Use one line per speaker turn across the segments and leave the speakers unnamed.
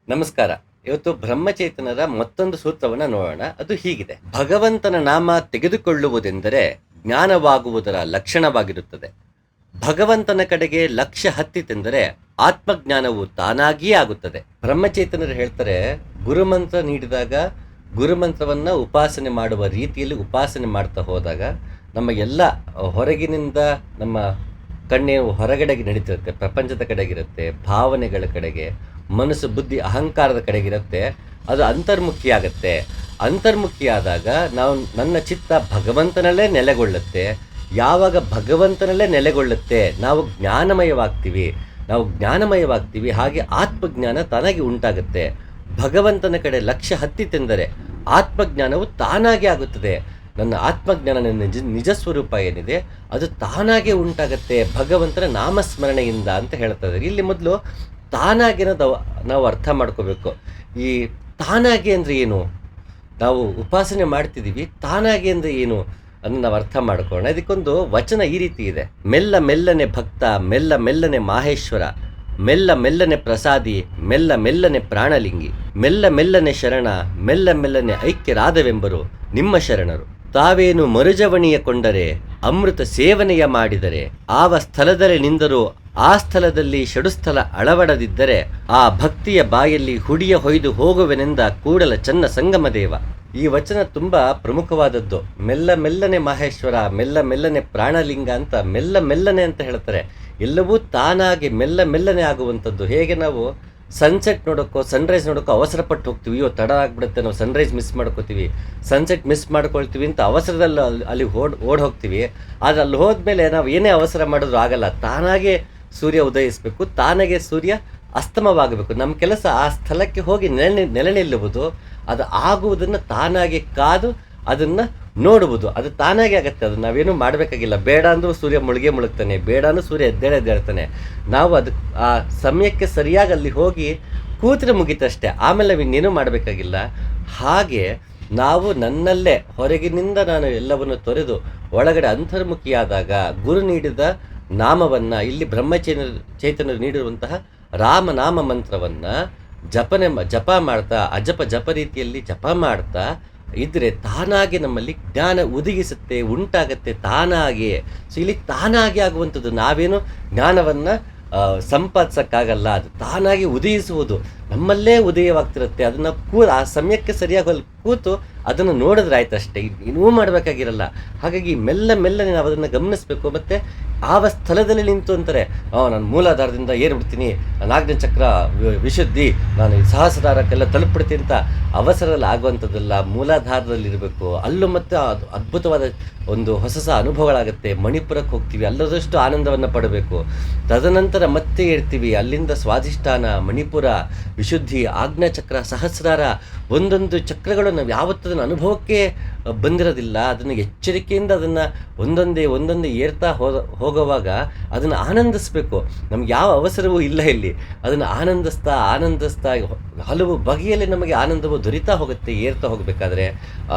ನಮಸ್ಕಾರ. ಇವತ್ತು ಬ್ರಹ್ಮಚೇತನರ ಮತ್ತೊಂದು ಸೂತ್ರವನ್ನ ನೋಡೋಣ. ಅದು ಹೀಗಿದೆ: ಭಗವಂತನ ನಾಮ ತೆಗೆದುಕೊಳ್ಳುವುದೆಂದರೆ ಜ್ಞಾನವಾಗುವುದರ ಲಕ್ಷಣವಾಗಿರುತ್ತದೆ. ಭಗವಂತನ ಕಡೆಗೆ ಲಕ್ಷ್ಯ ಹತ್ತಿತೆಂದರೆ ಆತ್ಮಜ್ಞಾನವು ತಾನಾಗಿಯೇ ಆಗುತ್ತದೆ. ಬ್ರಹ್ಮಚೇತನರು ಹೇಳ್ತಾರೆ, ಗುರುಮಂತ್ರ ನೀಡಿದಾಗ ಗುರುಮಂತ್ರವನ್ನ ಉಪಾಸನೆ ಮಾಡುವ ರೀತಿಯಲ್ಲಿ ಉಪಾಸನೆ ಮಾಡ್ತಾ ಹೋದಾಗ ನಮ್ಮ ಎಲ್ಲ ಹೊರಗಿನಿಂದ ನಮ್ಮ ಕಣ್ಣೇನು ಹೊರಗಡೆಗೆ ನಡೀತಿರುತ್ತೆ, ಪ್ರಪಂಚದ ಕಡೆಗಿರುತ್ತೆ, ಭಾವನೆಗಳ ಕಡೆಗೆ, ಮನಸ್ಸು ಬುದ್ಧಿ ಅಹಂಕಾರದ ಕಡೆಗಿರುತ್ತೆ, ಅದು ಅಂತರ್ಮುಖಿಯಾಗತ್ತೆ. ಅಂತರ್ಮುಖಿಯಾದಾಗ ನನ್ನ ಚಿತ್ತ ಭಗವಂತನಲ್ಲೇ ನೆಲೆಗೊಳ್ಳುತ್ತೆ. ಯಾವಾಗ ಭಗವಂತನಲ್ಲೇ ನೆಲೆಗೊಳ್ಳುತ್ತೆ ನಾವು ಜ್ಞಾನಮಯವಾಗ್ತೀವಿ. ಹಾಗೆ ಆತ್ಮಜ್ಞಾನ ತಾನಾಗಿ ಉಂಟಾಗುತ್ತೆ. ಭಗವಂತನ ಕಡೆ ಲಕ್ಷ್ಯ ಹತ್ತಿತೆಂದರೆ ಆತ್ಮಜ್ಞಾನವು ತಾನಾಗಿ ಆಗುತ್ತದೆ. ನನ್ನ ಆತ್ಮಜ್ಞಾನ, ನನ್ನ ನಿಜ ಸ್ವರೂಪ ಏನಿದೆ ಅದು ತಾನಾಗೆ ಉಂಟಾಗತ್ತೆ ಭಗವಂತನ ನಾಮಸ್ಮರಣೆಯಿಂದ ಅಂತ ಹೇಳ್ತಾ ಇದ್ದಾರೆ. ಇಲ್ಲಿ ಮೊದಲು ತಾನಾಗಿ ಅನ್ನೋದು ನಾವು ಅರ್ಥ ಮಾಡ್ಕೋಬೇಕು. ಈ ತಾನಾಗಿ ಅಂದರೆ ಏನು? ನಾವು ಉಪಾಸನೆ ಮಾಡ್ತಿದ್ದೀವಿ, ತಾನಾಗಿ ಅಂದರೆ ಏನು ಅದನ್ನು ನಾವು ಅರ್ಥ ಮಾಡ್ಕೊಳ್ಳೋಣ. ಇದಕ್ಕೊಂದು ವಚನ ಈ ರೀತಿ ಇದೆ: ಮೆಲ್ಲ ಮೆಲ್ಲನೆ ಭಕ್ತ, ಮೆಲ್ಲ ಮೆಲ್ಲನೆ ಮಾಹೇಶ್ವರ, ಮೆಲ್ಲ ಮೆಲ್ಲನೆ ಪ್ರಸಾದಿ, ಮೆಲ್ಲ ಮೆಲ್ಲನೆ ಪ್ರಾಣಲಿಂಗಿ, ಮೆಲ್ಲ ಮೆಲ್ಲನೆ ಶರಣ, ಮೆಲ್ಲ ಮೆಲ್ಲನೆ ಐಕ್ಯರಾದವೆಂಬರು ನಿಮ್ಮ ಶರಣರು. ತಾವೇನು ಮರುಜವಣಿಯ ಕೊಂಡರೆ, ಅಮೃತ ಸೇವನೆಯ ಮಾಡಿದರೆ, ಆವ ಸ್ಥಳದಲ್ಲಿ ನಿಂದರೂ ಆ ಸ್ಥಳದಲ್ಲಿ ಷಡುಸ್ಥಲ ಅಳವಡದಿದ್ದರೆ, ಆ ಭಕ್ತಿಯ ಬಾಯಲ್ಲಿ ಹುಡಿಯ ಹೊಯ್ದು ಹೋಗುವೆನೆಂದ ಕೂಡಲ ಚನ್ನ ಸಂಗಮ ದೇವ. ಈ ವಚನ ತುಂಬಾ ಪ್ರಮುಖವಾದದ್ದು. ಮೆಲ್ಲ ಮೆಲ್ಲನೆ ಮಾಹೇಶ್ವರ, ಮೆಲ್ಲ ಮೆಲ್ಲನೆ ಪ್ರಾಣಲಿಂಗ ಅಂತ ಮೆಲ್ಲ ಮೆಲ್ಲನೆ ಅಂತ ಹೇಳ್ತಾರೆ. ಎಲ್ಲವೂ ತಾನಾಗಿ ಮೆಲ್ಲ ಮೆಲ್ಲನೆ ಆಗುವಂಥದ್ದು. ಹೇಗೆ ನಾವು ಸನ್ಸೆಟ್ ನೋಡೋಕ್ಕೋ ಸನ್ರೈಸ್ ನೋಡೋಕ್ಕೋ ಅವಸರ ಪಟ್ಟು ಹೋಗ್ತೀವಿ, ಅಯ್ಯೋ ತಡ ಆಗ್ಬಿಡುತ್ತೆ, ನಾವು ಸನ್ರೈಸ್ ಮಿಸ್ ಮಾಡ್ಕೋತೀವಿ, ಸನ್ಸೆಟ್ ಮಿಸ್ ಮಾಡ್ಕೊಳ್ತೀವಿ ಅಂತ ಅವಸರದಲ್ಲಿ ಅಲ್ಲಿ ಓಡ್ ಹೋಗ್ತೀವಿ. ಆದರೆ ಅಲ್ಲಿ ಹೋದ್ಮೇಲೆ ನಾವು ಏನೇ ಅವಸರ ಮಾಡಿದ್ರು ಆಗಲ್ಲ. ತಾನಾಗೆ ಸೂರ್ಯ ಉದಯಿಸಬೇಕು, ತಾನಾಗೆ ಸೂರ್ಯ ಅಸ್ತಮವಾಗಬೇಕು. ನಮ್ಮ ಕೆಲಸ ಆ ಸ್ಥಳಕ್ಕೆ ಹೋಗಿ ನೆಲೆ ನಿಲ್ಲುವುದು, ಅದು ಆಗುವುದನ್ನು ತಾನಾಗೆ ಕಾದು ಅದನ್ನು ನೋಡುವುದು. ಅದು ತಾನಾಗೆ ಆಗುತ್ತೆ. ಅದು ನಾವೇನು ಮಾಡಬೇಕಾಗಿಲ್ಲ. ಬೇಡ ಅಂದರೂ ಸೂರ್ಯ ಮುಳುಗ್ತಾನೆ, ಬೇಡ ಅಂದರೂ ಸೂರ್ಯ ಎದ್ದೇಳ್ತಾನೆ. ನಾವು ಆ ಸಮಯಕ್ಕೆ ಸರಿಯಾಗಿ ಅಲ್ಲಿ ಹೋಗಿ ಕೂತ್ರೆ ಮುಗೀತಷ್ಟೇ. ಆಮೇಲೆ ನಾವಿನ್ನೇನು ಮಾಡಬೇಕಾಗಿಲ್ಲ. ಹಾಗೆ ನಾವು ನನ್ನಲ್ಲೇ ಹೊರಗಿನಿಂದ ನಾನು ಎಲ್ಲವನ್ನು ತೊರೆದು ಒಳಗಡೆ ಅಂತರ್ಮುಖಿಯಾದಾಗ ಗುರು ನೀಡಿದ ನಾಮವನ್ನು, ಇಲ್ಲಿ ಚೈತನ್ಯರು ನೀಡಿರುವಂತಹ ರಾಮನಾಮ ಮಂತ್ರವನ್ನು ಜಪ ಮಾಡ್ತಾ, ಜಪ ರೀತಿಯಲ್ಲಿ ಜಪ ಮಾಡ್ತಾ ಇದ್ರೆ ತಾನಾಗೆ ನಮ್ಮಲ್ಲಿ ಜ್ಞಾನ ಉದಿಗಿಸುತ್ತೆ, ಉಂಟಾಗತ್ತೆ ತಾನಾಗೆ. ಸೊ ಇಲ್ಲಿ ತಾನಾಗೆ ಆಗುವಂಥದ್ದು. ನಾವೇನು ಜ್ಞಾನವನ್ನು ಸಂಪಾದಿಸೋಕ್ಕಾಗಲ್ಲ, ಅದು ತಾನಾಗಿ ಉದಯಿಸುವುದು ನಮ್ಮಲ್ಲೇ ಉದಯವಾಗ್ತಿರುತ್ತೆ. ಅದನ್ನು ಆ ಸಮಯಕ್ಕೆ ಸರಿಯಾಗಿ ಕೂತು ಅದನ್ನು ನೋಡಿದ್ರೆ ಆಯ್ತು ಅಷ್ಟೇ, ಇನ್ನೂ ಮಾಡಬೇಕಾಗಿರಲ್ಲ. ಹಾಗಾಗಿ ಮೆಲ್ಲ ಮೆಲ್ಲನೆ ನಾವು ಅದನ್ನು ಗಮನಿಸಬೇಕು. ಮತ್ತು ಆವ ಸ್ಥಳದಲ್ಲಿ ನಿಂತು ಅಂತಾರೆ, ನಾನು ಮೂಲಾಧಾರದಿಂದ ಏರ್ಬಿಡ್ತೀನಿ, ನಾಲ್ಕನೇ ಚಕ್ರ ವಿಶುದ್ಧಿ, ನಾನು ಈ ಸಹಸ್ರಾರಕ್ಕೆಲ್ಲ ತಲುಪಿಡ್ತೀನಿ ಅಂತ ಅವಸರದಲ್ಲಿ ಆಗುವಂಥದ್ದಲ್ಲ. ಮೂಲಾಧಾರದಲ್ಲಿರಬೇಕು. ಅಲ್ಲೂ ಮತ್ತು ಅದು ಅದ್ಭುತವಾದ ಒಂದು ಹೊಸ ಅನುಭವಗಳಾಗುತ್ತೆ. ಮಣಿಪುರಕ್ಕೆ ಹೋಗ್ತೀವಿ, ಅಲ್ಲದಷ್ಟು ಆನಂದವನ್ನು ಪಡಬೇಕು. ತದನಂತರ ಮತ್ತೆ ಇರ್ತೀವಿ, ಅಲ್ಲಿಂದ ಸ್ವಾಧಿಷ್ಠಾನ, ಮಣಿಪುರ, ವಿಶುದ್ಧಿ, ಆಜ್ಞಾಚಕ್ರ, ಸಹಸ್ರಾರ, ಒಂದೊಂದು ಚಕ್ರಗಳು ನಾವು ಯಾವತ್ತದನ್ನು ಅನುಭವಕ್ಕೆ ಬಂದಿರೋದಿಲ್ಲ. ಅದನ್ನು ಎಚ್ಚರಿಕೆಯಿಂದ ಅದನ್ನು ಒಂದೊಂದೇ ಏರ್ತಾ ಹೋಗುವಾಗ ಅದನ್ನು ಆನಂದಿಸಬೇಕು. ನಮ್ಗೆ ಯಾವ ಅವಸರವೂ ಇಲ್ಲ ಇಲ್ಲಿ. ಅದನ್ನು ಆನಂದಿಸ್ತಾ ಹಲವು ಬಗೆಯಲ್ಲಿ ನಮಗೆ ಆನಂದವು ದೊರೀತಾ ಹೋಗುತ್ತೆ ಏರ್ತಾ ಹೋಗಬೇಕಾದ್ರೆ.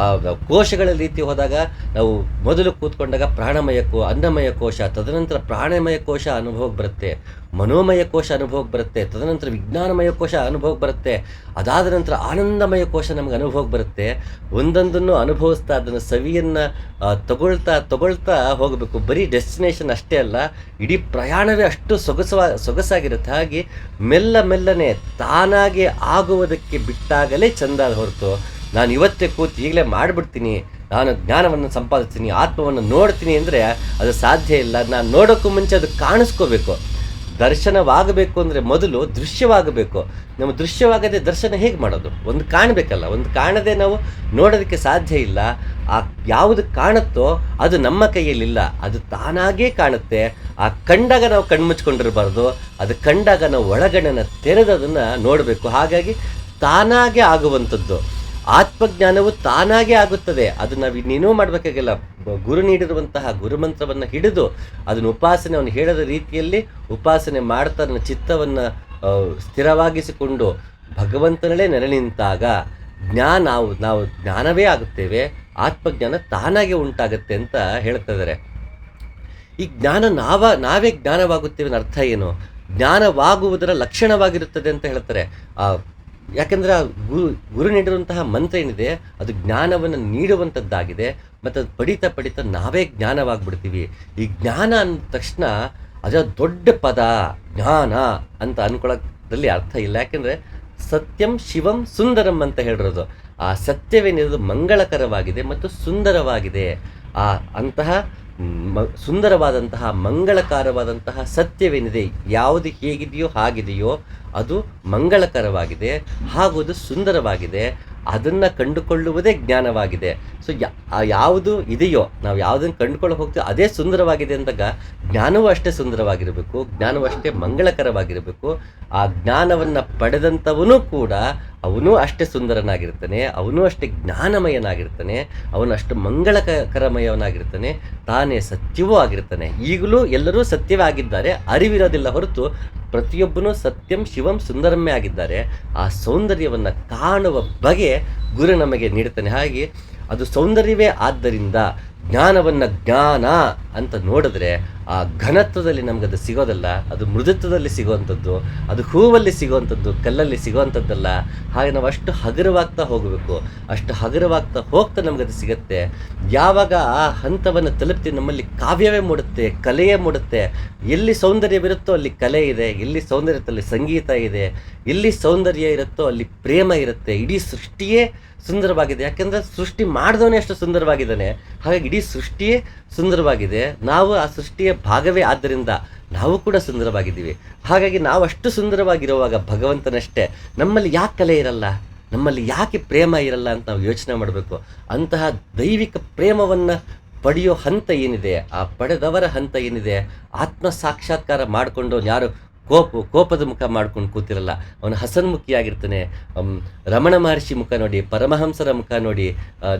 ಕೋಶಗಳ ರೀತಿ ಹೋದಾಗ ನಾವು ಮೊದಲು ಕೂತ್ಕೊಂಡಾಗ ಅನ್ನಮಯ ಕೋಶ, ತದನಂತರ ಪ್ರಾಣಮಯ ಕೋಶ ಅನುಭವಕ್ಕೆ ಬರುತ್ತೆ, ಮನೋಮಯ ಕೋಶ ಅನುಭವಕ್ಕೆ ಬರುತ್ತೆ, ತದನಂತರ ವಿಜ್ಞಾನಮಯ ಕೋಶ ಅನುಭವಕ್ಕೆ ಬರುತ್ತೆ, ಅದಾದ ನಂತರ ಆನಂದಮಯ ಕೋಶ ನಮಗೆ ಅನುಭವಕ್ಕೆ ಬರುತ್ತೆ. ಒಂದೊಂದನ್ನು ಅನುಭವಿಸ್ತಾ ಅದನ್ನು ಸವಿಯನ್ನು ತಗೊಳ್ತಾ ಹೋಗಬೇಕು. ಬರೀ ಡೆಸ್ಟಿನೇಷನ್ ಅಷ್ಟೇ ಅಲ್ಲ, ಇಡೀ ಪ್ರಯಾಣವೇ ಅಷ್ಟು ಸೊಗಸಾಗಿರುತ್ತೆ. ಹಾಗೆ ಮೆಲ್ಲ ಮೆಲ್ಲನೆ ತಾನಾಗೆ ಆಗುವುದಕ್ಕೆ ಬಿಟ್ಟಾಗಲೇ ಚೆಂದ ಹೊರತು ನಾನು ಇವತ್ತೇ ಕೂತು ಈಗಲೇ ಮಾಡಿಬಿಡ್ತೀನಿ, ನಾನು ಜ್ಞಾನವನ್ನು ಸಂಪಾದಿಸ್ತೀನಿ, ಆತ್ಮವನ್ನು ನೋಡ್ತೀನಿ ಅಂದರೆ ಅದು ಸಾಧ್ಯ ಇಲ್ಲ. ನಾನು ನೋಡೋಕ್ಕೂ ಮುಂಚೆ ಅದು ಕಾಣಿಸ್ಕೋಬೇಕು. ದರ್ಶನವಾಗಬೇಕು ಅಂದರೆ ಮೊದಲು ದೃಶ್ಯವಾಗಬೇಕು. ನಮ್ಮ ದೃಶ್ಯವಾಗದೆ ದರ್ಶನ ಹೇಗೆ ಮಾಡೋದು? ಒಂದು ಕಾಣಬೇಕಲ್ಲ, ಒಂದು ಕಾಣದೆ ನಾವು ನೋಡೋದಕ್ಕೆ ಸಾಧ್ಯ ಇಲ್ಲ. ಆ ಯಾವುದು ಕಾಣುತ್ತೋ ಅದು ನಮ್ಮ ಕೈಯಲ್ಲಿಲ್ಲ, ಅದು ತಾನಾಗೇ ಕಾಣುತ್ತೆ. ಆ ಕಂಡಾಗ ನಾವು ಕಣ್ಮುಚ್ಕೊಂಡಿರಬಾರ್ದು, ಅದು ಕಂಡಾಗ ನಾವು ಒಳಗಡೆನ ತೆರೆದು ಅದನ್ನು ನೋಡಬೇಕು. ಹಾಗಾಗಿ ತಾನಾಗೆ ಆಗುವಂಥದ್ದು ಆತ್ಮಜ್ಞಾನವು ತಾನಾಗೇ ಆಗುತ್ತದೆ. ಅದು ನಾವು ಇನ್ನೇನೂ ಮಾಡಬೇಕಾಗಿಲ್ಲ. ಗುರು ನೀಡಿರುವಂತಹ ಗುರುಮಂತ್ರವನ್ನು ಹಿಡಿದು ಅದನ್ನು ಅವನು ಹೇಳದ ರೀತಿಯಲ್ಲಿ ಉಪಾಸನೆ ಮಾಡ್ತಾ ನನ್ನ ಚಿತ್ತವನ್ನು ಸ್ಥಿರವಾಗಿಸಿಕೊಂಡು ಭಗವಂತನಲ್ಲೇ ನೆಲೆ ನಿಂತಾಗ ನಾವು ಜ್ಞಾನವೇ ಆಗುತ್ತೇವೆ. ಆತ್ಮಜ್ಞಾನ ತಾನಾಗೆ ಉಂಟಾಗುತ್ತೆ ಅಂತ ಹೇಳ್ತಾ ಇದ್ದಾರೆ. ಈ ಜ್ಞಾನ ನಾವೇ ಜ್ಞಾನವಾಗುತ್ತೇವೆ ಅರ್ಥ ಏನು? ಜ್ಞಾನವಾಗುವುದರ ಲಕ್ಷಣವಾಗಿರುತ್ತದೆ ಅಂತ ಹೇಳ್ತಾರೆ. ಯಾಕಂದರೆ ಆ ಗುರು ನೀಡಿರುವಂತಹ ಮಂತ್ರ ಏನಿದೆ ಅದು ಜ್ಞಾನವನ್ನು ನೀಡುವಂಥದ್ದಾಗಿದೆ. ಮತ್ತು ಅದು ಪಡಿತಾ ಪಡಿತಾ ನಾವೇ ಜ್ಞಾನವಾಗ್ಬಿಡ್ತೀವಿ. ಈ ಜ್ಞಾನ ಅಂದ ತಕ್ಷಣ ಅದರ ದೊಡ್ಡ ಪದ ಜ್ಞಾನ ಅಂತ ಅನ್ಕೊಳ್ಳೋದ್ರಲ್ಲಿ ಅರ್ಥ ಇಲ್ಲ. ಯಾಕೆಂದರೆ ಸತ್ಯಂ ಶಿವಂ ಸುಂದರಂ ಅಂತ ಹೇಳಿರೋದು. ಆ ಸತ್ಯವೇನಿರೋದು ಮಂಗಳಕರವಾಗಿದೆ ಮತ್ತು ಸುಂದರವಾಗಿದೆ. ಆ ಅಂತಹ ಸುಂದರವಾದಂತಹ ಮಂಗಳಕರವಾದಂತಹ ಸತ್ಯವೇನಿದೆ, ಯಾವುದು ಹೇಗಿದೆಯೋ ಹಾಗಿದೆಯೋ ಅದು ಮಂಗಳಕರವಾಗಿದೆ, ಹಾಗೂ ಅದು ಸುಂದರವಾಗಿದೆ. ಅದನ್ನು ಕಂಡುಕೊಳ್ಳುವುದೇ ಜ್ಞಾನವಾಗಿದೆ. ಸೊ ಯಾವುದು ಇದೆಯೋ, ನಾವು ಯಾವುದನ್ನು ಕಂಡುಕೊಳ್ಳೋಕೆ ಹೋಗ್ತೀವಿ ಅದೇ ಸುಂದರವಾಗಿದೆ ಅಂದಾಗ ಜ್ಞಾನವೂ ಅಷ್ಟೇ ಸುಂದರವಾಗಿರಬೇಕು, ಜ್ಞಾನವೂ ಅಷ್ಟೇ ಮಂಗಳಕರವಾಗಿರಬೇಕು. ಆ ಜ್ಞಾನವನ್ನು ಪಡೆದಂಥವನು ಕೂಡ ಅವನು ಅಷ್ಟೇ ಸುಂದರನಾಗಿರ್ತಾನೆ, ಅವನು ಅಷ್ಟೇ ಜ್ಞಾನಮಯನಾಗಿರ್ತಾನೆ, ಅವನು ಅಷ್ಟು ಮಂಗಳಕರಮಯವನಾಗಿರ್ತಾನೆ, ತಾನೇ ಸತ್ಯವೂ ಆಗಿರ್ತಾನೆ. ಈಗಲೂ ಎಲ್ಲರೂ ಸತ್ಯವೇ ಆಗಿದ್ದಾರೆ, ಅರಿವಿರೋದಿಲ್ಲ ಹೊರತು ಪ್ರತಿಯೊಬ್ಬನೂ ಸತ್ಯಂ ಶಿವಂ ಸುಂದರಮ್ಮೇ ಆಗಿದ್ದಾರೆ. ಆ ಸೌಂದರ್ಯವನ್ನು ಕಾಣುವ ಬಗೆ ಗುರು ನಮಗೆ ನೀಡ್ತಾನೆ. ಹಾಗೆ ಅದು ಸೌಂದರ್ಯವೇ ಆದ್ದರಿಂದ ಜ್ಞಾನವನ್ನು ಜ್ಞಾನ ಅಂತ ನೋಡಿದ್ರೆ ಆ ಘನತ್ವದಲ್ಲಿ ನಮಗದು ಸಿಗೋದಲ್ಲ, ಅದು ಮೃದುತ್ವದಲ್ಲಿ ಸಿಗುವಂಥದ್ದು, ಅದು ಹೂವಲ್ಲಿ ಸಿಗುವಂಥದ್ದು, ಕಲ್ಲಲ್ಲಿ ಸಿಗುವಂಥದ್ದಲ್ಲ. ಹಾಗೆ ನಾವು ಅಷ್ಟು ಹಗುರವಾಗ್ತಾ ಹೋಗಬೇಕು. ಅಷ್ಟು ಹಗುರವಾಗ್ತಾ ಹೋಗ್ತಾ ನಮಗದು ಸಿಗುತ್ತೆ. ಯಾವಾಗ ಆ ಹಂತವನ್ನು ತಲುಪ್ತೀವಿ ನಮ್ಮಲ್ಲಿ ಕಾವ್ಯವೇ ಮೂಡುತ್ತೆ, ಕಲೆಯೇ ಮೂಡುತ್ತೆ. ಎಲ್ಲಿ ಸೌಂದರ್ಯವಿರುತ್ತೋ ಅಲ್ಲಿ ಕಲೆ ಇದೆ, ಎಲ್ಲಿ ಸೌಂದರ್ಯ ಇರುತ್ತೋ ಅಲ್ಲಿ ಸಂಗೀತ ಇದೆ, ಎಲ್ಲಿ ಸೌಂದರ್ಯ ಇರುತ್ತೋ ಅಲ್ಲಿ ಪ್ರೇಮ ಇರುತ್ತೆ. ಇಡೀ ಸೃಷ್ಟಿಯೇ ಸುಂದರವಾಗಿದೆ. ಯಾಕೆಂದರೆ ಸೃಷ್ಟಿ ಮಾಡಿದವನೇ ಅಷ್ಟು ಸುಂದರವಾಗಿದ್ದಾನೆ. ಹಾಗಾಗಿ ಇಡೀ ಸೃಷ್ಟಿಯೇ ಸುಂದರವಾಗಿದೆ. ನಾವು ಆ ಸೃಷ್ಟಿಯ ಭಾಗವೇ ಆದ್ದರಿಂದ ನಾವು ಕೂಡ ಸುಂದರವಾಗಿದ್ದೀವಿ. ಹಾಗಾಗಿ ನಾವು ಅಷ್ಟು ಸುಂದರವಾಗಿರುವಾಗ ಭಗವಂತನಷ್ಟೇ ನಮ್ಮಲ್ಲಿ ಯಾಕೆ ಕಲೆ ಇರಲ್ಲ, ನಮ್ಮಲ್ಲಿ ಯಾಕೆ ಪ್ರೇಮ ಇರಲ್ಲ ಅಂತ ನಾವು ಯೋಚನೆ ಮಾಡಬೇಕು. ಅಂತಹ ದೈವಿಕ ಪ್ರೇಮವನ್ನು ಪಡೆಯೋ ಹಂತ ಏನಿದೆ, ಆ ಪಡೆದವರ ಹಂತ ಏನಿದೆ, ಆತ್ಮ ಸಾಕ್ಷಾತ್ಕಾರ ಮಾಡಿಕೊಂಡು ಯಾರು ಕೋಪದ ಮುಖ ಮಾಡ್ಕೊಂಡು ಕೂತಿರಲ್ಲ, ಅವನು ಹಸನ್ಮುಖಿಯಾಗಿರ್ತಾನೆ. ರಮಣ ಮಹರ್ಷಿ ಮುಖ ನೋಡಿ, ಪರಮಹಂಸರ ಮುಖ ನೋಡಿ,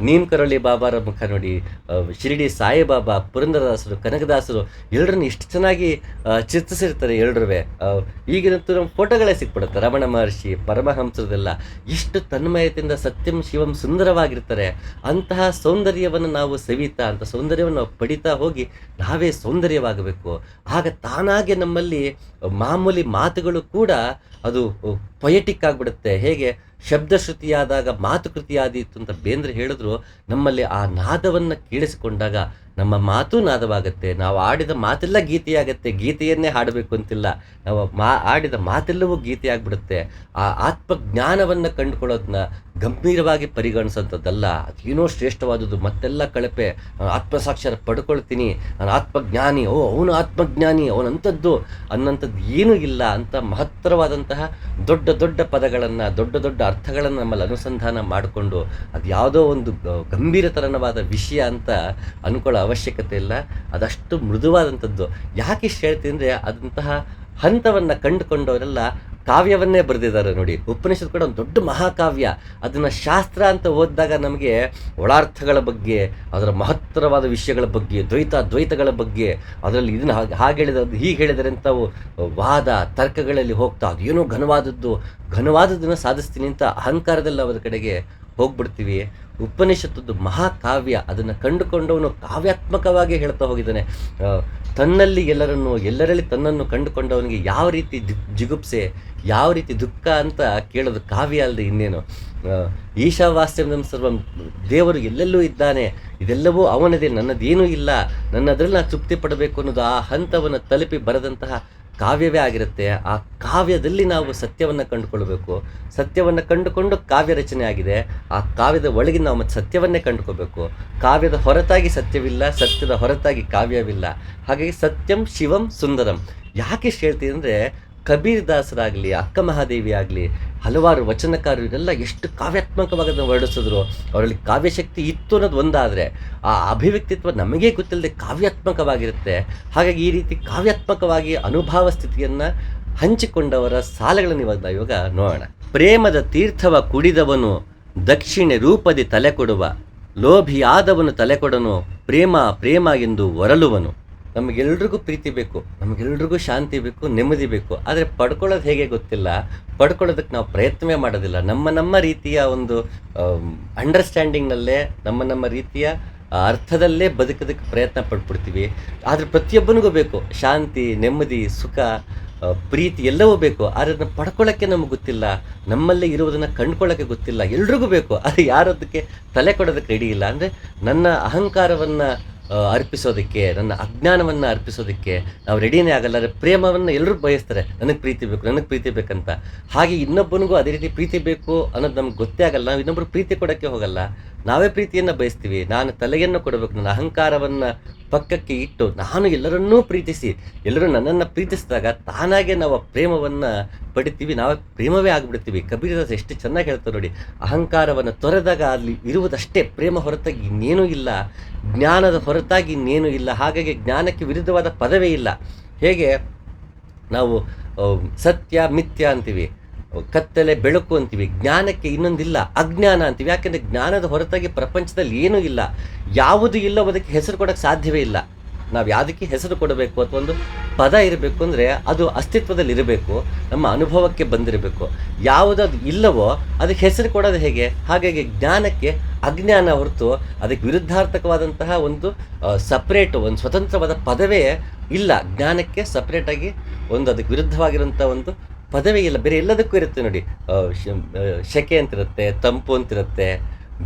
ನೀಮ್ ಕರೋಳಿ ಬಾಬಾರ ಮುಖ ನೋಡಿ, ಶಿರಡಿ ಸಾಯಿಬಾಬಾ, ಪುರಂದರದಾಸರು, ಕನಕದಾಸರು ಎಲ್ಲರನ್ನು ಇಷ್ಟು ಚೆನ್ನಾಗಿ ಚಿತ್ರಿಸಿರ್ತಾರೆ ಎಲ್ಲರೂ. ಈಗಿನಂತೂ ನಮ್ಮ ಫೋಟೋಗಳೇ ಸಿಕ್ಬಿಡುತ್ತೆ. ರಮಣ ಮಹರ್ಷಿ, ಪರಮಹಂಸರದೆಲ್ಲ ಇಷ್ಟು ತನ್ಮಯತೆಯಿಂದ ಸತ್ಯಂ ಶಿವಂ ಸುಂದರವಾಗಿರ್ತಾರೆ. ಅಂತಹ ಸೌಂದರ್ಯವನ್ನು ನಾವು ಸವಿತಾ, ಅಂತ ಸೌಂದರ್ಯವನ್ನು ನಾವು ಪಡಿತಾ ಹೋಗಿ ನಾವೇ ಸೌಂದರ್ಯವಾಗಬೇಕು. ಆಗ ತಾನಾಗೆ ನಮ್ಮಲ್ಲಿ ಮಾಮೂಲಿ ಮಾತುಗಳು ಕೂಡ ಅದು ಪೊಯೆಟಿಕ್ ಆಗಿಬಿಡುತ್ತೆ. ಹೇಗೆ ಶಬ್ದಶ್ರುತಿಯಾದಾಗ ಮಾತುಕೃತಿಯಾದೀತು ಅಂತ ಬೇಂದ್ರೆ ಹೇಳಿದ್ರು, ನಮ್ಮಲ್ಲಿ ಆ ನಾದವನ್ನು ಕೇಳಿಸಿಕೊಂಡಾಗ ನಮ್ಮ ಮಾತು ನಾದವಾಗುತ್ತೆ. ನಾವು ಆಡಿದ ಮಾತೆಲ್ಲ ಗೀತೆಯಾಗತ್ತೆ. ಗೀತೆಯನ್ನೇ ಹಾಡಬೇಕು ಅಂತಿಲ್ಲ, ನಾವು ಆಡಿದ ಮಾತೆಲ್ಲವೂ ಗೀತೆಯಾಗ್ಬಿಡುತ್ತೆ. ಆ ಆತ್ಮಜ್ಞಾನವನ್ನು ಕಂಡುಕೊಳ್ಳೋದನ್ನ ಗಂಭೀರವಾಗಿ ಪರಿಗಣಿಸೋಂಥದ್ದಲ್ಲ. ಅದೇನೋ ಶ್ರೇಷ್ಠವಾದದ್ದು, ಮತ್ತೆಲ್ಲ ಕಳಪೆ. ನಾನು ಆತ್ಮಸಾಕ್ಷರ ಪಡ್ಕೊಳ್ತೀನಿ, ನಾನು ಆತ್ಮಜ್ಞಾನಿ, ಅವನು ಆತ್ಮಜ್ಞಾನಿ, ಅವನಂಥದ್ದು ಅನ್ನೋಂಥದ್ದು ಏನೂ ಇಲ್ಲ ಅಂತ ಮಹತ್ತರವಾದಂತಹ ದೊಡ್ಡ ದೊಡ್ಡ ಪದಗಳನ್ನು, ದೊಡ್ಡ ದೊಡ್ಡ ಅರ್ಥಗಳನ್ನು ನಮ್ಮಲ್ಲಿ ಅನುಸಂಧಾನ ಮಾಡಿಕೊಂಡು ಅದು ಯಾವುದೋ ಒಂದು ಗಂಭೀರತರವಾದ ವಿಷಯ ಅಂತ ಅಂದ್ಕೊಳ್ಳೋ ಅವಶ್ಯಕತೆ ಇಲ್ಲ. ಅದಷ್ಟು ಮೃದುವಾದಂಥದ್ದು. ಯಾಕೆ ಇಷ್ಟು ಹೇಳ್ತೀನಿ ಅಂದರೆ, ಅದಂತಹ ಹಂತವನ್ನು ಕಂಡುಕೊಂಡವರೆಲ್ಲ ಕಾವ್ಯವನ್ನೇ ಬರೆದಿದ್ದಾರೆ ನೋಡಿ. ಉಪನಿಷತ್ ಕೂಡ ಒಂದು ದೊಡ್ಡ ಮಹಾಕಾವ್ಯ. ಅದನ್ನು ಶಾಸ್ತ್ರ ಅಂತ ಓದಿದಾಗ ನಮಗೆ ಒಳಾರ್ಥಗಳ ಬಗ್ಗೆ, ಅದರ ಮಹತ್ತರವಾದ ವಿಷಯಗಳ ಬಗ್ಗೆ, ದ್ವೈತಗಳ ಬಗ್ಗೆ, ಅದರಲ್ಲಿ ಇದನ್ನು ಹಾಗೆ ಹೇಳಿದ ಹೀಗೆ ಹೇಳಿದರೆ ಅಂತವು ವಾದ ತರ್ಕಗಳಲ್ಲಿ ಹೋಗ್ತಾ ಅದು ಏನೋ ಘನವಾದದ್ದನ್ನು ಸಾಧಿಸ್ತೀನಿ ಅಂತ ಅಹಂಕಾರದಲ್ಲಿ ಅವರ ಕಡೆಗೆ ಹೋಗ್ಬಿಡ್ತೀವಿ. ಉಪನಿಷತ್ತದ್ದು ಮಹಾಕಾವ್ಯ, ಅದನ್ನು ಕಂಡುಕೊಂಡವನು ಕಾವ್ಯಾತ್ಮಕವಾಗಿ ಹೇಳ್ತಾ ಹೋಗಿದ್ದಾನೆ. ತನ್ನಲ್ಲಿ ಎಲ್ಲರಲ್ಲಿ ತನ್ನನ್ನು ಕಂಡುಕೊಂಡವನಿಗೆ ಯಾವ ರೀತಿ ಜಿಗುಪ್ಸೆ, ಯಾವ ರೀತಿ ದುಃಖ ಅಂತ ಕೇಳೋದು ಕಾವ್ಯ ಅಲ್ಲದೆ ಇನ್ನೇನು. ಈಶಾವಾಸ್ಯಂ ಸರ್ವಂ, ದೇವರು ಎಲ್ಲೆಲ್ಲೂ ಇದ್ದಾನೆ, ಇದೆಲ್ಲವೂ ಅವನದೇ, ನನ್ನದೇನೂ ಇಲ್ಲ, ನನ್ನದ್ರಲ್ಲಿ ನಾನು ತೃಪ್ತಿ ಪಡಬೇಕು ಅನ್ನೋದು ಆ ಹಂತವನ್ನು ತಲುಪಿ ಬರೆದಂತಹ ಕಾವ್ಯವೇ ಆಗಿರುತ್ತೆ. ಆ ಕಾವ್ಯದಲ್ಲಿ ನಾವು ಸತ್ಯವನ್ನು ಕಂಡುಕೊಳ್ಬೇಕು. ಸತ್ಯವನ್ನು ಕಂಡುಕೊಂಡು ಕಾವ್ಯ ರಚನೆ ಆಗಿದೆ. ಆ ಕಾವ್ಯದ ಒಳಗೆ ನಾವು ಮತ್ತೆ ಸತ್ಯವನ್ನೇ ಕಂಡುಕೋಬೇಕು. ಕಾವ್ಯದ ಹೊರತಾಗಿ ಸತ್ಯವಿಲ್ಲ, ಸತ್ಯದ ಹೊರತಾಗಿ ಕಾವ್ಯವಿಲ್ಲ. ಹಾಗಾಗಿ ಸತ್ಯಂ ಶಿವಂ ಸುಂದರಂ. ಯಾಕೆ ಇಷ್ಟು ಹೇಳ್ತೀನಿ ಅಂದರೆ, ಕಬೀರ್ ದಾಸರಾಗಲಿ, ಅಕ್ಕ ಮಹಾದೇವಿ ಆಗಲಿ, ಹಲವಾರು ವಚನಕಾರರು ಇದೆಲ್ಲ ಎಷ್ಟು ಕಾವ್ಯಾತ್ಮಕವಾಗಿ ಅದನ್ನು ವರ್ಣಿಸಿದ್ರು. ಅವರಲ್ಲಿ ಕಾವ್ಯಶಕ್ತಿ ಇತ್ತು ಅನ್ನೋದು ಒಂದಾದರೆ, ಆ ಅಭಿವ್ಯಕ್ತಿತ್ವ ನಮಗೇ ಗೊತ್ತಿಲ್ಲದೆ ಕಾವ್ಯಾತ್ಮಕವಾಗಿರುತ್ತೆ. ಹಾಗಾಗಿ ಈ ರೀತಿ ಕಾವ್ಯಾತ್ಮಕವಾಗಿ ಅನುಭವ ಸ್ಥಿತಿಯನ್ನು ಹಂಚಿಕೊಂಡವರ ಸಾಲಗಳನ್ನು ಇವಾಗ ನೋಡೋಣ. ಪ್ರೇಮದ ತೀರ್ಥವ ಕುಡಿದವನು ದಕ್ಷಿಣೆ ರೂಪದಿ ತಲೆ ಕೊಡುವ, ಲೋಭಿಯಾದವನು ತಲೆ ಕೊಡನು ಪ್ರೇಮ ಎಂದು ಹೊರಳುವನು. ನಮಗೆಲ್ರಿಗೂ ಪ್ರೀತಿ ಬೇಕು, ನಮಗೆಲ್ರಿಗೂ ಶಾಂತಿ ಬೇಕು, ನೆಮ್ಮದಿ ಬೇಕು. ಆದರೆ ಪಡ್ಕೊಳ್ಳೋದು ಹೇಗೆ ಗೊತ್ತಿಲ್ಲ, ಪಡ್ಕೊಳ್ಳೋದಕ್ಕೆ ನಾವು ಪ್ರಯತ್ನವೇ ಮಾಡೋದಿಲ್ಲ. ನಮ್ಮ ರೀತಿಯ ಒಂದು ಅಂಡರ್ಸ್ಟ್ಯಾಂಡಿಂಗ್ನಲ್ಲೇ, ನಮ್ಮ ರೀತಿಯ ಅರ್ಥದಲ್ಲೇ ಬದುಕೋದಕ್ಕೆ ಪ್ರಯತ್ನ ಪಡ್ಬಿಡ್ತೀವಿ. ಆದರೆ ಪ್ರತಿಯೊಬ್ಬನಿಗೂ ಬೇಕು ಶಾಂತಿ, ನೆಮ್ಮದಿ, ಸುಖ, ಪ್ರೀತಿ ಎಲ್ಲವೂ ಬೇಕು. ಆದರೆ ಅದನ್ನು ಪಡ್ಕೊಳ್ಳೋಕ್ಕೆ ನಮಗೆ ಗೊತ್ತಿಲ್ಲ. ನಮ್ಮಲ್ಲಿ ಇರುವುದನ್ನು ಕಂಡ್ಕೊಳ್ಳೋಕ್ಕೆ ಗೊತ್ತಿಲ್ಲ. ಎಲ್ರಿಗೂ ಬೇಕು, ಆದರೆ ಯಾರು ಅದಕ್ಕೆ ತಲೆ ಕೊಡೋದಕ್ಕೆ ರೆಡಿ ಇಲ್ಲ. ಅಂದರೆ ನನ್ನ ಅಹಂಕಾರವನ್ನು ಅರ್ಪಿಸೋದಕ್ಕೆ, ನನ್ನ ಅಜ್ಞಾನವನ್ನು ಅರ್ಪಿಸೋದಕ್ಕೆ ನಾವು ರೆಡಿನೇ ಆಗಲ್ಲ. ಆದರೆ ಪ್ರೇಮವನ್ನು ಎಲ್ಲರೂ ಬಯಸ್ತಾರೆ, ನನಗೆ ಪ್ರೀತಿ ಬೇಕು, ನನಗೆ ಪ್ರೀತಿ ಬೇಕಂತ. ಹಾಗೆ ಇನ್ನೊಬ್ಬನಿಗೂ ಅದೇ ರೀತಿ ಪ್ರೀತಿ ಬೇಕು ಅನ್ನೋದು ನಮ್ಗೆ ಗೊತ್ತೇ ಆಗಲ್ಲ. ನಾವು ಇನ್ನೊಬ್ಬರು ಪ್ರೀತಿ ಕೊಡೋಕ್ಕೆ ಹೋಗಲ್ಲ, ನಾವೇ ಪ್ರೀತಿಯನ್ನು ಬಯಸ್ತೀವಿ. ನಾನು ತಲೆಯನ್ನು ಕೊಡಬೇಕು, ನನ್ನ ಅಹಂಕಾರವನ್ನು ಪಕ್ಕಕ್ಕೆ ಇಟ್ಟು ನಾನು ಎಲ್ಲರನ್ನೂ ಪ್ರೀತಿಸಿ, ಎಲ್ಲರೂ ನನ್ನನ್ನು ಪ್ರೀತಿಸಿದಾಗ ತಾನಾಗೆ ನಾವು ಪ್ರೇಮವನ್ನು ಪಡಿತೀವಿ, ನಾವೇ ಪ್ರೇಮವೇ ಆಗಿಬಿಡ್ತೀವಿ. ಕಬೀರದಾಸ್ ಎಷ್ಟು ಚೆನ್ನಾಗಿ ಹೇಳ್ತಾರೆ ನೋಡಿ, ಅಹಂಕಾರವನ್ನು ತೊರೆದಾಗ ಅಲ್ಲಿ ಇರುವುದಷ್ಟೇ ಪ್ರೇಮ, ಹೊರತಾಗಿ ಇನ್ನೇನೂ ಇಲ್ಲ. ಜ್ಞಾನದ ಹೊರತಾಗಿ ಇನ್ನೇನೂ ಇಲ್ಲ. ಹಾಗಾಗಿ ಜ್ಞಾನಕ್ಕೆ ವಿರುದ್ಧವಾದ ಪದವೇ ಇಲ್ಲ. ಹೇಗೆ ನಾವು ಸತ್ಯ ಮಿಥ್ಯ ಅಂತೀವಿ, ಕತ್ತಲೆ ಬೆಳಕು ಅಂತೀವಿ, ಜ್ಞಾನಕ್ಕೆ ಇನ್ನೊಂದಿಲ್ಲ, ಅಜ್ಞಾನ ಅಂತೀವಿ. ಯಾಕೆಂದರೆ ಜ್ಞಾನದ ಹೊರತಾಗಿ ಪ್ರಪಂಚದಲ್ಲಿ ಏನೂ ಇಲ್ಲ. ಯಾವುದು ಇಲ್ಲವೋ ಅದಕ್ಕೆ ಹೆಸರು ಕೊಡೋಕ್ಕೆ ಸಾಧ್ಯವೇ ಇಲ್ಲ. ನಾವು ಯಾವುದಕ್ಕೆ ಹೆಸರು ಕೊಡಬೇಕು ಅಥವಾ ಒಂದು ಪದ ಇರಬೇಕು ಅಂದರೆ ಅದು ಅಸ್ತಿತ್ವದಲ್ಲಿ ಇರಬೇಕು, ನಮ್ಮ ಅನುಭವಕ್ಕೆ ಬಂದಿರಬೇಕು. ಯಾವುದದು ಇಲ್ಲವೋ ಅದಕ್ಕೆ ಹೆಸರು ಕೊಡೋದು ಹೇಗೆ? ಹಾಗಾಗಿ ಜ್ಞಾನಕ್ಕೆ ಅಜ್ಞಾನ ಹೊರತು ಅದಕ್ಕೆ ವಿರುದ್ಧಾರ್ಥಕವಾದಂತಹ ಒಂದು ಸಪ್ರೇಟು, ಒಂದು ಸ್ವತಂತ್ರವಾದ ಪದವೇ ಇಲ್ಲ. ಜ್ಞಾನಕ್ಕೆ ಸಪ್ರೇಟಾಗಿ ಒಂದು ಅದಕ್ಕೆ ವಿರುದ್ಧವಾಗಿರೋಂಥ ಒಂದು ಪದವೇ ಇಲ್ಲ. ಬೇರೆ ಎಲ್ಲದಕ್ಕೂ ಇರುತ್ತೆ ನೋಡಿ, ಸೆಕೆ ಅಂತಿರುತ್ತೆ, ತಂಪು ಅಂತಿರುತ್ತೆ,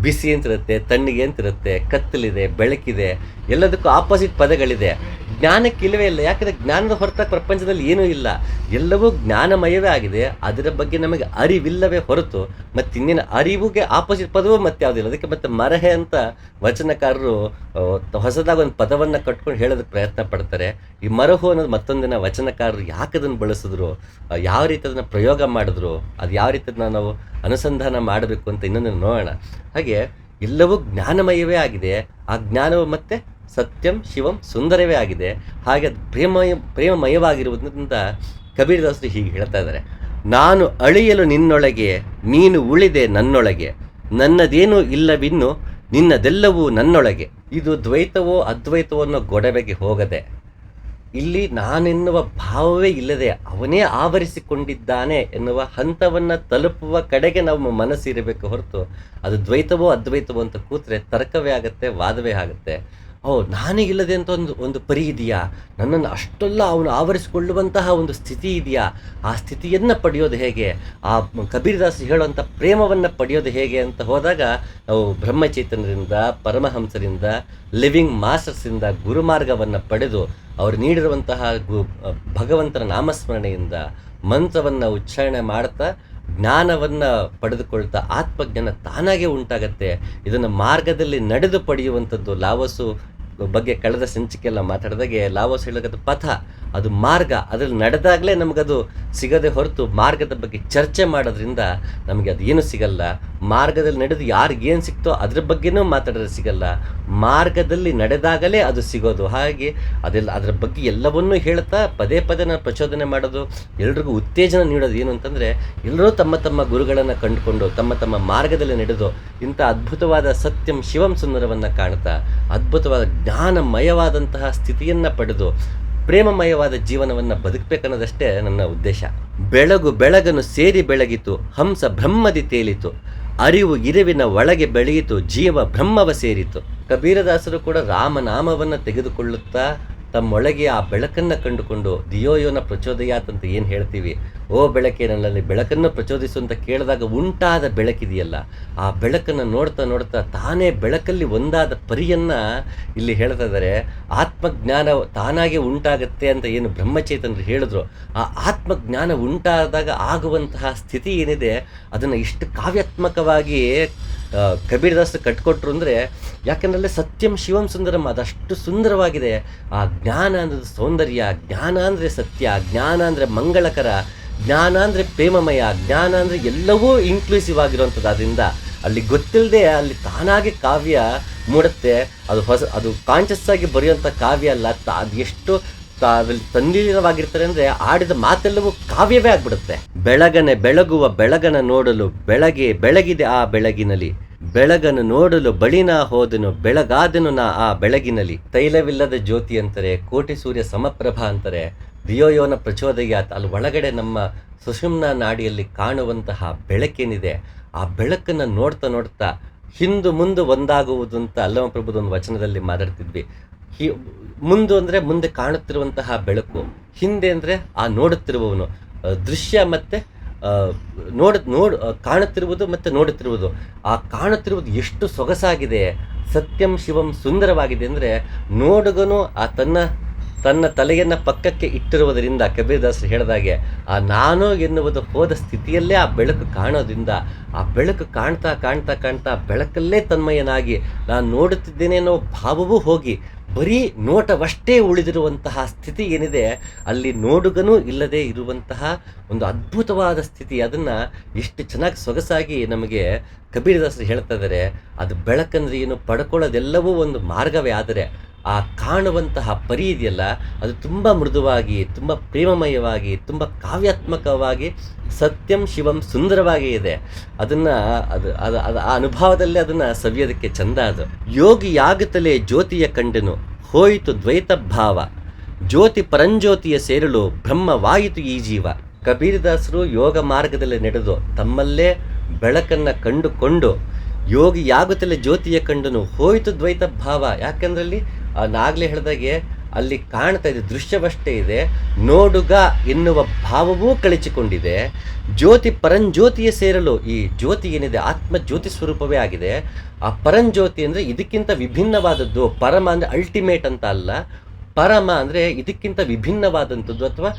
ಬಿಸಿ ಅಂತಿರುತ್ತೆ, ತಣ್ಣಗೆ ಅಂತಿರುತ್ತೆ, ಕತ್ತಲಿದೆ, ಬೆಳಕಿದೆ, ಎಲ್ಲದಕ್ಕೂ ಆಪೋಸಿಟ್ ಪದಗಳಿದೆ. ಜ್ಞಾನಕ್ಕೆ ಇಲ್ಲವೇ ಇಲ್ಲ. ಯಾಕಂದರೆ ಜ್ಞಾನದ ಹೊರತಾಗಿ ಪ್ರಪಂಚದಲ್ಲಿ ಏನೂ ಇಲ್ಲ, ಎಲ್ಲವೂ ಜ್ಞಾನಮಯವೇ ಆಗಿದೆ. ಅದರ ಬಗ್ಗೆ ನಮಗೆ ಅರಿವಿಲ್ಲವೇ ಹೊರತು ಮತ್ತು ಇನ್ನೇನು ಅರಿವಿಗೆ ಆಪೋಸಿಟ್ ಪದವೂ ಮತ್ತೆ ಯಾವುದಿಲ್ಲ. ಅದಕ್ಕೆ ಮತ್ತೆ ಮರಹೆ ಅಂತ ವಚನಕಾರರು ಹೊಸದಾಗಿ ಒಂದು ಪದವನ್ನು ಕಟ್ಕೊಂಡು ಹೇಳೋದಕ್ಕೆ ಪ್ರಯತ್ನ ಪಡ್ತಾರೆ. ಈ ಮರಹು ಅನ್ನೋದು ಮತ್ತೊಂದಿನ ವಚನಕಾರರು ಯಾಕೆ ಅದನ್ನು ಬಳಸಿದ್ರು, ಯಾವ ರೀತಿ ಅದನ್ನು ಪ್ರಯೋಗ ಮಾಡಿದ್ರು, ಅದು ಯಾವ ರೀತಿ ಅದನ್ನ ನಾವು ಅನುಸಂಧಾನ ಮಾಡಬೇಕು ಅಂತ ಇನ್ನೊಂದನ್ನು ನೋಡೋಣ. ಹಾಗೆ ಎಲ್ಲವೂ ಜ್ಞಾನಮಯವೇ ಆಗಿದೆ. ಆ ಜ್ಞಾನವು ಮತ್ತೆ ಸತ್ಯಂ ಶಿವಂ ಸುಂದರವೇ ಆಗಿದೆ. ಹಾಗೆ ಅದು ಪ್ರೇಮಮಯವಾಗಿರುವುದರಿಂದ ಕಬೀರದಾಸರು ಹೀಗೆ ಹೇಳ್ತಾ ಇದ್ದಾರೆ, ನಾನು ಅಳಿಯಲು ನಿನ್ನೊಳಗೆ, ನೀನು ಉಳಿದೆ ನನ್ನೊಳಗೆ, ನನ್ನದೇನೂ ಇಲ್ಲವಿನ್ನು ನಿನ್ನದೆಲ್ಲವೂ ನನ್ನೊಳಗೆ. ಇದು ದ್ವೈತವೋ ಅದ್ವೈತವೋ ಅನ್ನೋ ಗೊಡವೆಗೆ ಹೋಗದೆ, ಇಲ್ಲಿ ನಾನೆನ್ನುವ ಭಾವವೇ ಇಲ್ಲದೆ ಅವನೇ ಆವರಿಸಿಕೊಂಡಿದ್ದಾನೆ ಎನ್ನುವ ಹಂತವನ್ನು ತಲುಪುವ ಕಡೆಗೆ ನಾವು ಮನಸ್ಸಿರಬೇಕು ಹೊರತು ಅದು ದ್ವೈತವೋ ಅದ್ವೈತವೋ ಅಂತ ಕೂತ್ರೆ ತರ್ಕವೇ ಆಗುತ್ತೆ, ವಾದವೇ ಆಗುತ್ತೆ. ನಾನೇ ಇಲ್ಲದೆ ಅಂತ ಒಂದು ಪರಿ ಇದೆಯಾ, ನನ್ನನ್ನು ಅಷ್ಟೆಲ್ಲ ಅವನು ಆವರಿಸಿಕೊಳ್ಳುವಂತಹ ಒಂದು ಸ್ಥಿತಿ ಇದೆಯಾ, ಆ ಸ್ಥಿತಿಯನ್ನು ಪಡೆಯೋದು ಹೇಗೆ, ಆ ಕಬೀರದಾಸ್ ಹೇಳುವಂಥ ಪ್ರೇಮವನ್ನು ಪಡೆಯೋದು ಹೇಗೆ ಅಂತ ಹೋದಾಗ ನಾವು ಬ್ರಹ್ಮಚೈತನ್ಯರಿಂದ, ಪರಮಹಂಸರಿಂದ, ಲಿವಿಂಗ್ ಮಾಸ್ಟರ್ಸಿಂದ ಗುರುಮಾರ್ಗವನ್ನು ಪಡೆದು ಅವರು ನೀಡಿರುವಂತಹ ಭಗವಂತನ ನಾಮಸ್ಮರಣೆಯಿಂದ ಮಂತ್ರವನ್ನು ಉಚ್ಚಾರಣೆ ಮಾಡ್ತಾ ಜ್ಞಾನವನ್ನು ಪಡೆದುಕೊಳ್ತಾ ಆತ್ಮಜ್ಞಾನ ತಾನಾಗೇ ಉಂಟಾಗತ್ತೆ. ಇದನ್ನು ಮಾರ್ಗದಲ್ಲಿ ನಡೆದು ಪಡೆಯುವಂಥದ್ದು. ಲಾವೋಸು ಬಗ್ಗೆ ಕಳೆದ ಸಂಚಿಕೆಲ್ಲ ಮಾತಾಡಿದಾಗೆ ಲಾವೋಸ್ ಹೇಳೋದು ಪಥ, ಅದು ಮಾರ್ಗ, ಅದರಲ್ಲಿ ನಡೆದಾಗಲೇ ನಮಗದು ಸಿಗದೆ ಹೊರತು ಮಾರ್ಗದ ಬಗ್ಗೆ ಚರ್ಚೆ ಮಾಡೋದ್ರಿಂದ ನಮಗೆ ಅದು ಏನೂ ಸಿಗಲ್ಲ. ಮಾರ್ಗದಲ್ಲಿ ನಡೆದು ಯಾರಿಗೇನು ಸಿಕ್ತೋ ಅದ್ರ ಬಗ್ಗೆನೂ ಮಾತಾಡಿದ್ರೆ ಸಿಗಲ್ಲ, ಮಾರ್ಗದಲ್ಲಿ ನಡೆದಾಗಲೇ ಅದು ಸಿಗೋದು. ಹಾಗೆ ಅದರ ಬಗ್ಗೆ ಎಲ್ಲವನ್ನೂ ಹೇಳ್ತಾ ಪದೇ ಪದೇ ನಾನು ಪ್ರಚೋದನೆ ಮಾಡೋದು, ಎಲ್ರಿಗೂ ಉತ್ತೇಜನ ನೀಡೋದು ಏನು ಅಂತಂದರೆ, ಎಲ್ಲರೂ ತಮ್ಮ ತಮ್ಮ ಗುರುಗಳನ್ನು ಕಂಡುಕೊಂಡು ತಮ್ಮ ತಮ್ಮ ಮಾರ್ಗದಲ್ಲಿ ನಡೆದು ಇಂಥ ಅದ್ಭುತವಾದ ಸತ್ಯಂ ಶಿವಂ ಸುಂದರವನ್ನು ಕಾಣ್ತಾ ಅದ್ಭುತವಾದ ಜ್ಞಾನಮಯವಾದಂತಹ ಸ್ಥಿತಿಯನ್ನು ಪಡೆದು ಪ್ರೇಮಮಯವಾದ ಜೀವನವನ್ನು ಬದುಕಬೇಕನ್ನೋದಷ್ಟೇ ನನ್ನ ಉದ್ದೇಶ. ಬೆಳಗು ಬೆಳಗನ್ನು ಸೇರಿ ಬೆಳಗಿತು, ಹಂಸ ಬ್ರಹ್ಮದಿ ತೇಲಿತು, ಅರಿವು ಇರುವಿನ ಒಳಗೆ ಬೆಳೆಯಿತು, ಜೀವ ಬ್ರಹ್ಮವ ಸೇರಿತು. ಕಬೀರದಾಸರು ಕೂಡ ರಾಮನಾಮವನ್ನು ತೆಗೆದುಕೊಳ್ಳುತ್ತಾ ತಮ್ಮೊಳಗೆ ಆ ಬೆಳಕನ್ನು ಕಂಡುಕೊಂಡು ದಿಯೋಯೋನ ಪ್ರಚೋದಯಾತ್ ಅಂತ ಏನು ಹೇಳ್ತೀವಿ, ಓ ಬೆಳಕೆ ನನ್ನಲ್ಲಿ ಬೆಳಕನ್ನು ಪ್ರಚೋದಿಸು ಅಂತ ಕೇಳಿದಾಗ ಉಂಟಾದ ಬೆಳಕಿದೆಯಲ್ಲ, ಆ ಬೆಳಕನ್ನು ನೋಡ್ತಾ ನೋಡ್ತಾ ತಾನೇ ಬೆಳಕಲ್ಲಿ ಒಂದಾದ ಪರಿಯನ್ನು ಇಲ್ಲಿ ಹೇಳ್ತಾ ಇದ್ದಾರೆ. ಆತ್ಮಜ್ಞಾನ ತಾನಾಗೆ ಉಂಟಾಗತ್ತೆ ಅಂತ ಏನು ಬ್ರಹ್ಮಚೈತನ್ಯರು ಹೇಳಿದ್ರು, ಆ ಆತ್ಮಜ್ಞಾನ ಉಂಟಾದಾಗ ಆಗುವಂತಹ ಸ್ಥಿತಿ ಏನಿದೆ ಅದನ್ನು ಇಷ್ಟು ಕಾವ್ಯಾತ್ಮಕವಾಗಿ ಕಬೀರದಾಸರು ಕಟ್ಕೊಟ್ರು ಅಂದರೆ, ಯಾಕಂದ್ರೆ ಸತ್ಯಂ ಶಿವಂ ಸುಂದರಂ ಅದಷ್ಟು ಸುಂದರವಾಗಿದೆ. ಆ ಜ್ಞಾನ ಅಂದರೆ ಸೌಂದರ್ಯ, ಜ್ಞಾನ ಅಂದರೆ ಸತ್ಯ, ಜ್ಞಾನ ಅಂದರೆ ಮಂಗಳಕರ, ಜ್ಞಾನ ಅಂದರೆ ಪ್ರೇಮಮಯ, ಜ್ಞಾನ ಅಂದರೆ ಎಲ್ಲವೂ ಇನ್ಕ್ಲೂಸಿವ್ ಆಗಿರುವಂಥದ್ದು. ಅದರಿಂದ ಅಲ್ಲಿ ಗೊತ್ತಿಲ್ಲದೆ ಅಲ್ಲಿ ತಾನಾಗೆ ಕಾವ್ಯ ಮೂಡುತ್ತೆ. ಅದು ಕಾನ್ಷಿಯಸ್ ಆಗಿ ಬರೆಯುವಂಥ ಕಾವ್ಯ ಅಲ್ಲ, ಅದು ಎಷ್ಟು ತಂದೀನವಾಗಿರ್ತಾರೆ ಅಂದರೆ ಆಡಿದ ಮಾತೆಲ್ಲವೂ ಕಾವ್ಯವೇ ಆಗ್ಬಿಡುತ್ತೆ. ಬೆಳಗನೆ ಬೆಳಗುವ ಬೆಳಗನ ನೋಡಲು ಬೆಳಗಿದೆ ಆ ಬೆಳಗಿನಲ್ಲಿ, ಬೆಳಗನ್ನು ನೋಡಲು ಬಳಿನಾ ಹೋದನು ಬೆಳಗಾದನು ನಾ ಆ ಬೆಳಗಿನಲ್ಲಿ. ತೈಲವಿಲ್ಲದ ಜ್ಯೋತಿ ಅಂತಾರೆ, ಕೋಟಿ ಸೂರ್ಯ ಸಮಪ್ರಭಾ ಅಂತಾರೆ, ದಿಯೋಯೋನ ಪ್ರಚೋದಯಾತ್. ಅಲ್ಲಿ ಒಳಗಡೆ ನಮ್ಮ ಸುಷುಮ್ನ ನಾಡಿಯಲ್ಲಿ ಕಾಣುವಂತಹ ಬೆಳಕೇನಿದೆ, ಆ ಬೆಳಕನ್ನು ನೋಡ್ತಾ ನೋಡ್ತಾ ಹಿಂದು ಮುಂದೆ ಒಂದಾಗುವುದು ಅಂತ ಅಲ್ಲಮ ಪ್ರಭುದೊಂದು ವಚನದಲ್ಲಿ ಮಾತಾಡ್ತಿದ್ವಿ. ಹಿ ಮುಂದು ಅಂದರೆ ಮುಂದೆ ಕಾಣುತ್ತಿರುವಂತಹ ಬೆಳಕು, ಹಿಂದೆ ಅಂದರೆ ಆ ನೋಡುತ್ತಿರುವವನು. ದೃಶ್ಯ ಮತ್ತು ಕಾಣುತ್ತಿರುವುದು ಮತ್ತು ನೋಡುತ್ತಿರುವುದು. ಆ ಕಾಣುತ್ತಿರುವುದು ಎಷ್ಟು ಸೊಗಸಾಗಿದೆ, ಸತ್ಯಂ ಶಿವಂ ಸುಂದರವಾಗಿದೆ ಅಂದರೆ, ನೋಡುಗನು ಆ ತನ್ನ ತನ್ನ ತಲೆಯನ್ನು ಪಕ್ಕಕ್ಕೆ ಇಟ್ಟಿರುವುದರಿಂದ, ಕಬೀರದಾಸರು ಹೇಳಿದಾಗೆ ಆ ನಾನು ಎನ್ನುವುದು ಹೋದ ಸ್ಥಿತಿಯಲ್ಲೇ ಆ ಬೆಳಕು ಕಾಣೋದ್ರಿಂದ, ಆ ಬೆಳಕು ಕಾಣ್ತಾ ಕಾಣ್ತಾ ಕಾಣ್ತಾ ಬೆಳಕಲ್ಲೇ ತನ್ಮಯನಾಗಿ ನಾನು ನೋಡುತ್ತಿದ್ದೇನೆ ಅನ್ನೋ ಭಾವವೂ ಹೋಗಿ ಬರೀ ನೋಟವಷ್ಟೇ ಉಳಿದಿರುವಂತಹ ಸ್ಥಿತಿ ಏನಿದೆ, ಅಲ್ಲಿ ನೋಡುಗನೂ ಇಲ್ಲದೆ ಇರುವಂತಹ ಒಂದು ಅದ್ಭುತವಾದ ಸ್ಥಿತಿ. ಅದನ್ನು ಎಷ್ಟು ಚೆನ್ನಾಗಿ ಸೊಗಸಾಗಿ ನಮಗೆ ಕಬೀರದಾಸರು ಹೇಳ್ತಾ ಇದ್ದಾರೆ. ಅದು ಬೆಳಕಂದ್ರೆ ಏನು, ಪಡ್ಕೊಳ್ಳೋದೆಲ್ಲವೂ ಒಂದು ಮಾರ್ಗವೇ. ಆದರೆ ಆ ಕಾಣುವಂತಹ ಪರಿ ಇದೆಯಲ್ಲ, ಅದು ತುಂಬ ಮೃದುವಾಗಿ, ತುಂಬ ಪ್ರೇಮಮಯವಾಗಿ, ತುಂಬ ಕಾವ್ಯಾತ್ಮಕವಾಗಿ, ಸತ್ಯಂ ಶಿವಂ ಸುಂದರವಾಗಿ ಇದೆ. ಅದನ್ನು ಅದು ಅದು ಅದು ಆ ಅನುಭವದಲ್ಲೇ ಅದನ್ನು ಸವಿಯೋದಕ್ಕೆ ಚಂದ. ಅದು ಯೋಗಿಯಾಗುತ್ತಲೇ ಜ್ಯೋತಿಯ ಕಂಡನು, ಹೋಯಿತು ದ್ವೈತ ಭಾವ, ಜ್ಯೋತಿ ಪರಂಜ್ಯೋತಿಯ ಸೇರಲು ಬ್ರಹ್ಮವಾಯಿತು ಈ ಜೀವ. ಕಬೀರದಾಸರು ಯೋಗ ಮಾರ್ಗದಲ್ಲಿ ನಡೆದು ತಮ್ಮಲ್ಲೇ ಬೆಳಕನ್ನು ಕಂಡುಕೊಂಡು ಯೋಗಿಯಾಗುತ್ತಲೇ ಜ್ಯೋತಿಯ ಕಂಡನು, ಹೋಯಿತು ದ್ವೈತ ಭಾವ. ಯಾಕಂದ್ರೆ ಅಲ್ಲಿ ನಾಗಲೇ ಹೇಳಿದಾಗೆ ಅಲ್ಲಿ ಕಾಣ್ತಾ ಇದೆ, ದೃಶ್ಯವಷ್ಟೇ ಇದೆ, ನೋಡುಗ ಎನ್ನುವ ಭಾವವೂ ಕಳಚಿಕೊಂಡಿದೆ. ಜ್ಯೋತಿ ಪರಂಜ್ಯೋತಿಯ ಸೇರಲು, ಈ ಜ್ಯೋತಿ ಏನಿದೆ ಆತ್ಮ ಜ್ಯೋತಿ ಸ್ವರೂಪವೇ ಆಗಿದೆ. ಆ ಪರಂಜ್ಯೋತಿ ಅಂದರೆ ಇದಕ್ಕಿಂತ ವಿಭಿನ್ನವಾದದ್ದು. ಪರಮ ಅಂದರೆ ಅಲ್ಟಿಮೇಟ್ ಅಂತ ಅಲ್ಲ, ಪರಮ ಅಂದರೆ ಇದಕ್ಕಿಂತ ವಿಭಿನ್ನವಾದಂಥದ್ದು, ಅಥವಾ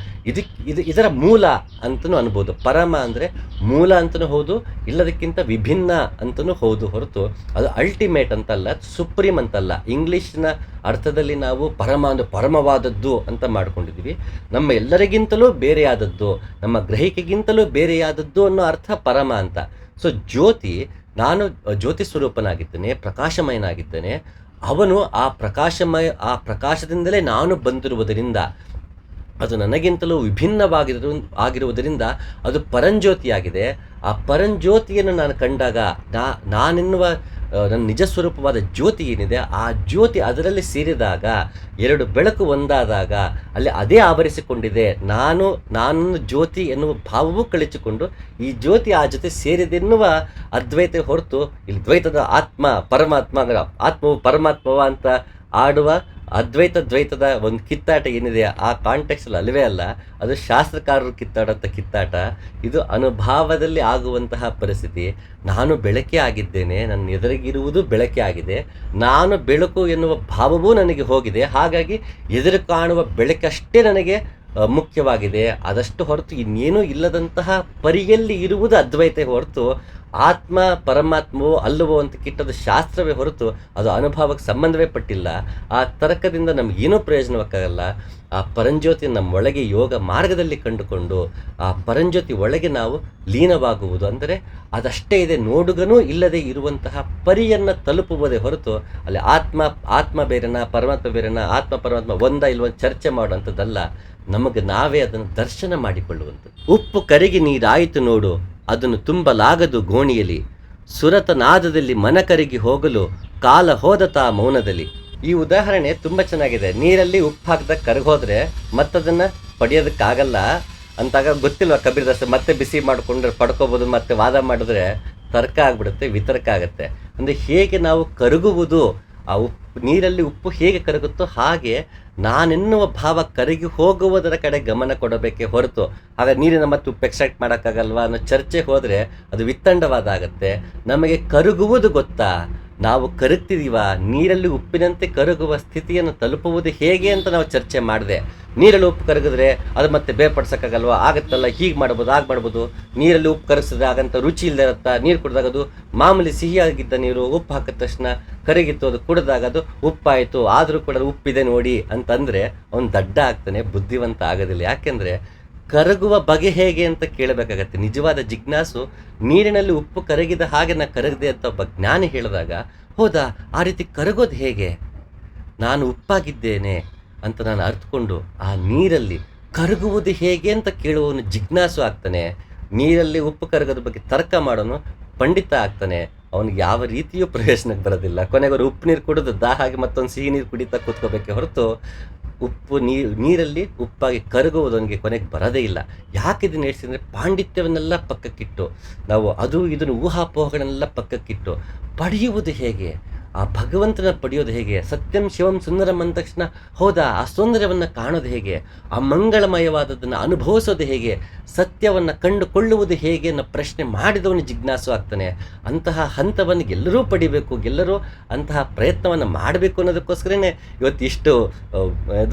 ಇದರ ಮೂಲ ಅಂತಲೂ ಅನ್ಬೋದು. ಪರಮ ಅಂದರೆ ಮೂಲ ಅಂತಲೂ ಹೌದು, ಇಲ್ಲದಕ್ಕಿಂತ ವಿಭಿನ್ನ ಅಂತಲೂ ಹೌದು ಹೊರತು ಅದು ಅಲ್ಟಿಮೇಟ್ ಅಂತಲ್ಲ, ಸುಪ್ರೀಂ ಅಂತಲ್ಲ. ಇಂಗ್ಲೀಷ್ನ ಅರ್ಥದಲ್ಲಿ ನಾವು ಪರಮ ಅಂದರೆ ಪರಮವಾದದ್ದು ಅಂತ ಮಾಡ್ಕೊಂಡಿದ್ದೀವಿ. ನಮ್ಮ ಎಲ್ಲರಿಗಿಂತಲೂ ಬೇರೆಯಾದದ್ದು, ನಮ್ಮ ಗ್ರಹಿಕೆಗಿಂತಲೂ ಬೇರೆಯಾದದ್ದು ಅನ್ನೋ ಅರ್ಥ ಪರಮ ಅಂತ. ಸೊ ಜ್ಯೋತಿ, ನಾನು ಜ್ಯೋತಿ ಸ್ವರೂಪನಾಗಿದ್ದೇನೆ, ಪ್ರಕಾಶಮಯನಾಗಿದ್ದೇನೆ. ಅವನು ಆ ಪ್ರಕಾಶದಿಂದಲೇ ನಾನು ಬಂದಿರುವುದರಿಂದ, ಅದು ನನಗಿಂತಲೂ ಆಗಿರುವುದರಿಂದ ಅದು ಪರಂಜ್ಯೋತಿಯಾಗಿದೆ. ಆ ಪರಂಜ್ಯೋತಿಯನ್ನು ನಾನು ಕಂಡಾಗ ನಾನೆನ್ನುವ ನನ್ನ ನಿಜ ಸ್ವರೂಪವಾದ ಜ್ಯೋತಿ ಏನಿದೆ, ಆ ಜ್ಯೋತಿ ಅದರಲ್ಲಿ ಸೇರಿದಾಗ, ಎರಡು ಬೆಳಕು ಒಂದಾದಾಗ ಅಲ್ಲಿ ಅದೇ ಆವರಿಸಿಕೊಂಡಿದೆ. ನಾನು ಜ್ಯೋತಿ ಎನ್ನುವ ಭಾವವೂ ಕಳಚಿಕೊಂಡು ಈ ಜ್ಯೋತಿ ಆ ಜೊತೆ ಸೇರಿದೆನ್ನುವ ಅದ್ವೈತ ಹೊರತು ಇಲ್ಲಿ ದ್ವೈತದ ಆತ್ಮವು ಪರಮಾತ್ಮವ ಅಂತ ಆಡುವ ದ್ವೈತದ ಒಂದು ಕಿತ್ತಾಟ ಏನಿದೆ ಆ ಕಾಂಟೆಕ್ಸ್ಟಲ್ಲಿ ಅಲ್ಲವೇ ಅಲ್ಲ. ಅದು ಶಾಸ್ತ್ರಕಾರರು ಕಿತ್ತಾಡೋಂಥ ಕಿತ್ತಾಟ. ಇದು ಅನುಭವದಲ್ಲಿ ಆಗುವಂತಹ ಪರಿಸ್ಥಿತಿ. ನಾನು ಬೆಳಕೆ ಆಗಿದ್ದೇನೆ, ನನ್ನ ಎದುರಿಗಿರುವುದು ಬೆಳಕೆ ಆಗಿದೆ, ನಾನು ಬೆಳಕು ಎನ್ನುವ ಭಾವವೂ ನನಗೆ ಹೋಗಿದೆ. ಹಾಗಾಗಿ ಎದುರು ಕಾಣುವ ಬೆಳಕಷ್ಟೇ ನನಗೆ ಮುಖ್ಯವಾಗಿದೆ. ಅದಷ್ಟು ಹೊರತು ಇನ್ನೇನೂ ಇಲ್ಲದಂತಹ ಪರಿಯಲ್ಲಿ ಇರುವುದು ಅದ್ವೈತ ಹೊರತು ಆತ್ಮ ಪರಮಾತ್ಮವೋ ಅಲ್ಲವೋ ಅಂತ ಕಿಟ್ಟದು ಶಾಸ್ತ್ರವೇ ಹೊರತು ಅದು ಅನುಭವಕ್ಕೆ ಸಂಬಂಧವೇ ಪಟ್ಟಿಲ್ಲ. ಆ ತರ್ಕದಿಂದ ನಮಗೇನೂ ಪ್ರಯೋಜನವಾಗಲ್ಲ. ಆ ಪರಂಜ್ಯೋತಿ ನಮ್ಮೊಳಗೆ ಯೋಗ ಮಾರ್ಗದಲ್ಲಿ ಕಂಡುಕೊಂಡು ಆ ಪರಂಜ್ಯೋತಿ ಒಳಗೆ ನಾವು ಲೀನವಾಗುವುದು, ಅಂದರೆ ಅದಷ್ಟೇ ಇದೆ. ನೋಡುಗನೂ ಇಲ್ಲದೆ ಇರುವಂತಹ ಪರಿಯನ್ನು ತಲುಪುವುದೇ ಹೊರತು ಅಲ್ಲಿ ಆತ್ಮ ಬೇರೆನಾ ಪರಮಾತ್ಮ ಬೇರೆನಾ, ಆತ್ಮ ಪರಮಾತ್ಮ ಒಂದ ಇಲ್ವೊಂದು ಚರ್ಚೆ ಮಾಡುವಂಥದ್ದಲ್ಲ. ನಮಗೆ ನಾವೇ ಅದನ್ನು ದರ್ಶನ ಮಾಡಿಕೊಳ್ಳುವಂಥದ್ದು. ಉಪ್ಪು ಕರಗಿ ನೀರಾಯಿತು ನೋಡು, ಅದನ್ನು ತುಂಬಲಾಗದು ಗೋಣಿಯಲ್ಲಿ, ಸುರತ ನಾದದಲ್ಲಿ ಮನ ಕರಗಿ ಹೋಗಲು ಕಾಲ ಹೋದತ ಮೌನದಲ್ಲಿ. ಈ ಉದಾಹರಣೆ ತುಂಬ ಚೆನ್ನಾಗಿದೆ. ನೀರಲ್ಲಿ ಉಪ್ಪು ಹಾಕಿದಾಗ ಕರಗೋದ್ರೆ ಮತ್ತದನ್ನು ಪಡೆಯೋದಕ್ಕಾಗಲ್ಲ ಅಂತಾಗ ಗೊತ್ತಿಲ್ವ ಕಬೀರದಾಸ, ಮತ್ತೆ ಬಿಸಿ ಮಾಡಿಕೊಂಡ್ರೆ ಪಡ್ಕೋಬೋದು, ಮತ್ತೆ ವಾದ ಮಾಡಿದ್ರೆ ತರ್ಕ ಆಗ್ಬಿಡುತ್ತೆ, ವಿತರ್ಕ ಆಗುತ್ತೆ. ಅಂದರೆ ಹೇಗೆ ನಾವು ಕರಗುವುದು, ಆ ನೀರಲ್ಲಿ ಉಪ್ಪು ಹೇಗೆ ಕರಗುತ್ತೋ ಹಾಗೆ ನಾನೆನ್ನುವ ಭಾವ ಕರಗಿ ಹೋಗುವುದರ ಕಡೆ ಗಮನ ಕೊಡಬೇಕೇ ಹೊರತು ಆಗ ನೀರಿನ ಮತ್ತೆ ಉಪ್ಪು ಎಕ್ಸ್ಟ್ರಾಕ್ಟ್ ಮಾಡೋಕ್ಕಾಗಲ್ವಾ ಅನ್ನೋ ಚರ್ಚೆ ಹೋದರೆ ಅದು ವಿತ್ತಂಡವಾದ ಆಗುತ್ತೆ. ನಮಗೆ ಕರಗುವುದು ಗೊತ್ತಾ, ನಾವು ಕರಗ್ತಿದೀವ, ನೀರಲ್ಲಿ ಉಪ್ಪಿನಂತೆ ಕರಗುವ ಸ್ಥಿತಿಯನ್ನು ತಲುಪುವುದು ಹೇಗೆ ಅಂತ ನಾವು ಚರ್ಚೆ ಮಾಡಿದೆ. ನೀರಲ್ಲಿ ಉಪ್ಪು ಕರಗಿದ್ರೆ ಅದು ಮತ್ತೆ ಬೇರ್ಪಡ್ಸೋಕ್ಕಾಗಲ್ವಾ, ಆಗುತ್ತಲ್ಲ, ಹೀಗೆ ಮಾಡ್ಬೋದು ಆಗ ಮಾಡ್ಬೋದು. ನೀರಲ್ಲಿ ಉಪ್ಪು ಕರಗಿಸಿದ್ರೆ ಆಗಂತ ರುಚಿ ಇಲ್ಲದೆ ಇರುತ್ತಾ, ನೀರು ಕುಡಿದಾಗ ಅದು ಮಾಮೂಲಿ ಸಿಹಿಯಾಗಿದ್ದ ನೀರು ಉಪ್ಪು ಹಾಕಿದ ತಕ್ಷಣ ಕರಗಿತ್ತು, ಅದು ಕುಡಿದಾಗ ಅದು ಉಪ್ಪಾಯಿತು, ಆದರೂ ಕೂಡ ಉಪ್ಪಿದೆ ನೋಡಿ ಅಂತಂದರೆ ಅವನು ದಡ್ಡ ಆಗ್ತಾನೆ, ಬುದ್ಧಿವಂತ ಆಗೋದಿಲ್ಲ. ಯಾಕೆಂದರೆ ಕರಗುವ ಬಗೆ ಹೇಗೆ ಅಂತ ಕೇಳಬೇಕಾಗತ್ತೆ. ನಿಜವಾದ ಜಿಜ್ಞಾಸು ನೀರಿನಲ್ಲಿ ಉಪ್ಪು ಕರಗಿದ ಹಾಗೆ ನಾ ಕರಗಿದೆ ಅಂತ ಒಬ್ಬ ಜ್ಞಾನಿ ಹೇಳಿದಾಗ, ಹೌದಾ ಆ ರೀತಿ ಕರಗೋದು ಹೇಗೆ, ನಾನು ಉಪ್ಪಾಗಿದ್ದೇನೆ ಅಂತ ನಾನು ಅರ್ಥಕೊಂಡು ಆ ನೀರಲ್ಲಿ ಕರಗುವುದು ಹೇಗೆ ಅಂತ ಕೇಳುವವನು ಜಿಜ್ಞಾಸು ಆಗ್ತಾನೆ. ನೀರಲ್ಲಿ ಉಪ್ಪು ಕರಗೋದ್ರ ಬಗ್ಗೆ ತರ್ಕ ಮಾಡೋನು ಪಂಡಿತ ಆಗ್ತಾನೆ. ಅವನಿಗೆ ಯಾವ ರೀತಿಯೂ ಪ್ರಯೋಜನಕ್ಕೆ ಬರೋದಿಲ್ಲ. ಕೊನೆಗೆ ಉಪ್ಪು ನೀರು ಕುಡಿದು ದಾಹಾಗಿ ಮತ್ತೊಂದು ಸಿಹಿ ನೀರು ಕುಡಿತಾ ಕೂತ್ಕೋಬೇಕೆ ಹೊರತು ನೀರಲ್ಲಿ ಉಪ್ಪಾಗಿ ಕರಗುವುದು ಅವನಿಗೆ ಕೊನೆಗೆ ಬರೋದೇ ಇಲ್ಲ. ಯಾಕೆ ಇದನ್ನು ಹೇಳ್ತಿದ್ರೆ, ಪಾಂಡಿತ್ಯವನ್ನೆಲ್ಲ ಪಕ್ಕಕ್ಕಿಟ್ಟು ನಾವು ಇದನ್ನು ಊಹಾಪೋಹಗಳನ್ನೆಲ್ಲ ಪಕ್ಕಕ್ಕಿಟ್ಟು ಪಡೆಯುವುದು ಹೇಗೆ, ಆ ಭಗವಂತನ ಪಡೆಯೋದು ಹೇಗೆ? ಸತ್ಯಂ ಶಿವಂ ಸುಂದರಂ ಅಂದ ತಕ್ಷಣ ಹೌದಾ, ಆ ಸೌಂದರ್ಯವನ್ನು ಕಾಣೋದು ಹೇಗೆ? ಆ ಮಂಗಳಮಯವಾದದ್ದನ್ನು ಅನುಭವಿಸೋದು ಹೇಗೆ? ಸತ್ಯವನ್ನು ಕಂಡುಕೊಳ್ಳುವುದು ಹೇಗೆ ಅನ್ನೋ ಪ್ರಶ್ನೆ ಮಾಡಿದವನು ಜಿಜ್ಞಾಸು ಆಗ್ತಾನೆ. ಅಂತಹ ಹಂತವನ್ನು ಎಲ್ಲರೂ ಪಡಿಬೇಕು, ಎಲ್ಲರೂ ಅಂತಹ ಪ್ರಯತ್ನವನ್ನು ಮಾಡಬೇಕು ಅನ್ನೋದಕ್ಕೋಸ್ಕರನೇ ಇವತ್ತಿಷ್ಟು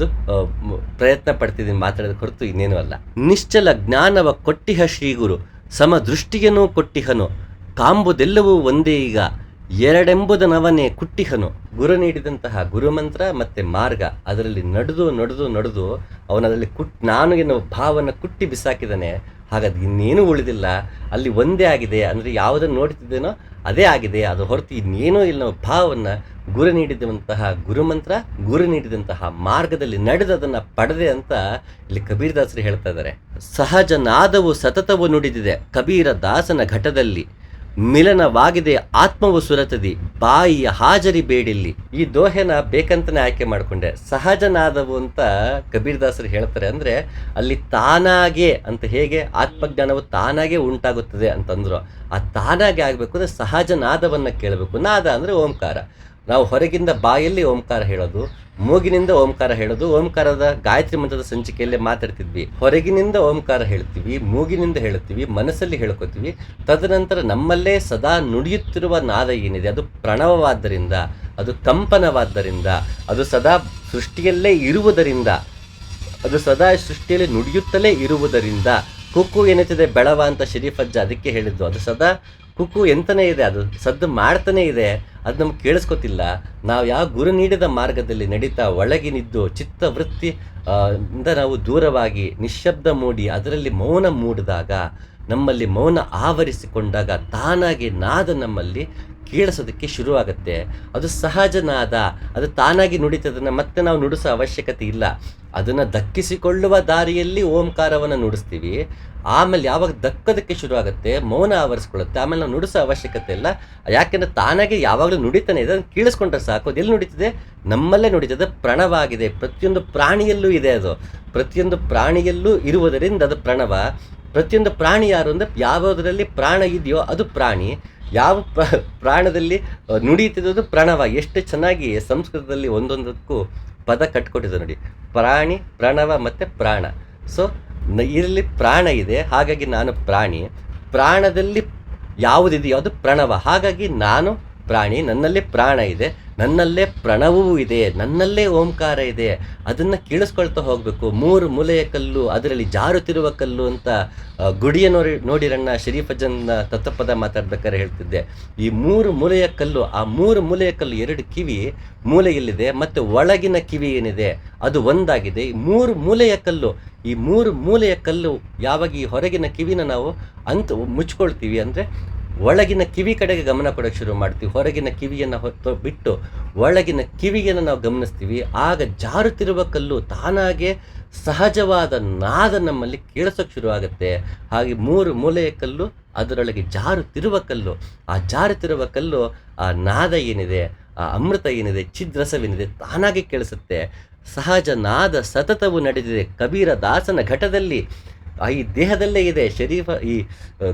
ಪ್ರಯತ್ನ ಪಡ್ತಿದ್ದೀನಿ ಮಾತಾಡೋದಕ್ಕೆ ಹೊರತು ಇನ್ನೇನು ಅಲ್ಲ. ನಿಶ್ಚಲ ಜ್ಞಾನವ ಕೊಟ್ಟಿಹ ಶ್ರೀಗುರು, ಸಮದೃಷ್ಟಿಯನೂ ಕೊಟ್ಟಿಹನು, ಕಾಂಬುದೆಲ್ಲವೂ ಒಂದೇ ಈಗ, ಎರಡೆಂಬುದನವನೇ ಕುಟ್ಟಿಹನು. ಗುರು ನೀಡಿದಂತಹ ಗುರುಮಂತ್ರ ಮತ್ತು ಮಾರ್ಗ ಅದರಲ್ಲಿ ನಡೆದು ಅವನದರಲ್ಲಿ ನಾನು ಎನ್ನುವ ಭಾವನ ಕುಟ್ಟಿ ಬಿಸಾಕಿದ್ದಾನೆ. ಹಾಗಾದ್ರೆ ಇನ್ನೇನು ಉಳಿದಿಲ್ಲ, ಅಲ್ಲಿ ಒಂದೇ ಆಗಿದೆ. ಅಂದರೆ ಯಾವುದನ್ನು ನೋಡ್ತಿದ್ದೇನೋ ಅದೇ ಆಗಿದೆ, ಅದು ಹೊರತು ಇನ್ನೇನೂ ಇಲ್ಲ ಅನ್ನೋ ಭಾವವನ್ನು ಗುರು ನೀಡಿದಂತಹ ಗುರುಮಂತ್ರ, ಗುರು ನೀಡಿದಂತಹ ಮಾರ್ಗದಲ್ಲಿ ನಡೆದದನ್ನು ಪಡೆದೆ ಅಂತ ಇಲ್ಲಿ ಕಬೀರ್ ದಾಸರು ಹೇಳ್ತಾ ಇದ್ದಾರೆ. ಸಹಜ ನಾದವು ಸತತವು ನುಡಿದಿದೆ ಕಬೀರ ದಾಸನ ಘಟದಲ್ಲಿ, ಮಿಲನವಾಗಿದೆ ಆತ್ಮವು ಸುರತದಿ, ಬಾಯಿಯ ಹಾಜರಿ ಬೇಡಿಲ್ಲಿ. ಈ ದೋಹೆನ ಬೇಕಂತನೇ ಆಯ್ಕೆ ಮಾಡಿಕೊಂಡೆ. ಸಹಜನಾದವು ಅಂತ ಕಬೀರ್ ದಾಸರು ಹೇಳ್ತಾರೆ. ಅಂದರೆ ಅಲ್ಲಿ ತಾನಾಗೆ ಅಂತ, ಹೇಗೆ ಆತ್ಮಜ್ಞಾನವು ತಾನಾಗೆ ಉಂಟಾಗುತ್ತದೆ ಅಂತಂದ್ರು, ಆ ತಾನಾಗೆ ಆಗಬೇಕು ಅಂದರೆ ಸಹಜನಾದವನ್ನು ಕೇಳಬೇಕು. ನಾದ ಅಂದರೆ ಓಂಕಾರ. ನಾವು ಹೊರಗಿಂದ ಬಾಯಲ್ಲಿ ಓಂಕಾರ ಹೇಳೋದು, ಮೂಗಿನಿಂದ ಓಂಕಾರ ಹೇಳೋದು. ಓಂಕಾರದ ಗಾಯತ್ರಿ ಮಂತ್ರದ ಸಂಚಿಕೆಯಲ್ಲೇ ಮಾತಾಡ್ತಿದ್ವಿ. ಹೊರಗಿನಿಂದ ಓಂಕಾರ ಹೇಳ್ತೀವಿ, ಮೂಗಿನಿಂದ ಹೇಳ್ತೀವಿ, ಮನಸ್ಸಲ್ಲಿ ಹೇಳ್ಕೊತೀವಿ. ತದನಂತರ ನಮ್ಮಲ್ಲೇ ಸದಾ ನುಡಿಯುತ್ತಿರುವ ನಾದ ಏನಿದೆ ಅದು ಪ್ರಣವವಾದ್ದರಿಂದ, ಅದು ಕಂಪನವಾದ್ದರಿಂದ, ಅದು ಸದಾ ಸೃಷ್ಟಿಯಲ್ಲೇ ಇರುವುದರಿಂದ, ಅದು ಸದಾ ಸೃಷ್ಟಿಯಲ್ಲಿ ನುಡಿಯುತ್ತಲೇ ಇರುವುದರಿಂದ. ಕುಕ್ಕು ಎನ್ನುತ್ತಿದೆ ಬೆಳವ ಅಂತ ಶರೀಫಜ್ಜ ಅದಕ್ಕೆ ಹೇಳಿದ್ದು. ಅದು ಸದಾ ಕುಕ್ಕು ಎಂತನೇ ಇದೆ, ಅದು ಸದ್ದು ಮಾಡ್ತಾನೇ ಇದೆ, ಅದು ನಮ್ಗೆ ಕೇಳಿಸ್ಕೊತಿಲ್ಲ. ನಾವು ಯಾವ ಗುರು ನೀಡಿದ ಮಾರ್ಗದಲ್ಲಿ ನಡೀತಾ ಒಳಗಿನಿದ್ದು ಚಿತ್ತವೃತ್ತಿ ಇಂದ ನಾವು ದೂರವಾಗಿ ನಿಶ್ಶಬ್ದ ಮೂಡಿ ಅದರಲ್ಲಿ ಮೌನ ಮೂಡಿದಾಗ, ನಮ್ಮಲ್ಲಿ ಮೌನ ಆವರಿಸಿಕೊಂಡಾಗ ತಾನಾಗಿ ನಾದ ನಮ್ಮಲ್ಲಿ ಕೇಳಿಸೋದಕ್ಕೆ ಶುರುವಾಗುತ್ತೆ. ಅದು ಸಹಜ ನಾದ, ಅದು ತಾನಾಗಿ ನುಡಿತದನ್ನು ಮತ್ತೆ ನಾವು ನುಡಿಸೋ ಅವಶ್ಯಕತೆ ಇಲ್ಲ. ಅದನ್ನು ದಕ್ಕಿಸಿಕೊಳ್ಳುವ ದಾರಿಯಲ್ಲಿ ಓಂಕಾರವನ್ನು ನುಡಿಸ್ತೀವಿ. ಆಮೇಲೆ ಯಾವಾಗ ದಕ್ಕೋದಕ್ಕೆ ಶುರುವಾಗುತ್ತೆ, ಮೌನ ಆವರಿಸ್ಕೊಳ್ಳುತ್ತೆ, ಆಮೇಲೆ ನಾವು ನುಡಿಸೋ ಅವಶ್ಯಕತೆ ಇಲ್ಲ. ಯಾಕೆಂದರೆ ತಾನಾಗಿ ಯಾವಾಗಲೂ ನುಡಿತಾನೆ ಇದೆ, ಅದನ್ನು ಕೇಳಿಸ್ಕೊಂಡ್ರೆ ಸಾಕು. ಅದು ಎಲ್ಲಿ ನುಡಿತಿದೆ? ನಮ್ಮಲ್ಲೇ ನುಡಿತದೆ, ಪ್ರಣವಾಗಿದೆ. ಪ್ರತಿಯೊಂದು ಪ್ರಾಣಿಯಲ್ಲೂ ಇದೆ ಅದು, ಪ್ರತಿಯೊಂದು ಪ್ರಾಣಿಯಲ್ಲೂ ಇರುವುದರಿಂದ ಅದು ಪ್ರಣವ. ಪ್ರತಿಯೊಂದು ಪ್ರಾಣಿ ಯಾರು ಅಂದರೆ ಯಾವುದರಲ್ಲಿ ಪ್ರಾಣ ಇದೆಯೋ ಅದು ಪ್ರಾಣಿ, ಯಾವ ಪ್ರಾಣದಲ್ಲಿ ನುಡಿಯುತ್ತಿದ್ದು ಪ್ರಣವ. ಎಷ್ಟು ಚೆನ್ನಾಗಿ ಸಂಸ್ಕೃತದಲ್ಲಿ ಒಂದೊಂದಕ್ಕೂ ಪದ ಕಟ್ಕೊಟ್ಟಿದೆ ನೋಡಿ, ಪ್ರಾಣಿ, ಪ್ರಣವ ಮತ್ತು ಪ್ರಾಣ. ಸೊ ಇದರಲ್ಲಿ ಪ್ರಾಣ ಇದೆ, ಹಾಗಾಗಿ ನಾನು ಪ್ರಾಣಿ. ಪ್ರಾಣದಲ್ಲಿ ಯಾವುದಿದೆಯೋ ಅದು ಪ್ರಣವ, ಹಾಗಾಗಿ ನಾನು ಪ್ರಾಣಿ. ನನ್ನಲ್ಲಿ ಪ್ರಾಣ ಇದೆ, ನನ್ನಲ್ಲೇ ಪ್ರಣವವೂ ಇದೆ, ನನ್ನಲ್ಲೇ ಓಂಕಾರ ಇದೆ. ಅದನ್ನು ಕೇಳಿಸ್ಕೊಳ್ತಾ ಹೋಗಬೇಕು. ಮೂರು ಮೂಲೆಯ ಕಲ್ಲು ಅದರಲ್ಲಿ ಜಾರುತ್ತಿರುವ ಕಲ್ಲು ಅಂತ ಗುಡಿಯ ನೋಡಿರಣ್ಣ ಶರೀಫಜ್ಜನ್ನ ತತ್ವಪದ ಮಾತಾಡ್ಬೇಕಾದ್ರೆ ಹೇಳ್ತಿದ್ದೆ. ಈ ಮೂರು ಮೂಲೆಯ ಕಲ್ಲು, ಆ ಮೂರು ಮೂಲೆಯ ಕಲ್ಲು ಎರಡು ಕಿವಿ ಮೂಲೆಯಲ್ಲಿದೆ, ಮತ್ತು ಒಳಗಿನ ಕಿವಿ ಏನಿದೆ ಅದು ಒಂದಾಗಿದೆ. ಈ ಮೂರು ಮೂಲೆಯ ಕಲ್ಲು, ಈ ಮೂರು ಮೂಲೆಯ ಕಲ್ಲು ಯಾವಾಗ ಈ ಹೊರಗಿನ ಕಿವಿನ ನಾವು ಮುಚ್ಕೊಳ್ತೀವಿ ಅಂದರೆ ಒಳಗಿನ ಕಿವಿ ಕಡೆಗೆ ಗಮನ ಕೊಡೋಕ್ಕೆ ಶುರು ಮಾಡ್ತೀವಿ. ಹೊರಗಿನ ಕಿವಿಯನ್ನು ಬಿಟ್ಟು ಒಳಗಿನ ಕಿವಿಯನ್ನು ನಾವು ಗಮನಿಸ್ತೀವಿ. ಆಗ ಜಾರುತ್ತಿರುವ ಕಲ್ಲು ತಾನಾಗೆ ಸಹಜವಾದ ನಾದ ನಮ್ಮಲ್ಲಿ ಕೇಳಿಸೋಕ್ಕೆ ಶುರುವಾಗುತ್ತೆ. ಹಾಗೆ ಮೂರು ಮೂಲೆಯ ಕಲ್ಲು ಅದರೊಳಗೆ ಜಾರುತ್ತಿರುವ ಕಲ್ಲು, ಆ ಜಾರುತ್ತಿರುವ ಕಲ್ಲು ಆ ನಾದ ಏನಿದೆ, ಆ ಅಮೃತ ಏನಿದೆ, ಚಿದ್ರಸವೇನಿದೆ ತಾನಾಗೆ ಕೇಳಿಸುತ್ತೆ. ಸಹಜ ನಾದ ಸತತವು ನಡೆದಿದೆ ಕಬೀರ ದಾಸನ ಘಟದಲ್ಲಿ. ಈ ದೇಹದಲ್ಲೇ ಇದೆ, ಈ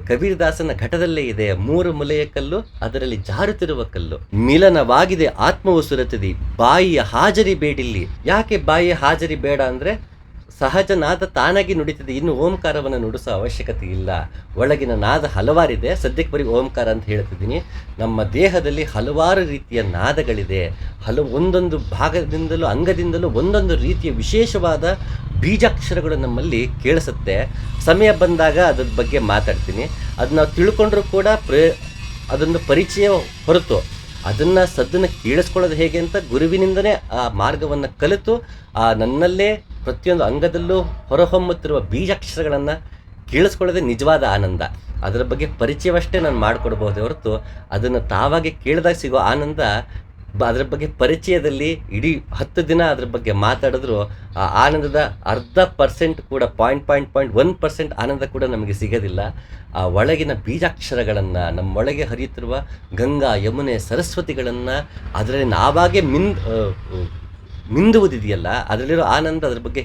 ಕಬೀರ್ ದಾಸನ ಘಟದಲ್ಲೇ ಇದೆ ಮೂರು ಮೂಲೆಯ ಕಲ್ಲು, ಅದರಲ್ಲಿ ಜಾರುತ್ತಿರುವ ಕಲ್ಲು. ಮಿಲನವಾಗಿದೆ ಆತ್ಮವು ಸುರತದಿ, ಬಾಯಿಯ ಹಾಜರಿ ಬೇಡಿಲ್ಲಿ. ಯಾಕೆ ಬಾಯಿಯ ಹಾಜರಿ ಬೇಡ ಅಂದರೆ ಸಹಜ ನಾದ ತಾನಾಗಿ ನುಡಿತಿದೆ, ಇನ್ನು ಓಂಕಾರವನ್ನು ನುಡಿಸೋ ಅವಶ್ಯಕತೆ ಇಲ್ಲ. ಒಳಗಿನ ನಾದ ಹಲವಾರಿದೆ, ಸದ್ಯಕ್ಕೆ ಬರೀ ಓಂಕಾರ ಅಂತ ಹೇಳ್ತಿದ್ದೀನಿ. ನಮ್ಮ ದೇಹದಲ್ಲಿ ಹಲವಾರು ರೀತಿಯ ನಾದಗಳಿದೆ. ಒಂದೊಂದು ಭಾಗದಿಂದಲೂ ಅಂಗದಿಂದಲೂ ಒಂದೊಂದು ರೀತಿಯ ವಿಶೇಷವಾದ ಬೀಜಾಕ್ಷರಗಳು ನಮ್ಮಲ್ಲಿ ಕೇಳಿಸುತ್ತೆ. ಸಮಯ ಬಂದಾಗ ಅದ್ರ ಬಗ್ಗೆ ಮಾತಾಡ್ತೀನಿ. ಅದು ನಾವು ತಿಳ್ಕೊಂಡ್ರೂ ಕೂಡ ಅದೊಂದು ಪರಿಚಯ ಹೊರತು ಸದ್ದನ್ನು ಕೇಳಿಸ್ಕೊಳ್ಳೋದು ಹೇಗೆ ಅಂತ ಗುರುವಿನಿಂದನೇ ಆ ಮಾರ್ಗವನ್ನು ಕಲಿತು ನನ್ನಲ್ಲೇ ಪ್ರತಿಯೊಂದು ಅಂಗದಲ್ಲೂ ಹೊರಹೊಮ್ಮುತ್ತಿರುವ ಬೀಜಾಕ್ಷರಗಳನ್ನು ಕೇಳಿಸ್ಕೊಳ್ಳೋದೇ ನಿಜವಾದ ಆನಂದ. ಅದರ ಬಗ್ಗೆ ಪರಿಚಯವಷ್ಟೇ ನಾನು ಮಾಡಿಕೊಡ್ಬೋದು ಹೊರತು ಅದನ್ನು ತಾವಾಗಿ ಕೇಳಿದಾಗ ಸಿಗೋ ಆನಂದ, ಅದರ ಬಗ್ಗೆ ಪರಿಚಯದಲ್ಲಿ ಇಡೀ 10 ದಿನ ಅದ್ರ ಬಗ್ಗೆ ಮಾತಾಡಿದ್ರು ಆ ಆನಂದದ 0.5% ಕೂಡ 0.1% ಆನಂದ ಕೂಡ ನಮಗೆ ಸಿಗೋದಿಲ್ಲ. ಆ ಒಳಗಿನ ಬೀಜಾಕ್ಷರಗಳನ್ನು, ನಮ್ಮೊಳಗೆ ಹರಿಯುತ್ತಿರುವ ಗಂಗಾ, ಯಮುನೆ, ಸರಸ್ವತಿಗಳನ್ನು ಅದರಲ್ಲಿ ನಾವಾಗೇ ಮಿಂದುವುದಿದೆಯಲ್ಲ, ಅದರಲ್ಲಿರೋ ಆನಂದ ಅದ್ರ ಬಗ್ಗೆ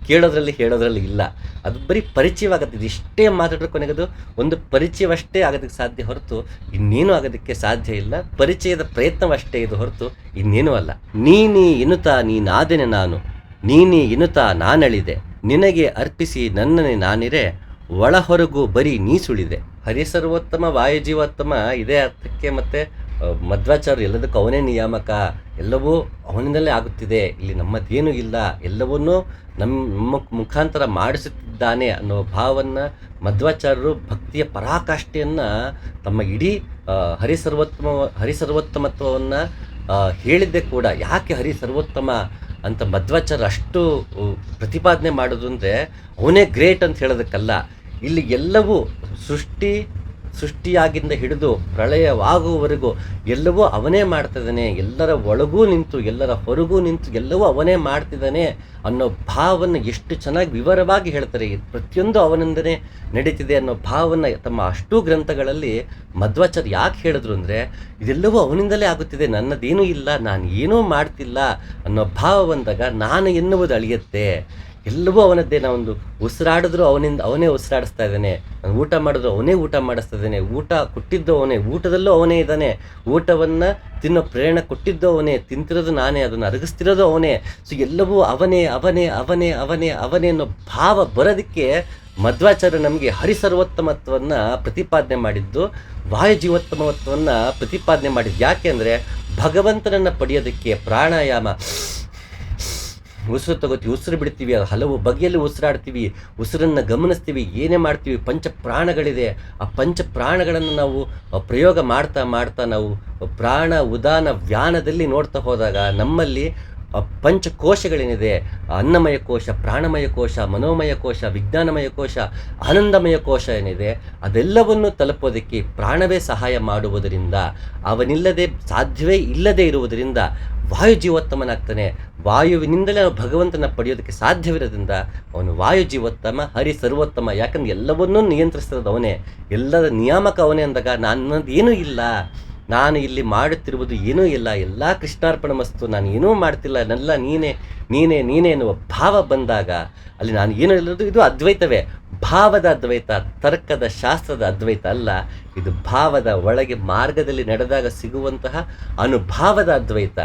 ಕೇಳೋದ್ರಲ್ಲಿ ಹೇಳೋದ್ರಲ್ಲಿ ಇಲ್ಲ. ಅದು ಬರೀ ಪರಿಚಯವಾಗುತ್ತೆ. ಇದಿಷ್ಟೇ ಮಾತಾಡೋ ಕೊನೆಗದು ಒಂದು ಪರಿಚಯವಷ್ಟೇ ಆಗೋದಕ್ಕೆ ಸಾಧ್ಯ ಹೊರತು ಇನ್ನೇನು ಆಗೋದಕ್ಕೆ ಸಾಧ್ಯ ಇಲ್ಲ. ಪರಿಚಯದ ಪ್ರಯತ್ನವಷ್ಟೇ ಇದು ಹೊರತು ಇನ್ನೇನೂ ಅಲ್ಲ. ನೀನೇ ಎನ್ನುತ್ತಾ ನೀನಾದೆನೆ ನಾನು, ನೀನೇ ಎನ್ನುತ್ತಾ ನಾನಳಿದೆ, ನಿನಗೆ ಅರ್ಪಿಸಿ ನನ್ನನೆ ನಾನಿರೆ, ಒಳ ಹೊರಗು ಬರೀ ನೀ ಸುಳಿದೆ. ಹರಿಸರ್ವೋತ್ತಮ ವಾಯುಜೀವೋತ್ತಮ ಇದೇ ಅರ್ಥಕ್ಕೆ ಮತ್ತೆ ಮಧ್ವಾಚಾರ್ಯ ಎಲ್ಲದಕ್ಕೂ ಅವನೇ ನಿಯಾಮಕ, ಎಲ್ಲವೂ ಅವನಿಂದಲೇ ಆಗುತ್ತಿದೆ, ಇಲ್ಲಿ ನಮ್ಮದೇನೂ ಇಲ್ಲ, ಎಲ್ಲವನ್ನೂ ನಮ್ಮ ಮುಖಾಂತರ ಮಾಡಿಸುತ್ತಿದ್ದಾನೆ ಅನ್ನೋ ಭಾವವನ್ನು ಮಧ್ವಾಚಾರ್ಯರು ಭಕ್ತಿಯ ಪರಾಕಾಷ್ಠೆಯನ್ನು ತಮ್ಮ ಇಡೀ ಹರಿಸರ್ವೋತ್ತಮತ್ವವನ್ನು ಹೇಳಿದ್ದೆ ಕೂಡ. ಯಾಕೆ ಹರಿಸರ್ವೋತ್ತಮ ಅಂತ ಮಧ್ವಾಚಾರ್ಯ ಅಷ್ಟು ಪ್ರತಿಪಾದನೆ ಮಾಡೋದು ಅಂದರೆ ಅವನೇ ಗ್ರೇಟ್ ಅಂತ ಹೇಳೋದಕ್ಕಲ್ಲ. ಇಲ್ಲಿ ಎಲ್ಲವೂ ಸೃಷ್ಟಿಯಾಗಿಂದ ಹಿಡಿದು ಪ್ರಳಯವಾಗುವವರೆಗೂ ಎಲ್ಲವೂ ಅವನೇ ಮಾಡ್ತಿದ್ದಾನೆ, ಎಲ್ಲರ ಒಳಗೂ ನಿಂತು ಎಲ್ಲರ ಹೊರಗೂ ನಿಂತು ಎಲ್ಲವೂ ಅವನೇ ಮಾಡ್ತಿದ್ದಾನೆ ಅನ್ನೋ ಭಾವವನ್ನು ಎಷ್ಟು ಚೆನ್ನಾಗಿ ವಿವರವಾಗಿ ಹೇಳ್ತಾರೆ. ಪ್ರತಿಯೊಂದು ಅವನಿಂದನೇ ನಡೀತಿದೆ ಅನ್ನೋ ಭಾವವನ್ನು ತಮ್ಮ ಅಷ್ಟೂ ಗ್ರಂಥಗಳಲ್ಲಿ ಮಧ್ವಾಚಾರ್ಯ ಯಾಕೆ ಹೇಳಿದ್ರು ಅಂದರೆ ಇದೆಲ್ಲವೂ ಅವನಿಂದಲೇ ಆಗುತ್ತಿದೆ, ನನ್ನದೇನೂ ಇಲ್ಲ, ನಾನು ಏನೂ ಮಾಡ್ತಿಲ್ಲ ಅನ್ನೋ ಭಾವ ಬಂದಾಗ ನಾನು ಎನ್ನುವುದು ಅಳಿಯುತ್ತೆ. ಎಲ್ಲವೂ ಅವನದ್ದೇ. ನಾವೊಂದು ಉಸಿರಾಡಿದ್ರು ಅವನೇ ಉಸಿರಾಡಿಸ್ತಾ ಇದ್ದಾನೆ, ನಾನು ಊಟ ಮಾಡಿದ್ರು ಅವನೇ ಊಟ ಮಾಡಿಸ್ತಾ ಇದ್ದಾನೆ, ಊಟ ಕೊಟ್ಟಿದ್ದು ಅವನೇ, ಊಟದಲ್ಲೂ ಅವನೇ ಇದ್ದಾನೆ, ಊಟವನ್ನು ತಿನ್ನೋ ಪ್ರೇರಣೆ ಕೊಟ್ಟಿದ್ದು ಅವನೇ, ತಿಂತಿರೋದು ನಾನೇ, ಅದನ್ನು ಅರಗಿಸ್ತಿರೋದು ಅವನೇ. ಸೊ ಎಲ್ಲವೂ ಅವನೇ ಅವನೇ ಅವನೇ ಅವನೇ ಅವನೇ ಅನ್ನೋ ಭಾವ ಬರೋದಕ್ಕೆ ಮಧ್ವಾಚಾರ್ಯ ನಮಗೆ ಹರಿಸರ್ವೋತ್ತಮತ್ವವನ್ನು ಪ್ರತಿಪಾದನೆ ಮಾಡಿದ್ದು, ವಾಯುಜೀವೋತ್ತಮತ್ವವನ್ನು ಪ್ರತಿಪಾದನೆ ಮಾಡಿದ್ದು. ಯಾಕೆ ಅಂದರೆ ಭಗವಂತನನ್ನು ಪಡೆಯೋದಕ್ಕೆ ಪ್ರಾಣಾಯಾಮ, ಉಸಿರು ತಗೋತೀವಿ, ಉಸಿರು ಬಿಡ್ತೀವಿ, ಹಲವು ಬಗೆಯಲ್ಲಿ ಉಸಿರಾಡ್ತೀವಿ, ಉಸಿರನ್ನು ಗಮನಿಸ್ತೀವಿ, ಏನೇ ಮಾಡ್ತೀವಿ, ಪಂಚ ಪ್ರಾಣಗಳಿದೆ. ಆ ಪಂಚ ಪ್ರಾಣಗಳನ್ನು ನಾವು ಪ್ರಯೋಗ ಮಾಡ್ತಾ ಮಾಡ್ತಾ ನಾವು ಪ್ರಾಣ ಉದಾನ ವ್ಯಾನದಲ್ಲಿ ನೋಡ್ತಾ ಹೋದಾಗ ನಮ್ಮಲ್ಲಿ ಪಂಚಕೋಶಗಳೇನಿದೆ, ಅನ್ನಮಯ ಕೋಶ, ಪ್ರಾಣಮಯ ಕೋಶ, ಮನೋಮಯ ಕೋಶ, ವಿಜ್ಞಾನಮಯ ಕೋಶ, ಆನಂದಮಯ ಕೋಶ ಏನಿದೆ, ಅದೆಲ್ಲವನ್ನು ತಲುಪೋದಕ್ಕೆ ಪ್ರಾಣವೇ ಸಹಾಯ ಮಾಡುವುದರಿಂದ, ಅವನಿಲ್ಲದೆ ಸಾಧ್ಯವೇ ಇಲ್ಲದೆ ಇರುವುದರಿಂದ ವಾಯುಜೀವೋತ್ತಮನಾಗ್ತಾನೆ. ವಾಯುವಿನಿಂದಲೇ ನಾವು ಭಗವಂತನ ಪಡೆಯೋದಕ್ಕೆ ಸಾಧ್ಯವಿರೋದ್ರಿಂದ ಅವನು ವಾಯುಜೀವೋತ್ತಮ, ಹರಿ ಸರ್ವೋತ್ತಮ. ಯಾಕಂದ್ರೆ ಎಲ್ಲವನ್ನೂ ನಿಯಂತ್ರಿಸ್ತಿರೋದು ಅವನೇ, ಎಲ್ಲರ ನಿಯಾಮಕ ಅವನೇ ಅಂದಾಗ ನನ್ನದೇನೂ ಇಲ್ಲ, ನಾನು ಇಲ್ಲಿ ಮಾಡುತ್ತಿರುವುದು ಏನೂ ಇಲ್ಲ, ಎಲ್ಲ ಕೃಷ್ಣಾರ್ಪಣ ಮಸ್ತು, ನಾನು ಏನೂ ಮಾಡ್ತಿಲ್ಲ, ನೆಲ್ಲ ನೀನೇ ನೀನೇ ನೀನೇ ಎನ್ನುವ ಭಾವ ಬಂದಾಗ ಅಲ್ಲಿ ನಾನು ಏನೂ ಇಲ್ಲದು. ಇದು ಅದ್ವೈತವೇ, ಭಾವದ ಅದ್ವೈತ, ತರ್ಕದ ಶಾಸ್ತ್ರದ ಅದ್ವೈತ ಅಲ್ಲ. ಇದು ಭಾವದ ಒಳಗೆ ಮಾರ್ಗದಲ್ಲಿ ನಡೆದಾಗ ಸಿಗುವಂತಹ ಅನುಭಾವದ ಅದ್ವೈತ.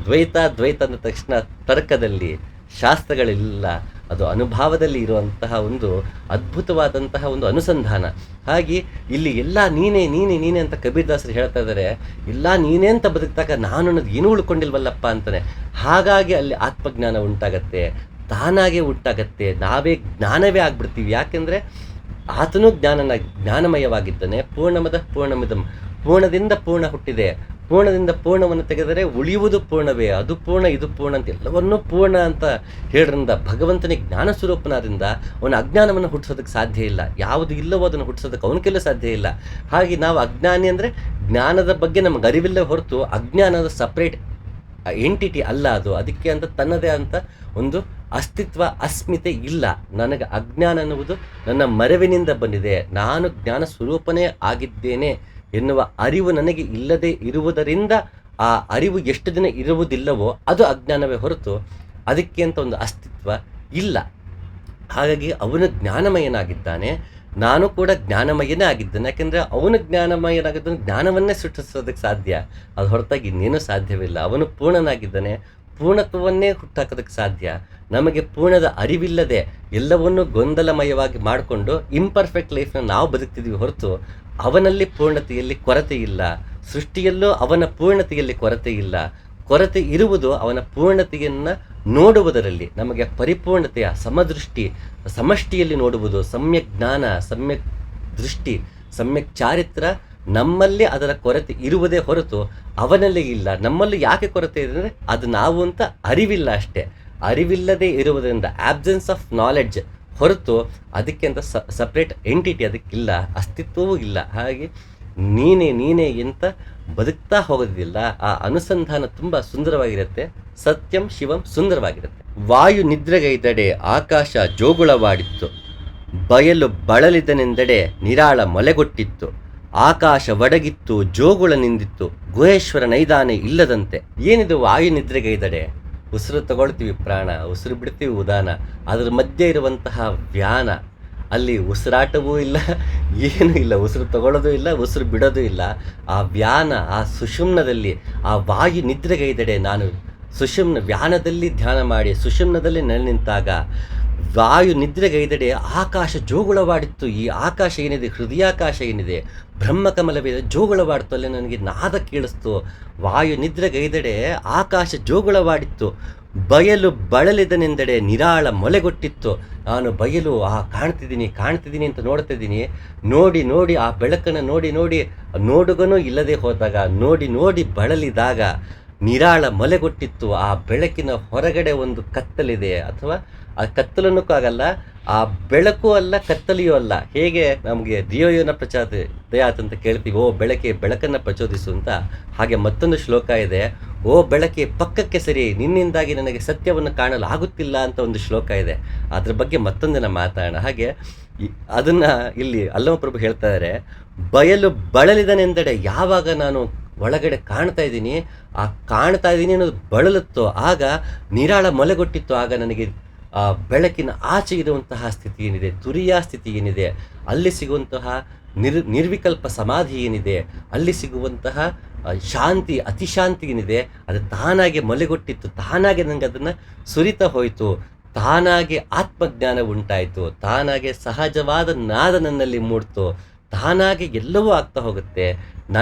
ದ್ವೈತ ಅಂದ ತಕ್ಷಣ ತರ್ಕದಲ್ಲಿ ಶಾಸ್ತ್ರಗಳಿಲ್ಲ, ಅದು ಅನುಭಾವದಲ್ಲಿ ಇರುವಂತಹ ಒಂದು ಅದ್ಭುತವಾದಂತಹ ಒಂದು ಅನುಸಂಧಾನ. ಹಾಗೆ ಇಲ್ಲಿ ಎಲ್ಲ ನೀನೇ ನೀನೇ ನೀನೇ ಅಂತ ಕಬೀರ್ದಾಸರು ಹೇಳ್ತಾ ಇದ್ದಾರೆ. ಎಲ್ಲ ನೀನೇ ಅಂತ ಬದುಕಿದಾಗ ನಾನು ಅನ್ನೋದು ಏನೂ ಉಳ್ಕೊಂಡಿಲ್ವಲ್ಲಪ್ಪ ಅಂತಾನೆ. ಹಾಗಾಗಿ ಅಲ್ಲಿ ಆತ್ಮಜ್ಞಾನ ಉಂಟಾಗತ್ತೆ, ತಾನಾಗೇ ಉಂಟಾಗತ್ತೆ, ನಾವೇ ಜ್ಞಾನವೇ ಆಗ್ಬಿಡ್ತೀವಿ. ಯಾಕೆಂದರೆ ಆತನೂ ಜ್ಞಾನಮಯವಾಗಿದ್ದಾನೆ. ಪೂರ್ಣಮದ ಪೂರ್ಣಮಿದಂ, ಪೂರ್ಣದಿಂದ ಪೂರ್ಣ ಹುಟ್ಟಿದೆ, ಪೂರ್ಣದಿಂದ ಪೂರ್ಣವನ್ನು ತೆಗೆದರೆ ಉಳಿಯುವುದು ಪೂರ್ಣವೇ, ಅದು ಪೂರ್ಣ ಇದು ಪೂರ್ಣ ಅಂತ ಎಲ್ಲವನ್ನೂ ಪೂರ್ಣ ಅಂತ ಹೇಳೋದ್ರಿಂದ ಭಗವಂತನಿಗೆ ಜ್ಞಾನ ಸ್ವರೂಪನಾದ್ರಿಂದ ಅವನ ಅಜ್ಞಾನವನ್ನು ಹುಟ್ಟಿಸೋದಕ್ಕೆ ಸಾಧ್ಯ ಇಲ್ಲ. ಯಾವುದು ಇಲ್ಲವೋ ಅದನ್ನು ಹುಟ್ಟಿಸೋದಕ್ಕೆ ಅವನ ಕೆಲಸ ಸಾಧ್ಯ ಇಲ್ಲ. ಹಾಗೆ ನಾವು ಅಜ್ಞಾನಿ ಅಂದರೆ ಜ್ಞಾನದ ಬಗ್ಗೆ ನಮಗೆ ಅರಿವಿಲ್ಲ ಹೊರತು ಅಜ್ಞಾನದ ಸಪ್ರೇಟ್ ಎಂಟಿಟಿ ಅಲ್ಲ ಅದು. ಅದಕ್ಕೆ ಅಂತ ತನ್ನದೇ ಅಂತ ಒಂದು ಅಸ್ತಿತ್ವ ಅಸ್ಮಿತೆ ಇಲ್ಲ. ನನಗೆ ಅಜ್ಞಾನ ಅನ್ನುವುದು ನನ್ನ ಮರೆವಿನಿಂದ ಬಂದಿದೆ, ನಾನು ಜ್ಞಾನ ಸ್ವರೂಪನೇ ಆಗಿದ್ದೇನೆ ಎನ್ನುವ ಅರಿವು ನನಗೆ ಇಲ್ಲದೆ ಇರುವುದರಿಂದ ಆ ಅರಿವು ಎಷ್ಟು ದಿನ ಇರುವುದಿಲ್ಲವೋ ಅದು ಅಜ್ಞಾನವೇ ಹೊರತು ಅದಕ್ಕೆ ಅಂತ ಒಂದು ಅಸ್ತಿತ್ವ ಇಲ್ಲ. ಹಾಗಾಗಿ ಅವನು ಜ್ಞಾನಮಯನಾಗಿದ್ದಾನೆ, ನಾನು ಕೂಡ ಜ್ಞಾನಮಯನೇ ಆಗಿದ್ದೇನೆ. ಯಾಕೆಂದರೆ ಅವನು ಜ್ಞಾನಮಯನಾಗಿದ್ದಾನೆ, ಜ್ಞಾನವನ್ನೇ ಸೃಷ್ಟಿಸೋದಕ್ಕೆ ಸಾಧ್ಯ, ಅದು ಹೊರತಾಗಿ ಇನ್ನೇನೂ ಸಾಧ್ಯವಿಲ್ಲ. ಅವನು ಪೂರ್ಣನಾಗಿದ್ದಾನೆ, ಪೂರ್ಣತ್ವವನ್ನೇ ಹುಟ್ಟಾಕೋದಕ್ಕೆ ಸಾಧ್ಯ. ನಮಗೆ ಪೂರ್ಣದ ಅರಿವಿಲ್ಲದೆ ಎಲ್ಲವನ್ನೂ ಗೊಂದಲಮಯವಾಗಿ ಮಾಡಿಕೊಂಡು ಇಂಪರ್ಫೆಕ್ಟ್ ಲೈಫ್ನ ನಾವು ಬದುಕ್ತಿದ್ವಿ ಹೊರತು ಅವನಲ್ಲಿ ಪೂರ್ಣತೆಯಲ್ಲಿ ಕೊರತೆ ಇಲ್ಲ. ಸೃಷ್ಟಿಯಲ್ಲೂ ಅವನ ಪೂರ್ಣತೆಯಲ್ಲಿ ಕೊರತೆ ಇಲ್ಲ. ಕೊರತೆ ಇರುವುದು ಅವನ ಪೂರ್ಣತೆಯನ್ನು ನೋಡುವುದರಲ್ಲಿ. ನಮಗೆ ಪರಿಪೂರ್ಣತೆಯ ಸಮದೃಷ್ಟಿ, ಸಮಷ್ಟಿಯಲ್ಲಿ ನೋಡುವುದು, ಸಮ್ಯಕ್ ಜ್ಞಾನ, ಸಮ್ಯಕ್ ದೃಷ್ಟಿ, ಸಮ್ಯಕ್ ಚಾರಿತ್ರ ನಮ್ಮಲ್ಲಿ ಅದರ ಕೊರತೆ ಇರುವುದೇ ಹೊರತು ಅವನಲ್ಲಿ ಇಲ್ಲ. ನಮ್ಮಲ್ಲಿ ಯಾಕೆ ಕೊರತೆ ಇದೆ ಅಂದರೆ ಅದು ನಾವು ಅಂತ ಅರಿವಿಲ್ಲ ಅಷ್ಟೇ. ಅರಿವಿಲ್ಲದೆ ಇರುವುದರಿಂದ ಆಬ್ಸೆನ್ಸ್ ಆಫ್ ನಾಲೆಡ್ಜ್ ಹೊರತು ಅದಕ್ಕೆ ಅಂತ ಸಪ್ರೇಟ್ ಎಂಟಿಟಿ ಅದಕ್ಕಿಲ್ಲ, ಅಸ್ತಿತ್ವವೂ ಇಲ್ಲ. ಹಾಗೆ ನೀನೇ ನೀನೇ ಅಂತ ಬದುಕ್ತಾ ಹೋಗೋದಿಲ್ಲ. ಆ ಅನುಸಂಧಾನ ತುಂಬ ಸುಂದರವಾಗಿರುತ್ತೆ. ಸತ್ಯಂ ಶಿವಂ ಸುಂದರವಾಗಿರುತ್ತೆ. ವಾಯು ನಿದ್ರೆಗೈದಡೆ ಆಕಾಶ ಜೋಗುಳವಾಡಿತ್ತು, ಬಯಲು ಬಳಲಿದನೆಂದೆಡೆ ನಿರಾಳ ಮೊಲೆಗೊಟ್ಟಿತ್ತು, ಆಕಾಶ ಒಡಗಿತ್ತು ಜೋಗುಳ ನಿಂದಿತ್ತು, ಗುಹೇಶ್ವರ ನೈದಾನೆ ಇಲ್ಲದಂತೆ. ಏನಿದು ವಾಯು ನಿದ್ರೆಗೈದಡೆ? ಉಸಿರು ತಗೊಳ್ತೀವಿ ಪ್ರಾಣ, ಉಸಿರು ಬಿಡ್ತೀವಿ ಉದಾನ. ಅದ್ರ ಮಧ್ಯೆ ಇರುವಂತಹ ವ್ಯಾನ, ಅಲ್ಲಿ ಉಸಿರಾಟವೂ ಇಲ್ಲ, ಏನೂ ಇಲ್ಲ, ಉಸಿರು ತಗೊಳ್ಳೋದು ಇಲ್ಲ, ಉಸಿರು ಬಿಡೋದು ಇಲ್ಲ. ಆ ವ್ಯಾನ, ಆ ಸುಷುಮ್ನದಲ್ಲಿ, ಆ ವಾಯು ನಿದ್ರೆಗೈದೆಡೆ ನಾನು ವ್ಯಾನದಲ್ಲಿ ಧ್ಯಾನ ಮಾಡಿ ಸುಷುಮ್ನದಲ್ಲಿ ನೆಲೆ ನಿಂತಾಗ ವಾಯು ನಿದ್ರೆಗೈದೆಡೆ ಆಕಾಶ ಜೋಗುಳವಾಡಿತ್ತು. ಈ ಆಕಾಶ ಏನಿದೆ, ಹೃದಯಾಕಾಶ ಏನಿದೆ, ಬ್ರಹ್ಮಕಮಲವಿದೆ, ಜೋಗುಳವಾಡಿತ್ತು. ಅಲ್ಲಿ ನನಗೆ ನಾದ ಕೇಳಿಸ್ತು. ವಾಯು ನಿದ್ರೆಗೈದೆಡೆ ಆಕಾಶ ಜೋಗುಳವಾಡಿತ್ತು. ಬಯಲು ಬಳಲಿದನೆಂದೆಡೆ ನಿರಾಳ ಮೊಲೆಗೊಟ್ಟಿತ್ತು. ನಾನು ಬಯಲು ಕಾಣ್ತಿದ್ದೀನಿ ಅಂತ ನೋಡ್ತಿದ್ದೀನಿ. ನೋಡಿ ಆ ಬೆಳಕನ್ನು ನೋಡಿ ನೋಡುಗನೂ ಇಲ್ಲದೆ ಹೋದಾಗ, ನೋಡಿ ಬಳಲಿದಾಗ ನಿರಾಳ ಮೊಲೆಗೊಟ್ಟಿತ್ತು. ಆ ಬೆಳಕಿನ ಹೊರಗಡೆ ಒಂದು ಕತ್ತಲಿದೆ, ಅಥವಾ ಆ ಕತ್ತಲನ್ನೋಕ್ಕಾಗಲ್ಲ, ಆ ಬೆಳಕು ಅಲ್ಲ ಕತ್ತಲೆಯೂ ಅಲ್ಲ. ಹೇಗೆ ನಮಗೆ ದಿಯೋಯೋನ ಪ್ರಚೋದಯಾತ್ ಅಂತ ಕೇಳ್ತೀವಿ, ಓ ಬೆಳಕೆ ಬೆಳಕನ್ನು ಪ್ರಚೋದಿಸು ಅಂತ, ಹಾಗೆ ಮತ್ತೊಂದು ಶ್ಲೋಕ ಇದೆ, ಓ ಬೆಳಕೆ ಪಕ್ಕಕ್ಕೆ ಸರಿ, ನಿನ್ನಿಂದಾಗಿ ನನಗೆ ಸತ್ಯವನ್ನು ಕಾಣಲು ಆಗುತ್ತಿಲ್ಲ ಅಂತ ಒಂದು ಶ್ಲೋಕ ಇದೆ. ಅದ್ರ ಬಗ್ಗೆ ಮತ್ತೊಂದಿನ ಮಾತಾಡೋಣ. ಹಾಗೆ ಅದನ್ನು ಇಲ್ಲಿ ಅಲ್ಲಮಪ್ರಭು ಹೇಳ್ತಾ ಇದ್ದಾರೆ, ಬಯಲು ಬಳಲಿದನೆಂದೆಡೆ, ಯಾವಾಗ ನಾನು ಒಳಗಡೆ ಕಾಣ್ತಾ ಇದ್ದೀನಿ ಅನ್ನೋದು ಬಳಲುತ್ತೋ ಆಗ ನಿರಾಳ ಮೊಲೆಗೊಟ್ಟಿತ್ತು. ಆಗ ನನಗೆ ಆ ಬೆಳಕಿನ ಆಚೆ ಇರುವಂತಹ ಸ್ಥಿತಿ ಏನಿದೆ, ತುರಿಯ ಸ್ಥಿತಿ ಏನಿದೆ, ಅಲ್ಲಿ ಸಿಗುವಂತಹ ನಿರ್ವಿಕಲ್ಪ ಸಮಾಧಿ ಏನಿದೆ, ಅಲ್ಲಿ ಸಿಗುವಂತಹ ಶಾಂತಿ, ಅತಿಶಾಂತಿ ಏನಿದೆ, ಅದು ತಾನಾಗೆ ಮೊಲೆಗೊಟ್ಟಿತ್ತು. ತಾನಾಗೆ ನನಗೆ ಅದನ್ನು ಸುರಿತಾ ಹೋಯಿತು. ತಾನಾಗೆ ಆತ್ಮಜ್ಞಾನ ಉಂಟಾಯಿತು. ತಾನಾಗೆ ಸಹಜವಾದ ನಾದ ನನ್ನಲ್ಲಿ ಮೂಡ್ತು. ತಾನಾಗೆ ಎಲ್ಲವೂ ಆಗ್ತಾ ಹೋಗುತ್ತೆ.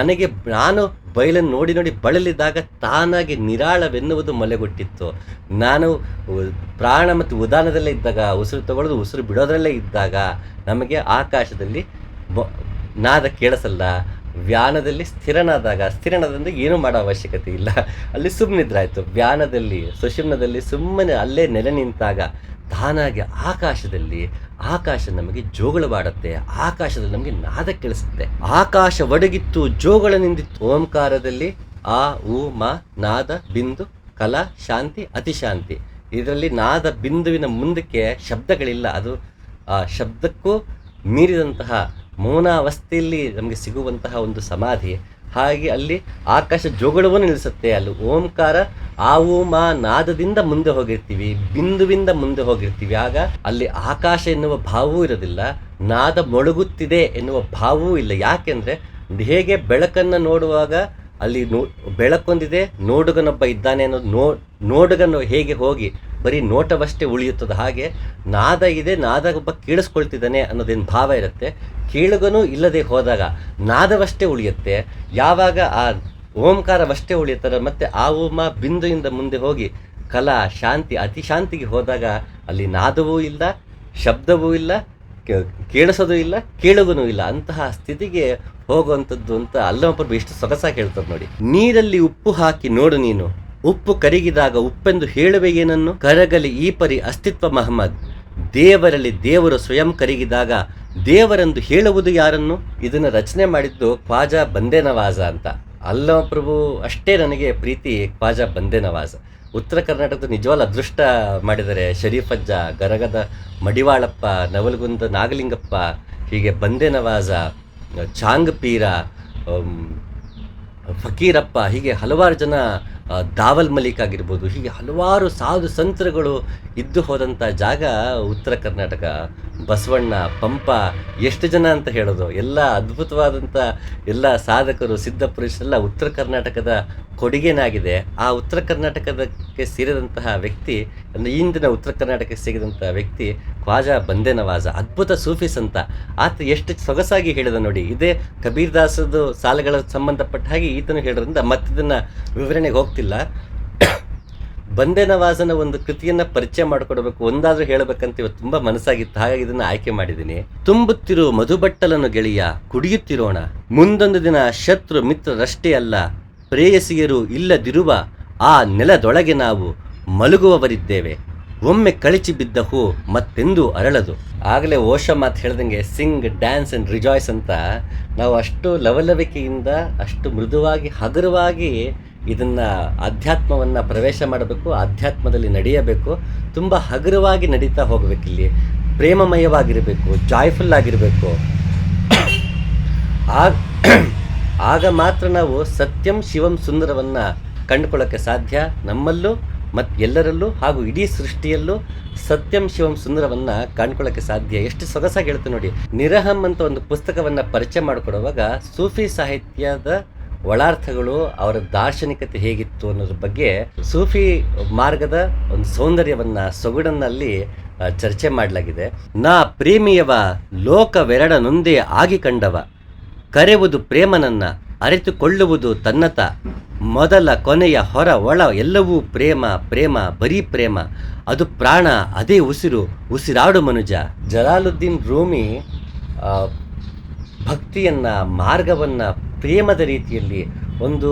ನಾನು ಬಯಲನ್ನು ನೋಡಿ ಬಳಲಿದಾಗ ತಾನಾಗಿ ನಿರಾಳವೆನ್ನುವುದು ಮೊಲೆಗೊಟ್ಟಿತ್ತು. ನಾನು ಪ್ರಾಣ ಮತ್ತು ಉದಾನದಲ್ಲೇ ಇದ್ದಾಗ, ಉಸಿರು ತಗೊಳ್ಳೋದು ಉಸಿರು ಬಿಡೋದ್ರಲ್ಲೇ ಇದ್ದಾಗ ನಮಗೆ ಆಕಾಶದಲ್ಲಿ ನಾದ ಕೇಳಿಸಲ್ಲ. ವ್ಯಾನದಲ್ಲಿ ಸ್ಥಿರನಾದಂದ್ರೆ ಏನೂ ಮಾಡೋ ಅವಶ್ಯಕತೆ ಇಲ್ಲ, ಅಲ್ಲಿ ಸುಮ್ಮನಿದ್ರಾಯ್ತು. ವ್ಯಾನದಲ್ಲಿ ಸುಷುಮ್ನದಲ್ಲಿ ಸುಮ್ಮನೆ ಅಲ್ಲೇ ನೆಲೆ ನಿಂತಾಗ ತಾನಾಗಿ ಆಕಾಶ ನಮಗೆ ಜೋಗುಳವಾಡುತ್ತೆ. ಆಕಾಶದಲ್ಲಿ ನಮಗೆ ನಾದ ಕೇಳಿಸುತ್ತೆ. ಆಕಾಶ ಒಡಗಿತ್ತು, ಜೋಗಳ ನಿಂದಿತ್ತು. ಓಂಕಾರದಲ್ಲಿ ಆ ಉ ಮ ನಾದ ಬಿಂದು ಕಲಾ ಶಾಂತಿ ಅತಿಶಾಂತಿ. ಇದರಲ್ಲಿ ನಾದ ಬಿಂದುವಿನ ಮುಂದಕ್ಕೆ ಶಬ್ದಗಳಿಲ್ಲ. ಅದು ಆ ಶಬ್ದಕ್ಕೂ ಮೀರಿದಂತಹ ಮೌನಾವಸ್ಥೆಯಲ್ಲಿ ನಮಗೆ ಸಿಗುವಂತಹ ಒಂದು ಸಮಾಧಿ. ಹಾಗೆ ಅಲ್ಲಿ ಆಕಾಶ ಜೋಗುಳವನ್ನು ನಿಲ್ಲಿಸುತ್ತೆ. ಅಲ್ಲಿ ಓಂಕಾರ ಆ ಮಾ ನಾದದಿಂದ ಮುಂದೆ ಹೋಗಿರ್ತೀವಿ, ಬಿಂದುವಿಂದ ಮುಂದೆ ಹೋಗಿರ್ತೀವಿ. ಆಗ ಅಲ್ಲಿ ಆಕಾಶ ಎನ್ನುವ ಭಾವವೂ ಇರೋದಿಲ್ಲ, ನಾದ ಮೊಳಗುತ್ತಿದೆ ಎನ್ನುವ ಭಾವವೂ ಇಲ್ಲ. ಯಾಕೆಂದರೆ ಹೇಗೆ ಬೆಳಕನ್ನು ನೋಡುವಾಗ ಅಲ್ಲಿ ಬೆಳಕೊಂದಿದೆ, ನೋಡುಗನೊಬ್ಬ ಇದ್ದಾನೆ ಅನ್ನೋದು ನೋಡುಗನು ಹೇಗೆ ಹೋಗಿ ಬರೀ ನೋಟವಷ್ಟೇ ಉಳಿಯುತ್ತದೆ, ಹಾಗೆ ನಾದ ಇದೆ, ನಾದಗೊಬ್ಬ ಕೇಳಿಸ್ಕೊಳ್ತಿದ್ದಾನೆ ಅನ್ನೋದೇನು ಭಾವ ಇರುತ್ತೆ. ಕೇಳುಗನೂ ಇಲ್ಲದೆ ಹೋದಾಗ ನಾದವಷ್ಟೇ ಉಳಿಯುತ್ತೆ. ಯಾವಾಗ ಆ ಓಂಕಾರವಷ್ಟೇ ಉಳಿಯುತ್ತಾರೆ, ಮತ್ತು ಆ ಓಮ ಬಿಂದುವಿಂದ ಮುಂದೆ ಹೋಗಿ ಕಲಾ ಶಾಂತಿ ಅತಿಶಾಂತಿಗೆ ಹೋದಾಗ ಅಲ್ಲಿ ನಾದವೂ ಇಲ್ಲ, ಶಬ್ದವೂ ಇಲ್ಲ, ಕೇಳಿಸೋದು ಇಲ್ಲ, ಕೇಳುಗನೂ ಇಲ್ಲ. ಅಂತಹ ಸ್ಥಿತಿಗೆ ಹೋಗುವಂಥದ್ದು ಅಂತ ಅಲ್ಲಮಪ್ರಭು ಎಷ್ಟು ಸೊಗಸಾಗಿ ಹೇಳ್ತಾರೆ ನೋಡಿ. ನೀರಲ್ಲಿ ಉಪ್ಪು ಹಾಕಿ ನೋಡು ನೀನು, ಉಪ್ಪು ಕರಗಿದಾಗ ಉಪ್ಪೆಂದು ಹೇಳುವೆ ಏನನ್ನು, ಕರಗಲಿ ಈ ಪರಿ ಅಸ್ತಿತ್ವ ಮಹಮ್ಮದ್, ದೇವರಲ್ಲಿ ದೇವರು ಸ್ವಯಂ ಕರಗಿದಾಗ ದೇವರೆಂದು ಹೇಳುವುದು ಯಾರನ್ನು. ಇದನ್ನು ರಚನೆ ಮಾಡಿದ್ದು ಖ್ವಾಜಾ ಬಂದೇ ನವಾಜ ಅಂತ. ಅಲ್ಲಮಪ್ರಭು ಅಷ್ಟೇ ನನಗೆ ಪ್ರೀತಿ ಖ್ವಾಜಾ ಬಂದೇ ನವಾಜ. ಉತ್ತರ ಕರ್ನಾಟಕದ ನಿಜವಾದ ಅದೃಷ್ಟ ಮಾಡಿದ್ದಾರೆ. ಶರೀಫಜ್ಜ, ಗರಗದ ಮಡಿವಾಳಪ್ಪ, ನವಲಗುಂದ ನಾಗಲಿಂಗಪ್ಪ, ಹೀಗೆ ಬಂದೇ ನವಾಜ, ಚಾಂಗ್ ಪೀರ, ಫಕೀರಪ್ಪ, ಹೀಗೆ ಹಲವಾರು ಜನ, ದಾವಲ್ ಮಲಿಕ್ ಆಗಿರ್ಬೋದು, ಹೀಗೆ ಹಲವಾರು ಸಾಧು ಸಂತರುಗಳು ಇದ್ದು ಹೋದಂಥ ಜಾಗ ಉತ್ತರ ಕರ್ನಾಟಕ. ಬಸವಣ್ಣ, ಪಂಪ, ಎಷ್ಟು ಜನ ಅಂತ ಹೇಳೋದು, ಎಲ್ಲ ಅದ್ಭುತವಾದಂಥ ಎಲ್ಲ ಸಾಧಕರು, ಸಿದ್ಧ ಪುರುಷರೆಲ್ಲ ಉತ್ತರ ಕರ್ನಾಟಕದ ಕೊಡುಗೆನಾಗಿದೆ. ಆ ಉತ್ತರ ಕರ್ನಾಟಕದಕ್ಕೆ ಸೇರಿದಂತಹ ವ್ಯಕ್ತಿ, ಅಂದರೆ ಇಂದಿನ ಉತ್ತರ ಕರ್ನಾಟಕಕ್ಕೆ ಸೇರಿದಂತಹ ವ್ಯಕ್ತಿ ಖ್ವಾಜಾ ಬಂದೇ ನವಾಜ, ಅದ್ಭುತ ಸೂಫಿ ಸಂತ. ಆತ ಎಷ್ಟು ಸೊಗಸಾಗಿ ಹೇಳಿದ ನೋಡಿ. ಇದೇ ಕಬೀರ್ ದಾಸದು ಸಾಲುಗಳ ಸಂಬಂಧಪಟ್ಟ ಹಾಗೆ ಈತನು ಹೇಳೋದ್ರಿಂದ ಮತ್ತಿದನ್ನು ವಿವರಣೆಗೆ ಹೋಗ್ತಿಲ್ಲ. ಬಂದೇ ನವಾಜನ ಒಂದು ಕೃತಿಯನ್ನು ಪರಿಚಯ ಮಾಡಿಕೊಡ್ಬೇಕು, ಒಂದಾದರೂ ಹೇಳಬೇಕಂತ ಇವತ್ತು ತುಂಬ ಮನಸ್ಸಾಗಿತ್ತು. ಹಾಗಾಗಿ ಇದನ್ನು ಆಯ್ಕೆ ಮಾಡಿದ್ದೀನಿ. ತುಂಬುತ್ತಿರೋ ಮಧುಬಟ್ಟಲನ್ನು ಗೆಳೆಯ ಕುಡಿಯುತ್ತಿರೋಣ, ಮುಂದೊಂದು ದಿನ ಶತ್ರು ಮಿತ್ರರಷ್ಟೇ ಅಲ್ಲ, ಪ್ರೇಯಸಿಯರು ಇಲ್ಲದಿರುವ ಆ ನೆಲದೊಳಗೆ ನಾವು ಮಲಗುವವರಿದ್ದೇವೆ. ಒಮ್ಮೆ ಕಳಚಿ ಬಿದ್ದ ಹೂ ಮತ್ತೆಂದೂ ಅರಳದು. ಆಗಲೇ ಓಶೋ ಮಾತು ಹೇಳ್ದಂಗೆ ಸಿಂಗ್, ಡ್ಯಾನ್ಸ್ ಆ್ಯಂಡ್ ರಿಜಾಯ್ಸ್ ಅಂತ, ನಾವು ಅಷ್ಟು ಲವಲವಿಕೆಯಿಂದ, ಅಷ್ಟು ಮೃದುವಾಗಿ, ಹಗುರವಾಗಿ ಇದನ್ನು ಅಧ್ಯಾತ್ಮವನ್ನು ಪ್ರವೇಶ ಮಾಡಬೇಕು, ಅಧ್ಯಾತ್ಮದಲ್ಲಿ ನಡೆಯಬೇಕು. ತುಂಬ ಹಗುರವಾಗಿ ನಡೀತಾ ಹೋಗಬೇಕಿಲ್ಲಿ, ಪ್ರೇಮಮಯವಾಗಿರಬೇಕು, ಜಾಯ್ಫುಲ್ ಆಗಿರಬೇಕು. ಆಗ ಮಾತ್ರ ನಾವು ಸತ್ಯಂ ಶಿವಂ ಸುಂದರವನ್ನು ಕಂಡುಕೊಳ್ಳೋಕ್ಕೆ ಸಾಧ್ಯ. ನಮ್ಮಲ್ಲೂ ಮತ್ತು ಎಲ್ಲರಲ್ಲೂ ಹಾಗೂ ಇಡೀ ಸೃಷ್ಟಿಯಲ್ಲೂ ಸತ್ಯಂ ಶಿವಂ ಸುಂದರವನ್ನು ಕಾಣ್ಕೊಳ್ಳೋಕ್ಕೆ ಸಾಧ್ಯ. ಎಷ್ಟು ಸೊಗಸಾಗಿ ಹೇಳ್ತು ನೋಡಿ. ನಿರಹಂ ಅಂತ ಒಂದು ಪುಸ್ತಕವನ್ನು ಪರಿಚಯ ಮಾಡಿಕೊಡುವಾಗ ಸೂಫಿ ಸಾಹಿತ್ಯದ ಒಳಾರ್ಥಗಳು, ಅವರ ದಾರ್ಶನಿಕತೆ ಹೇಗಿತ್ತು ಅನ್ನೋದ್ರ ಬಗ್ಗೆ, ಸೂಫಿ ಮಾರ್ಗದ ಒಂದು ಸೌಂದರ್ಯವನ್ನು, ಸೊಗಡನ್ನಲ್ಲಿ ಚರ್ಚೆ ಮಾಡಲಾಗಿದೆ. ನಾ ಪ್ರೇಮಿಯವ ಲೋಕವೆರಡನೊಂದೇ ಆಗಿ ಕಂಡವ, ಕರೆಯುವುದು ಪ್ರೇಮನನ್ನ ಅರಿತುಕೊಳ್ಳುವುದು ತನ್ನತ, ಮೊದಲ ಕೊನೆಯ ಹೊರ ಒಳ ಎಲ್ಲವೂ ಪ್ರೇಮ ಪ್ರೇಮ ಬರೀ ಪ್ರೇಮ, ಅದು ಪ್ರಾಣ ಅದೇ ಉಸಿರು ಉಸಿರಾಡು ಮನುಜ. ಜಲಾಲುದ್ದೀನ್ ರೂಮಿ ಭಕ್ತಿಯನ್ನು, ಮಾರ್ಗವನ್ನು ಪ್ರೇಮದ ರೀತಿಯಲ್ಲಿ, ಒಂದು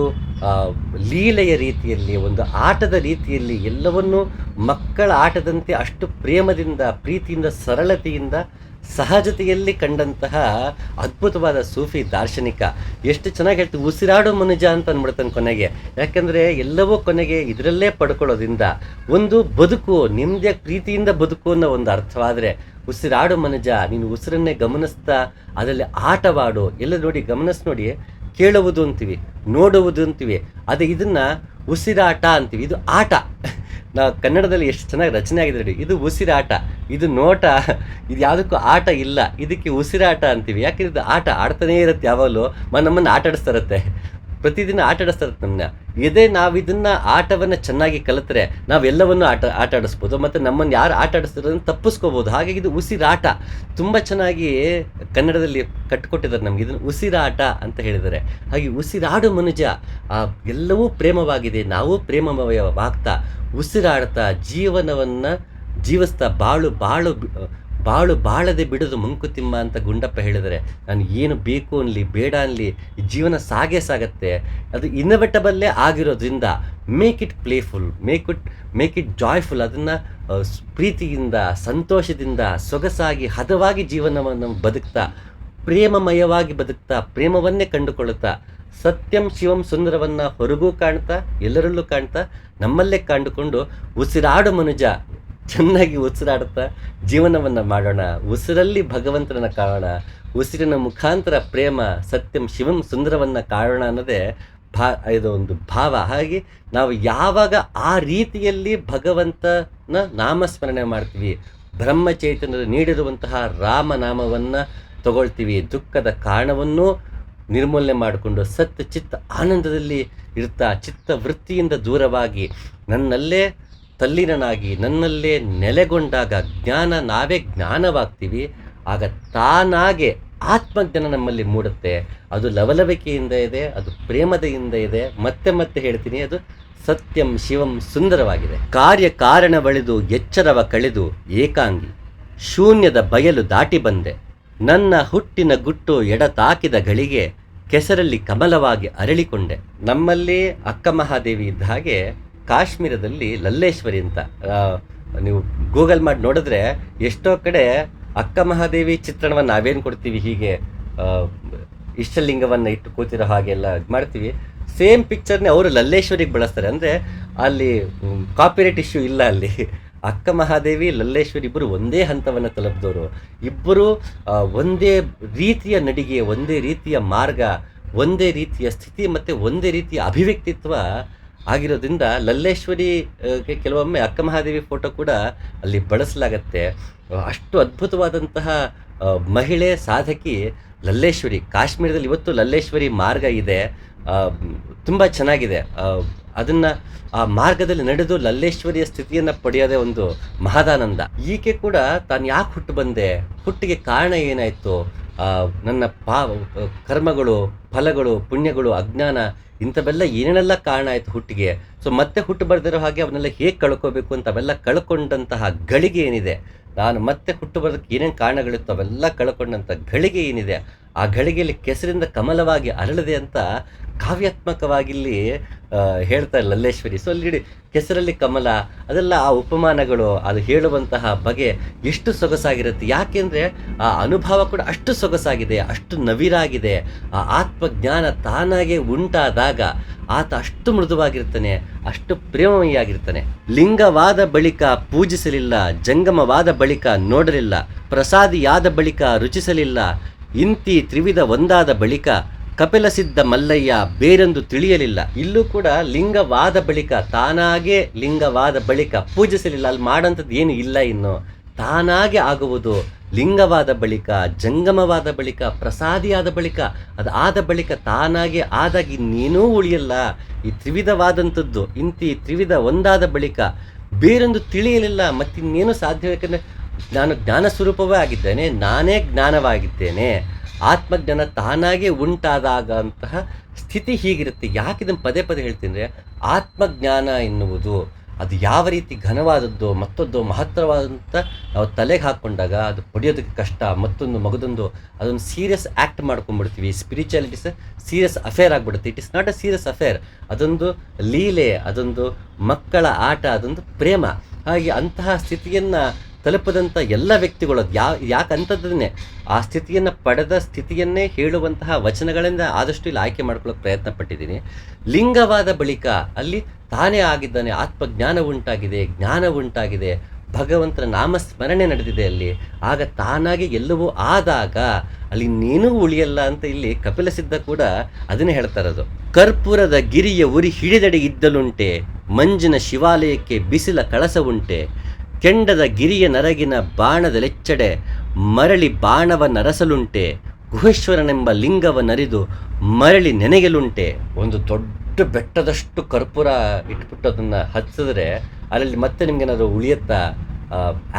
ಲೀಲೆಯ ರೀತಿಯಲ್ಲಿ, ಒಂದು ಆಟದ ರೀತಿಯಲ್ಲಿ, ಎಲ್ಲವನ್ನೂ ಮಕ್ಕಳ ಆಟದಂತೆ ಅಷ್ಟು ಪ್ರೇಮದಿಂದ, ಪ್ರೀತಿಯಿಂದ, ಸರಳತೆಯಿಂದ, ಸಹಜತೆಯಲ್ಲಿ ಕಂಡಂತಹ ಅದ್ಭುತವಾದ ಸೂಫಿ ದಾರ್ಶನಿಕ. ಎಷ್ಟು ಚೆನ್ನಾಗಿ ಹೇಳ್ತೀವಿ, ಉಸಿರಾಡೋ ಮನುಜ ಅಂತ ಅಂದ್ಬಿಡ್ತಾನೆ ಕೊನೆಗೆ. ಯಾಕಂದರೆ ಎಲ್ಲವೂ ಕೊನೆಗೆ ಇದರಲ್ಲೇ ಪಡ್ಕೊಳ್ಳೋದ್ರಿಂದ ಒಂದು ಬದುಕು, ನಿಮ್ಮದೇ ಪ್ರೀತಿಯಿಂದ ಬದುಕು ಅನ್ನೋ ಒಂದು ಅರ್ಥವಾದರೆ, ಉಸಿರಾಡು ಮನುಜ, ನೀನು ಉಸಿರನ್ನೇ ಗಮನಿಸ್ತಾ ಅದರಲ್ಲಿ ಆಟವಾಡು. ಎಲ್ಲ ನೋಡಿ, ಗಮನಿಸ್ ನೋಡಿ, ಕೇಳುವುದು ಅಂತೀವಿ, ನೋಡುವುದು ಅಂತೀವಿ, ಅದೇ ಇದನ್ನು ಉಸಿರಾಟ ಅಂತೀವಿ. ಇದು ಆಟ. ನಾವು ಕನ್ನಡದಲ್ಲಿ ಎಷ್ಟು ಚೆನ್ನಾಗಿ ರಚನೆ ಆಗಿದೆ ನೋಡಿ. ಇದು ಉಸಿರಾಟ, ಇದು ನೋಟ, ಇದು ಯಾವುದಕ್ಕೂ ಆಟ ಇಲ್ಲ, ಇದಕ್ಕೆ ಉಸಿರಾಟ ಅಂತೀವಿ. ಯಾಕೆಂದ್ರೆ ಇದು ಆಟ ಆಡ್ತಾನೇ ಇರುತ್ತೆ, ಯಾವಾಗಲೂ ನಮ್ಮನ್ನು ಆಟ ಆಡಿಸ್ತಾ ಇರುತ್ತೆ, ಪ್ರತಿದಿನ ಆಟ ಆಡಿಸ್ತಾ ಇರುತ್ತೆ ನಮ್ಮನ್ನ. ಇದೇ ನಾವು ಇದನ್ನು ಆಟವನ್ನು ಚೆನ್ನಾಗಿ ಕಲಿತ್ರೆ ನಾವೆಲ್ಲವನ್ನು ಆಟ ಆಡಿಸ್ಬೋದು, ಮತ್ತು ನಮ್ಮನ್ನು ಯಾರು ಆಟ ಆಡಿಸ್ತಾರೋದನ್ನು ತಪ್ಪಿಸ್ಕೋಬೋದು. ಹಾಗಾಗಿ ಇದು ಉಸಿರಾಟ ತುಂಬ ಚೆನ್ನಾಗಿ ಕನ್ನಡದಲ್ಲಿ ಕಟ್ಟಿಕೊಟ್ಟಿದ್ದಾರೆ ನಮಗೆ. ಇದನ್ನು ಉಸಿರಾಟ ಅಂತ ಹೇಳಿದ್ದಾರೆ. ಹಾಗೆ ಉಸಿರಾಡು ಮನುಜ, ಎಲ್ಲವೂ ಪ್ರೇಮವಾಗಿದೆ, ನಾವು ಪ್ರೇಮಮಯವಾಗ್ತಾ ಉಸಿರಾಡ್ತಾ ಜೀವನವನ್ನು ಜೀವಿಸ್ತಾ ಬಾಳು ಬಾಳದೆ ಬಿಡೋದು ಮಂಕುತಿಮ್ಮ ಅಂತ ಗುಂಡಪ್ಪ ಹೇಳಿದರೆ, ನಾನು ಏನು ಬೇಕು ಅನ್ನಲಿ ಬೇಡ ಅನ್ನಲಿ ಜೀವನ ಸಾಗತ್ತೆ. ಅದು ಇನ್ನೋವೇಟಬಲ್ಲೇ ಆಗಿರೋದ್ರಿಂದ make it playful, make it joyful. ಅದನ್ನು ಪ್ರೀತಿಯಿಂದ, ಸಂತೋಷದಿಂದ, ಸೊಗಸಾಗಿ, ಹದವಾಗಿ ಜೀವನವನ್ನು ಬದುಕ್ತಾ, ಪ್ರೇಮಮಯವಾಗಿ ಬದುಕ್ತಾ, ಪ್ರೇಮವನ್ನೇ ಕಂಡುಕೊಳ್ಳುತ್ತಾ, ಸತ್ಯಂ ಶಿವಂ ಸುಂದರವನ್ನು ಹೊರಗೂ ಕಾಣ್ತಾ, ಎಲ್ಲರಲ್ಲೂ ಕಾಣ್ತಾ, ನಮ್ಮಲ್ಲೇ ಕಂಡುಕೊಂಡು ಉಸಿರಾಡು ಮನುಜ, ಚೆನ್ನಾಗಿ ಉಸಿರಾಡುತ್ತಾ ಜೀವನವನ್ನು ಮಾಡೋಣ. ಉಸಿರಲ್ಲಿ ಭಗವಂತನನ್ನು ಕಾಣೋಣ, ಉಸಿರಿನ ಮುಖಾಂತರ ಪ್ರೇಮ ಸತ್ಯಂ ಶಿವಂ ಸುಂದರವನ್ನು ಕಾಣೋಣ ಅನ್ನೋದೇ ಇದು ಒಂದು ಭಾವ. ಹಾಗೆ ನಾವು ಯಾವಾಗ ಆ ರೀತಿಯಲ್ಲಿ ಭಗವಂತನ ನಾಮಸ್ಮರಣೆ ಮಾಡ್ತೀವಿ, ಬ್ರಹ್ಮಚೈತನ್ಯರು ನೀಡಿರುವಂತಹ ರಾಮನಾಮವನ್ನು ತಗೊಳ್ತೀವಿ, ದುಃಖದ ಕಾರಣವನ್ನು ನಿರ್ಮೂಲನೆ ಮಾಡಿಕೊಂಡು ಸತ್ಯ ಚಿತ್ತ ಆನಂದದಲ್ಲಿ ಇರ್ತಾ, ಚಿತ್ತ ವೃತ್ತಿಯಿಂದ ದೂರವಾಗಿ ನನ್ನಲ್ಲೇ ತಲ್ಲೀನನಾಗಿ ನನ್ನಲ್ಲೇ ನೆಲೆಗೊಂಡಾಗ ನಾವೇ ಜ್ಞಾನವಾಗ್ತೀವಿ. ಆಗ ತಾನಾಗೆ ಆತ್ಮಜ್ಞಾನ ನಮ್ಮಲ್ಲಿ ಮೂಡುತ್ತೆ. ಅದು ಲವಲವಿಕೆಯಿಂದ ಇದೆ, ಅದು ಪ್ರೇಮದಿಂದ ಇದೆ. ಮತ್ತೆ ಹೇಳ್ತೀನಿ, ಅದು ಸತ್ಯಂ ಶಿವಂ ಸುಂದರವಾಗಿದೆ. ಕಾರ್ಯಕಾರಣ ಬಳಿದು ಎಚ್ಚರವ ಕಳೆದು ಏಕಾಂಗಿ, ಶೂನ್ಯದ ಬಯಲು ದಾಟಿ ಬಂದೆ, ನನ್ನ ಹುಟ್ಟಿನ ಗುಟ್ಟು ಎಡತಾಕಿದ ಗಳಿಗೆ ಕೆಸರಲ್ಲಿ ಕಮಲವಾಗಿ ಅರಳಿಕೊಂಡೆ. ನಮ್ಮಲ್ಲಿ ಅಕ್ಕ ಮಹಾದೇವಿ ಇದ್ದ ಹಾಗೆ ಕಾಶ್ಮೀರದಲ್ಲಿ ಲಲ್ಲೇಶ್ವರಿ ಅಂತ ನೀವು ಗೂಗಲ್ ಮಾಡಿ ನೋಡಿದ್ರೆ ಎಷ್ಟೋ ಕಡೆ ಅಕ್ಕ ಮಹಾದೇವಿ ಚಿತ್ರಣವನ್ನು ನಾವೇನು ಕೊಡ್ತೀವಿ, ಹೀಗೆ ಇಷ್ಟಲಿಂಗವನ್ನು ಇಟ್ಟು ಕೂತಿರೋ ಹಾಗೆಲ್ಲ ಮಾಡ್ತೀವಿ. ಸೇಮ್ ಪಿಕ್ಚರ್ನೇ ಅವರು ಲಲ್ಲೇಶ್ವರಿಗೆ ಬಳಸ್ತಾರೆ. ಅಂದರೆ ಅಲ್ಲಿ ಕಾಪಿರೈಟ್ ಇಶ್ಯೂ ಇಲ್ಲ. ಅಲ್ಲಿ ಅಕ್ಕ ಮಹಾದೇವಿ ಲಲ್ಲೇಶ್ವರಿ ಇಬ್ಬರು ಒಂದೇ ಹಂತವನ್ನು ತಲುಪಿದವರು. ಇಬ್ಬರು ಒಂದೇ ರೀತಿಯ ನಡಿಗೆ, ಒಂದೇ ರೀತಿಯ ಮಾರ್ಗ, ಒಂದೇ ರೀತಿಯ ಸ್ಥಿತಿ ಮತ್ತು ಒಂದೇ ರೀತಿಯ ಅಭಿವ್ಯಕ್ತಿತ್ವ ಆಗಿರೋದ್ರಿಂದ ಲಲ್ಲೇಶ್ವರಿ ಕೆಲವೊಮ್ಮೆ ಅಕ್ಕ ಮಹಾದೇವಿ ಫೋಟೋ ಕೂಡ ಅಲ್ಲಿ ಬಳಸಲಾಗತ್ತೆ. ಅಷ್ಟು ಅದ್ಭುತವಾದಂತಹ ಮಹಿಳೆ ಸಾಧಕಿ ಲಲ್ಲೇಶ್ವರಿ. ಕಾಶ್ಮೀರದಲ್ಲಿ ಇವತ್ತು ಲಲ್ಲೇಶ್ವರಿ ಮಾರ್ಗ ಇದೆ, ತುಂಬ ಚೆನ್ನಾಗಿದೆ. ಅದನ್ನು ಆ ಮಾರ್ಗದಲ್ಲಿ ನಡೆದು ಲಲ್ಲೇಶ್ವರಿಯ ಸ್ಥಿತಿಯನ್ನು ಪಡೆಯೋದೇ ಒಂದು ಮಹದಾನಂದ. ಈಕೆ ಕೂಡ ತಾನು ಯಾಕೆ ಹುಟ್ಟು ಬಂದೆ, ಹುಟ್ಟಿಗೆ ಕಾರಣ ಏನಾಯಿತು, ನನ್ನ ಕರ್ಮಗಳು, ಫಲಗಳು, ಪುಣ್ಯಗಳು, ಅಜ್ಞಾನ, ಇಂಥವೆಲ್ಲ ಏನೇನೆಲ್ಲ ಕಾರಣ ಆಯಿತು ಹುಟ್ಟಿಗೆ. ಸೊ ಮತ್ತೆ ಹುಟ್ಟು ಬರ್ದಿರೋ ಹಾಗೆ ಅವನ್ನೆಲ್ಲ ಹೇಗೆ ಕಳ್ಕೋಬೇಕು ಅಂತ ಅವೆಲ್ಲ ಕಳ್ಕೊಂಡಂತಹ ಗಳಿಗೆ ಏನಿದೆ, ನಾನು ಮತ್ತೆ ಹುಟ್ಟು ಬರೋದಕ್ಕೆ ಏನೇನು ಕಾರಣಗಳಿತ್ತು ಅವೆಲ್ಲ ಕಳ್ಕೊಂಡಂಥ ಗಳಿಗೆ ಏನಿದೆ, ಆ ಗಳಿಗೆಯಲ್ಲಿ ಕೆಸರಿಂದ ಕಮಲವಾಗಿ ಅರಳಿದೆ ಅಂತ ಕಾವ್ಯಾತ್ಮಕವಾಗಿ ಇಲ್ಲಿ ಹೇಳ್ತಾರೆ ಲಲ್ಲೇಶ್ವರಿ. ಸೊ ಅಲ್ಲಿ ಕೆಸರಲ್ಲಿ ಕಮಲ, ಅದೆಲ್ಲ ಆ ಉಪಮಾನಗಳು, ಅದು ಹೇಳುವಂತಹ ಬಗೆ ಎಷ್ಟು ಸೊಗಸಾಗಿರುತ್ತೆ. ಯಾಕೆಂದರೆ ಆ ಅನುಭವ ಕೂಡ ಅಷ್ಟು ಸೊಗಸಾಗಿದೆ, ಅಷ್ಟು ನವಿರಾಗಿದೆ. ಆ ಆತ್ಮಜ್ಞಾನ ತಾನಾಗೆ ಉಂಟಾದಾಗ ಆತ ಅಷ್ಟು ಮೃದುವಾಗಿರ್ತಾನೆ, ಅಷ್ಟು ಪ್ರೇಮಮಯಿಯಾಗಿರ್ತಾನೆ. ಲಿಂಗವಾದ ಬಳಿಕ ಪೂಜಿಸಲಿಲ್ಲ, ಜಂಗಮವಾದ ಬಳಿಕ ನೋಡಲಿಲ್ಲ, ಪ್ರಸಾದಿಯಾದ ಬಳಿಕ ರುಚಿಸಲಿಲ್ಲ, ಇಂತಿ ತ್ರಿವಿಧ ಒಂದಾದ ಬಳಿಕ ಕಪಿಲ ಸಿದ್ಧ ಮಲ್ಲಯ್ಯ ಬೇರೊಂದು ತಿಳಿಯಲಿಲ್ಲ. ಇಲ್ಲೂ ಕೂಡ ಲಿಂಗವಾದ ಬಳಿಕ, ತಾನಾಗೆ ಲಿಂಗವಾದ ಬಳಿಕ ಪೂಜಿಸಲಿಲ್ಲ. ಅಲ್ಲಿ ಮಾಡೋಂಥದ್ದು ಏನು ಇಲ್ಲ, ಇನ್ನು ತಾನಾಗೆ ಆಗುವುದು. ಲಿಂಗವಾದ ಬಳಿಕ, ಜಂಗಮವಾದ ಬಳಿಕ, ಪ್ರಸಾದಿಯಾದ ಬಳಿಕ, ಅದು ಆದ ಬಳಿಕ ತಾನಾಗೆ ಆದಾಗ ಇನ್ನೇನೂ ಉಳಿಯಲ್ಲ. ಈ ತ್ರಿವಿಧವಾದಂಥದ್ದು ಈ ತ್ರಿವಿಧ ಒಂದಾದ ಬಳಿಕ ಬೇರೊಂದು ತಿಳಿಯಲಿಲ್ಲ, ಮತ್ತಿನ್ನೇನು ಸಾಧ್ಯ. ಯಾಕಂದರೆ ನಾನು ಜ್ಞಾನ ಸ್ವರೂಪವೇ ಆಗಿದ್ದೇನೆ, ನಾನೇ ಜ್ಞಾನವಾಗಿದ್ದೇನೆ. ಆತ್ಮಜ್ಞಾನ ತಾನಾಗೆ ಉಂಟಾದಾಗಂತಹ ಸ್ಥಿತಿ ಹೀಗಿರುತ್ತೆ. ಯಾಕೆ ಇದನ್ನು ಪದೇ ಪದೇ ಹೇಳ್ತೀನಿ ಅಂದರೆ, ಆತ್ಮಜ್ಞಾನ ಎನ್ನುವುದು ಅದು ಯಾವ ರೀತಿ ಘನವಾದದ್ದು, ಮತ್ತೊಂದು ಮಹತ್ತರವಾದಂಥ ನಾವು ತಲೆಗೆ ಹಾಕ್ಕೊಂಡಾಗ ಅದು ಪಡೆಯೋದಕ್ಕೆ ಕಷ್ಟ. ಮಗದೊಂದು ಅದೊಂದು ಸೀರಿಯಸ್ ಆ್ಯಕ್ಟ್ ಮಾಡ್ಕೊಂಡ್ಬಿಡ್ತೀವಿ. ಸ್ಪಿರಿಚುಯಾಲಿಟೀಸ್ ಸೀರಿಯಸ್ ಅಫೇರ್ ಆಗಿಬಿಡುತ್ತೆ. It is not a serious affair. ಅದೊಂದು ಲೀಲೆ, ಅದೊಂದು ಮಕ್ಕಳ ಆಟ, ಅದೊಂದು ಪ್ರೇಮ. ಹಾಗೆ ಅಂತಹ ಸ್ಥಿತಿಯನ್ನು ತಲುಪದಂಥ ಎಲ್ಲ ವ್ಯಕ್ತಿಗಳು ಯಾಕಂಥದ್ದನ್ನೇ ಆ ಸ್ಥಿತಿಯನ್ನು ಪಡೆದ ಸ್ಥಿತಿಯನ್ನೇ ಹೇಳುವಂತಹ ವಚನಗಳಿಂದ ಆದಷ್ಟು ಇಲ್ಲಿ ಆಯ್ಕೆ ಮಾಡ್ಕೊಳ್ಳೋಕೆ ಪ್ರಯತ್ನ ಪಟ್ಟಿದ್ದೀನಿ. ಲಿಂಗವಾದ ಬಳಿಕ ಅಲ್ಲಿ ತಾನೇ ಆಗಿದ್ದಾನೆ, ಆತ್ಮಜ್ಞಾನ ಉಂಟಾಗಿದೆ, ಜ್ಞಾನ ಉಂಟಾಗಿದೆ, ಭಗವಂತನ ನಾಮಸ್ಮರಣೆ ನಡೆದಿದೆ ಅಲ್ಲಿ. ಆಗ ತಾನಾಗಿ ಎಲ್ಲವೂ ಆದಾಗ ಅಲ್ಲಿ ಇನ್ನೇನೂ ಉಳಿಯಲ್ಲ ಅಂತ ಇಲ್ಲಿ ಕಪಿಲ ಸಿದ್ಧ ಕೂಡ ಅದನ್ನೇ ಹೇಳ್ತಾ ಇರೋದು. ಕರ್ಪೂರದ ಗಿರಿಯ ಉರಿ ಹಿಡಿದಡೆ ಇದ್ದಲುಂಟೆ, ಮಂಜಿನ ಶಿವಾಲಯಕ್ಕೆ ಬಿಸಿಲ ಕಳಸ ಉಂಟೆ, ಕೆಂಡದ ಗಿರಿಯ ನರಗಿನ ಬಾಣದ ಲೆಚ್ಚಡೆ ಮರಳಿ ಬಾಣವ ನರಸಲುಂಟೆ, ಗುಹೇಶ್ವರನೆಂಬ ಲಿಂಗವ ನರಿದು ಮರಳಿ ನೆನೆಯಲುಂಟೆ. ಒಂದು ದೊಡ್ಡ ಬೆಟ್ಟದಷ್ಟು ಕರ್ಪೂರ ಇಟ್ಬಿಟ್ಟು ಅದನ್ನು ಹಚ್ಚಿದ್ರೆ ಅಲ್ಲಿ ಮತ್ತೆ ನಿಮ್ಗೇನಾದ್ರು ಉಳಿಯುತ್ತಾ,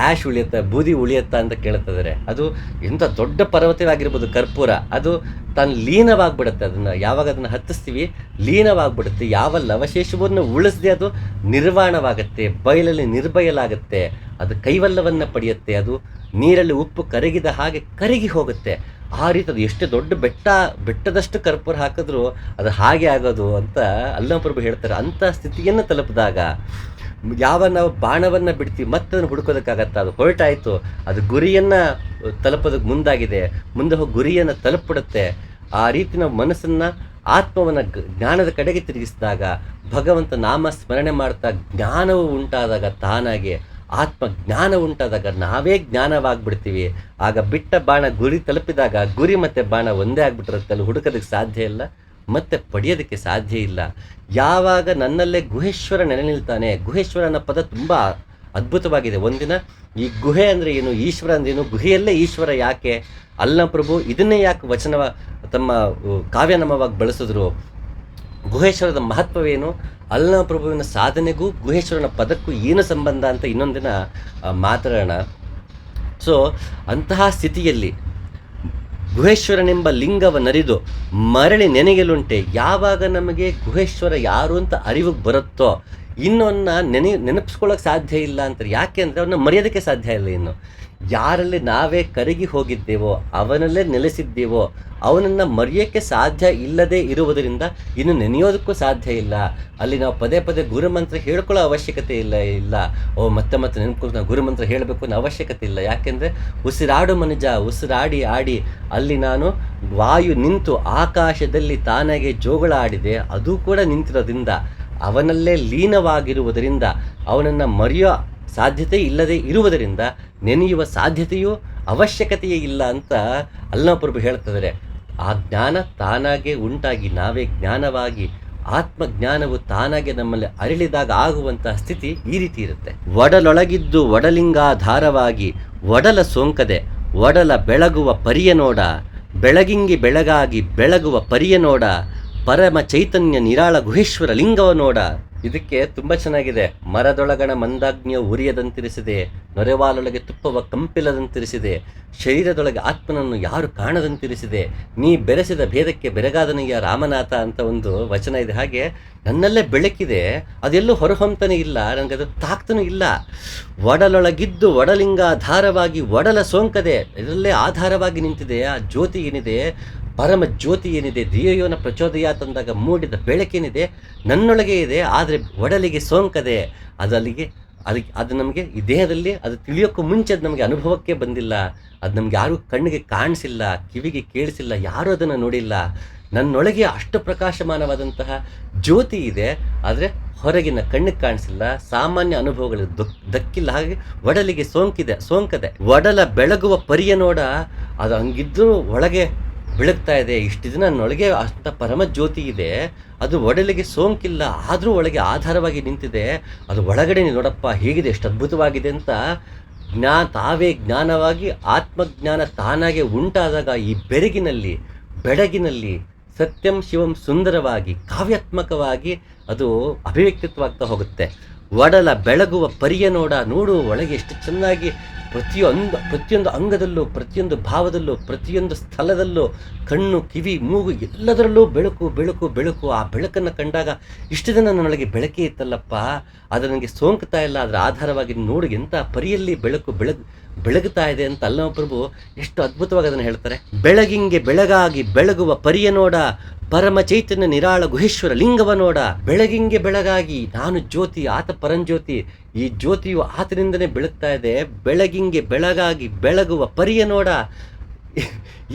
ಆ್ಯಶ್ ಉಳಿಯುತ್ತಾ, ಬೂದಿ ಉಳಿಯುತ್ತಾ ಅಂತ ಕೇಳ್ತಿದ್ದಾರೆ. ಅದು ಎಂಥ ದೊಡ್ಡ ಪರ್ವತವಾಗಿರ್ಬೋದು ಕರ್ಪೂರ, ಅದು ತಾನು ಲೀನವಾಗಿಬಿಡುತ್ತೆ. ಯಾವಾಗ ಅದನ್ನು ಹತ್ತಿಸ್ತೀವಿ ಲೀನವಾಗಿಬಿಡುತ್ತೆ. ಯಾವ ಅವಶೇಷವನ್ನು ಉಳಿಸದೆ ಅದು ನಿರ್ವಾಣವಾಗುತ್ತೆ, ಬಯಲಲ್ಲಿ ನಿರ್ಬಯಲಾಗುತ್ತೆ, ಅದು ಕೈವಲ್ಲವನ್ನು ಪಡೆಯುತ್ತೆ. ಅದು ನೀರಲ್ಲಿ ಉಪ್ಪು ಕರಗಿದ ಹಾಗೆ ಕರಗಿ ಹೋಗುತ್ತೆ. ಆ ರೀತಿ ಅದು ಎಷ್ಟು ದೊಡ್ಡ ಬೆಟ್ಟದಷ್ಟು ಕರ್ಪೂರ ಹಾಕಿದ್ರೂ ಅದು ಹಾಗೆ ಆಗೋದು ಅಂತ ಅಲ್ಲಮಪ್ರಭು ಹೇಳ್ತಾರೆ. ಅಂಥ ಸ್ಥಿತಿಯನ್ನು ತಲುಪಿದಾಗ ಯಾವ ನಾವು ಬಾಣವನ್ನು ಬಿಡ್ತೀವಿ ಮತ್ತೆ ಅದನ್ನು ಹುಡ್ಕೋದಕ್ಕಾಗತ್ತೆ. ಅದು ಹೊರಟಾಯಿತು, ಅದು ಗುರಿಯನ್ನು ತಲುಪೋದಕ್ಕೆ ಮುಂದಾಗಿದೆ, ಮುಂದೆ ಹೋಗಿ ಗುರಿಯನ್ನು ತಲುಪಿಬಿಡುತ್ತೆ. ಆ ರೀತಿ ನಾವು ಮನಸ್ಸನ್ನು, ಆತ್ಮವನ್ನು ಜ್ಞಾನದ ಕಡೆಗೆ ತಿರುಗಿಸಿದಾಗ, ಭಗವಂತ ನಾಮ ಸ್ಮರಣೆ ಮಾಡ್ತಾ ಜ್ಞಾನವು ಉಂಟಾದಾಗ, ತಾನಾಗೆ ಆತ್ಮಜ್ಞಾನ ಉಂಟಾದಾಗ ನಾವೇ ಜ್ಞಾನವಾಗಿಬಿಡ್ತೀವಿ. ಆಗ ಬಿಟ್ಟ ಬಾಣ ಗುರಿ ತಲುಪಿದಾಗ ಗುರಿ ಮತ್ತು ಬಾಣ ಒಂದೇ ಆಗಿಬಿಟ್ಟಿರುತ್ತೆ. ಅಲ್ಲಿ ಹುಡುಕೋದಕ್ಕೆ ಸಾಧ್ಯ ಇಲ್ಲ, ಮತ್ತೆ ಪಡೆಯೋದಕ್ಕೆ ಸಾಧ್ಯ ಇಲ್ಲ. ಯಾವಾಗ ನನ್ನಲ್ಲೇ ಗುಹೇಶ್ವರ ನೆಲೆ ನಿಲ್ತಾನೆ. ಗುಹೇಶ್ವರ ಅನ್ನೋ ಪದ ತುಂಬ ಅದ್ಭುತವಾಗಿದೆ. ಒಂದಿನ ಈ ಗುಹೆ ಅಂದರೆ ಏನು, ಈಶ್ವರ ಅಂದ್ರೇನು, ಗುಹೆಯಲ್ಲೇ ಈಶ್ವರ ಯಾಕೆ, ಅಲ್ಲಮಪ್ರಭು ಇದನ್ನೇ ಯಾಕೆ ತಮ್ಮ ಕಾವ್ಯನಾಮವಾಗಿ ಬಳಸಿದ್ರು, ಗುಹೇಶ್ವರದ ಮಹತ್ವವೇನು, ಅಲ್ಲಮಪ್ರಭುವಿನ ಸಾಧನೆಗೂ ಗುಹೇಶ್ವರನ ಪದಕ್ಕೂ ಏನು ಸಂಬಂಧ ಅಂತ ಇನ್ನೊಂದಿನ ಮಾತಾಡೋಣ. ಸೊ ಅಂತಹ ಸ್ಥಿತಿಯಲ್ಲಿ ಗುಹೇಶ್ವರನೆಂಬ ಲಿಂಗವ ನರಿದು ಮರಳಿ ನೆನೆಯಲುಂಟೆ. ಯಾವಾಗ ನಮಗೆ ಗುಹೇಶ್ವರ ಯಾರು ಅಂತ ಅರಿವಿಗೆ ಬರುತ್ತೋ ಇನ್ನೊನ್ನ ನೆನಪಿಸ್ಕೊಳ್ಳೋಕೆ ಸಾಧ್ಯ ಇಲ್ಲ ಅಂತಾರೆ. ಯಾಕೆ ಅಂದರೆ ಅವನ್ನ ಮರೆಯೋದಕ್ಕೆ ಸಾಧ್ಯ ಇಲ್ಲ. ಇನ್ನು ಯಾರಲ್ಲಿ ನಾವೇ ಕರಗಿ ಹೋಗಿದ್ದೇವೋ, ಅವನಲ್ಲೇ ನೆಲೆಸಿದ್ದೇವೋ, ಅವನನ್ನು ಮರೆಯೋಕ್ಕೆ ಸಾಧ್ಯ ಇಲ್ಲದೆ ಇರುವುದರಿಂದ ಇನ್ನು ನೆನೆಯೋದಕ್ಕೂ ಸಾಧ್ಯ ಇಲ್ಲ. ಅಲ್ಲಿ ನಾವು ಪದೇ ಪದೇ ಗುರುಮಂತ್ರ ಹೇಳ್ಕೊಳ್ಳೋ ಅವಶ್ಯಕತೆ ಇಲ್ಲ. ಮತ್ತೆ ನೆನ್ಕೊಂಡು ನಾವು ಗುರುಮಂತ್ರ ಹೇಳಬೇಕು ಅನ್ನೋ ಅವಶ್ಯಕತೆ ಇಲ್ಲ. ಯಾಕೆಂದರೆ ಉಸಿರಾಡು ಮನುಜ, ಉಸಿರಾಡಿ ಆಡಿ ಅಲ್ಲಿ ನಾನು ವಾಯು ನಿಂತು ಆಕಾಶದಲ್ಲಿ ತಾನಾಗೆ ಜೋಗಳ ಆಡಿದೆ, ಅದು ಕೂಡ ನಿಂತಿರೋದ್ರಿಂದ, ಅವನಲ್ಲೇ ಲೀನವಾಗಿರುವುದರಿಂದ, ಅವನನ್ನು ಮರೆಯೋ ಸಾಧ್ಯತೆ ಇಲ್ಲದೆ ಇರುವುದರಿಂದ ನೆನೆಯುವ ಸಾಧ್ಯತೆಯೂ ಅವಶ್ಯಕತೆಯೇ ಇಲ್ಲ ಅಂತ ಅಲ್ಲಮಪ್ರಭು ಹೇಳ್ತಿದ್ದಾರೆ. ಆ ಜ್ಞಾನ ತಾನಾಗೆ ಉಂಟಾಗಿ ನಾವೇ ಜ್ಞಾನವಾಗಿ, ಆತ್ಮಜ್ಞಾನವು ತಾನಾಗೆ ನಮ್ಮಲ್ಲಿ ಅರಳಿದಾಗ ಆಗುವಂತಹ ಸ್ಥಿತಿ ಈ ರೀತಿ ಇರುತ್ತೆ. ಒಡಲೊಳಗಿದ್ದು ಒಡಲಿಂಗಾಧಾರವಾಗಿ ಒಡಲ ಸೋಂಕದೆ ಒಡಲ ಬೆಳಗುವ ಪರಿಯ ನೋಡ, ಬೆಳಗಿಂಗಿ ಬೆಳಗಾಗಿ ಬೆಳಗುವ ಪರಿಯ ನೋಡ, ಪರಮ ಚೈತನ್ಯ ನಿರಾಳ ಗುಹೇಶ್ವರ ಲಿಂಗವ ನೋಡ. ಇದಕ್ಕೆ ತುಂಬ ಚೆನ್ನಾಗಿದೆ. ಮರದೊಳಗಣ ಮಂದಾಗ್ನಿಯ ಉರಿಯದಂತಿರಿಸಿದೆ, ನೊರೆವಾಲೊಳಗೆ ತುಪ್ಪವ ಕಂಪಿಲದಂತಿರಿಸಿದೆ, ಶರೀರದೊಳಗೆ ಆತ್ಮನನ್ನು ಯಾರು ಕಾಣದಂತಿರಿಸಿದೆ, ನೀ ಬೆರೆಸಿದ ಭೇದಕ್ಕೆ ಬೆರಗಾದನಯ್ಯ ರಾಮನಾಥ ಅಂತ ಒಂದು ವಚನ ಇದೆ. ಹಾಗೆ ನನ್ನಲ್ಲೇ ಬೆಳಕಿದೆ, ಅದೆಲ್ಲೂ ಹೊರಹೊಮ್ತಾನೆ ಇಲ್ಲ, ನನಗದು ತಾಕ್ತನೂ ಇಲ್ಲ. ಒಡಲೊಳಗಿದ್ದು ಒಡಲಿಂಗಾಧಾರವಾಗಿ ಒಡಲ ಸೋಂಕದೆ, ಇದರಲ್ಲೇ ಆಧಾರವಾಗಿ ನಿಂತಿದೆ ಆ ಜ್ಯೋತಿ ಏನಿದೆ, ಪರಮ ಜ್ಯೋತಿ ಏನಿದೆ, ಧಿಯೋಯೋನ ಪ್ರಚೋದಯ ತಂದಾಗ ಮೂಡಿದ ಬೆಳಕೇನಿದೆ ನನ್ನೊಳಗೆ ಇದೆ. ಆದರೆ ಒಡಲಿಗೆ ಸೋಂಕದೆ, ಅದು ನಮಗೆ ಈ ದೇಹದಲ್ಲಿ ಅದು ತಿಳಿಯೋಕ್ಕೂ ಮುಂಚೆ ಅದು ನಮಗೆ ಅನುಭವಕ್ಕೆ ಬಂದಿಲ್ಲ. ಅದು ನಮ್ಗೆ ಯಾರೂ ಕಣ್ಣಿಗೆ ಕಾಣಿಸಿಲ್ಲ, ಕಿವಿಗೆ ಕೇಳಿಸಿಲ್ಲ, ಯಾರೂ ಅದನ್ನು ನೋಡಿಲ್ಲ. ನನ್ನೊಳಗೆ ಅಷ್ಟು ಪ್ರಕಾಶಮಾನವಾದಂತಹ ಜ್ಯೋತಿ ಇದೆ, ಆದರೆ ಹೊರಗಿನ ಕಣ್ಣಿಗೆ ಕಾಣಿಸಿಲ್ಲ, ಸಾಮಾನ್ಯ ಅನುಭವಗಳು ದಕ್ಕಿಲ್ಲ. ಹಾಗೆ ಒಡಲಿಗೆ ಸೋಂಕದೆ. ಒಡಲ ಬೆಳಗುವ ಪರಿಯ ನೋಡ, ಅದು ಹಂಗಿದ್ರೂ ಒಳಗೆ ಬೆಳಗ್ತಾ ಇದೆ. ಇಷ್ಟು ದಿನ ನನ್ನೊಳಗೆ ಅಂತ ಪರಮ ಜ್ಯೋತಿ ಇದೆ, ಅದು ಒಡಲಿಗೆ ಸೋಂಕಿಲ್ಲ, ಆದರೂ ಒಳಗೆ ಆಧಾರವಾಗಿ ನಿಂತಿದೆ. ಅದು ಒಳಗಡೆ ನೀನು ನೋಡಪ್ಪ ಹೇಗಿದೆ, ಎಷ್ಟು ಅದ್ಭುತವಾಗಿದೆ ಅಂತ ತಾವೇ ಜ್ಞಾನವಾಗಿ ಆತ್ಮಜ್ಞಾನ ತಾನಾಗೆ ಉಂಟಾದಾಗ ಈ ಬೆಳಗಿನಲ್ಲಿ ಸತ್ಯಂ ಶಿವಂ ಸುಂದರವಾಗಿ ಕಾವ್ಯಾತ್ಮಕವಾಗಿ ಅದು ಅಭಿವ್ಯಕ್ತಿತ್ವಾಗ್ತಾ ಹೋಗುತ್ತೆ. ಒಡಲ ಬೆಳಗುವ ಪರಿಯ ನೋಡು ಒಳಗೆ ಎಷ್ಟು ಚೆನ್ನಾಗಿ ಪ್ರತಿಯೊಂದು ಅಂಗದಲ್ಲೂ, ಪ್ರತಿಯೊಂದು ಭಾವದಲ್ಲೂ, ಪ್ರತಿಯೊಂದು ಸ್ಥಳದಲ್ಲೂ, ಕಣ್ಣು ಕಿವಿ ಮೂಗು ಎಲ್ಲದರಲ್ಲೂ ಬೆಳಕು. ಆ ಬೆಳಕನ್ನು ಕಂಡಾಗ ಇಷ್ಟು ದಿನ ನನ್ನೊಳಗೆ ಬೆಳಕೇ ಇತ್ತಲ್ಲಪ್ಪ, ಅದು ನನಗೆ ಸೋಂಕ್ತಾ ಇಲ್ಲ, ಅದರ ಆಧಾರವಾಗಿ ನೋಡು ಎಂಥ ಪರಿಯಲ್ಲಿ ಬೆಳಗುತ್ತಾ ಇದೆ ಅಂತ ಅಲ್ಲಮ ಪ್ರಭು ಎಷ್ಟು ಅದ್ಭುತವಾಗಿ ಅದನ್ನು ಹೇಳ್ತಾರೆ. ಬೆಳಗಿಂಗೆ ಬೆಳಗಾಗಿ ಬೆಳಗುವ ಪರಿಯ ನೋಡ, ಪರಮ ಚೈತನ್ಯ ನಿರಾಳ ಗುಹೇಶ್ವರ ಲಿಂಗವ ನೋಡ. ಬೆಳಗಿಂಗೆ ಬೆಳಗಾಗಿ ನಾನು ಜ್ಯೋತಿ, ಆತ ಪರಂಜ್ಯೋತಿ, ಈ ಜ್ಯೋತಿಯು ಆತನಿಂದನೇ ಬೆಳಗ್ತಾ ಇದೆ. ಬೆಳಗಿಂಗೆ ಬೆಳಗಾಗಿ ಬೆಳಗುವ ಪರಿಯ ನೋಡ.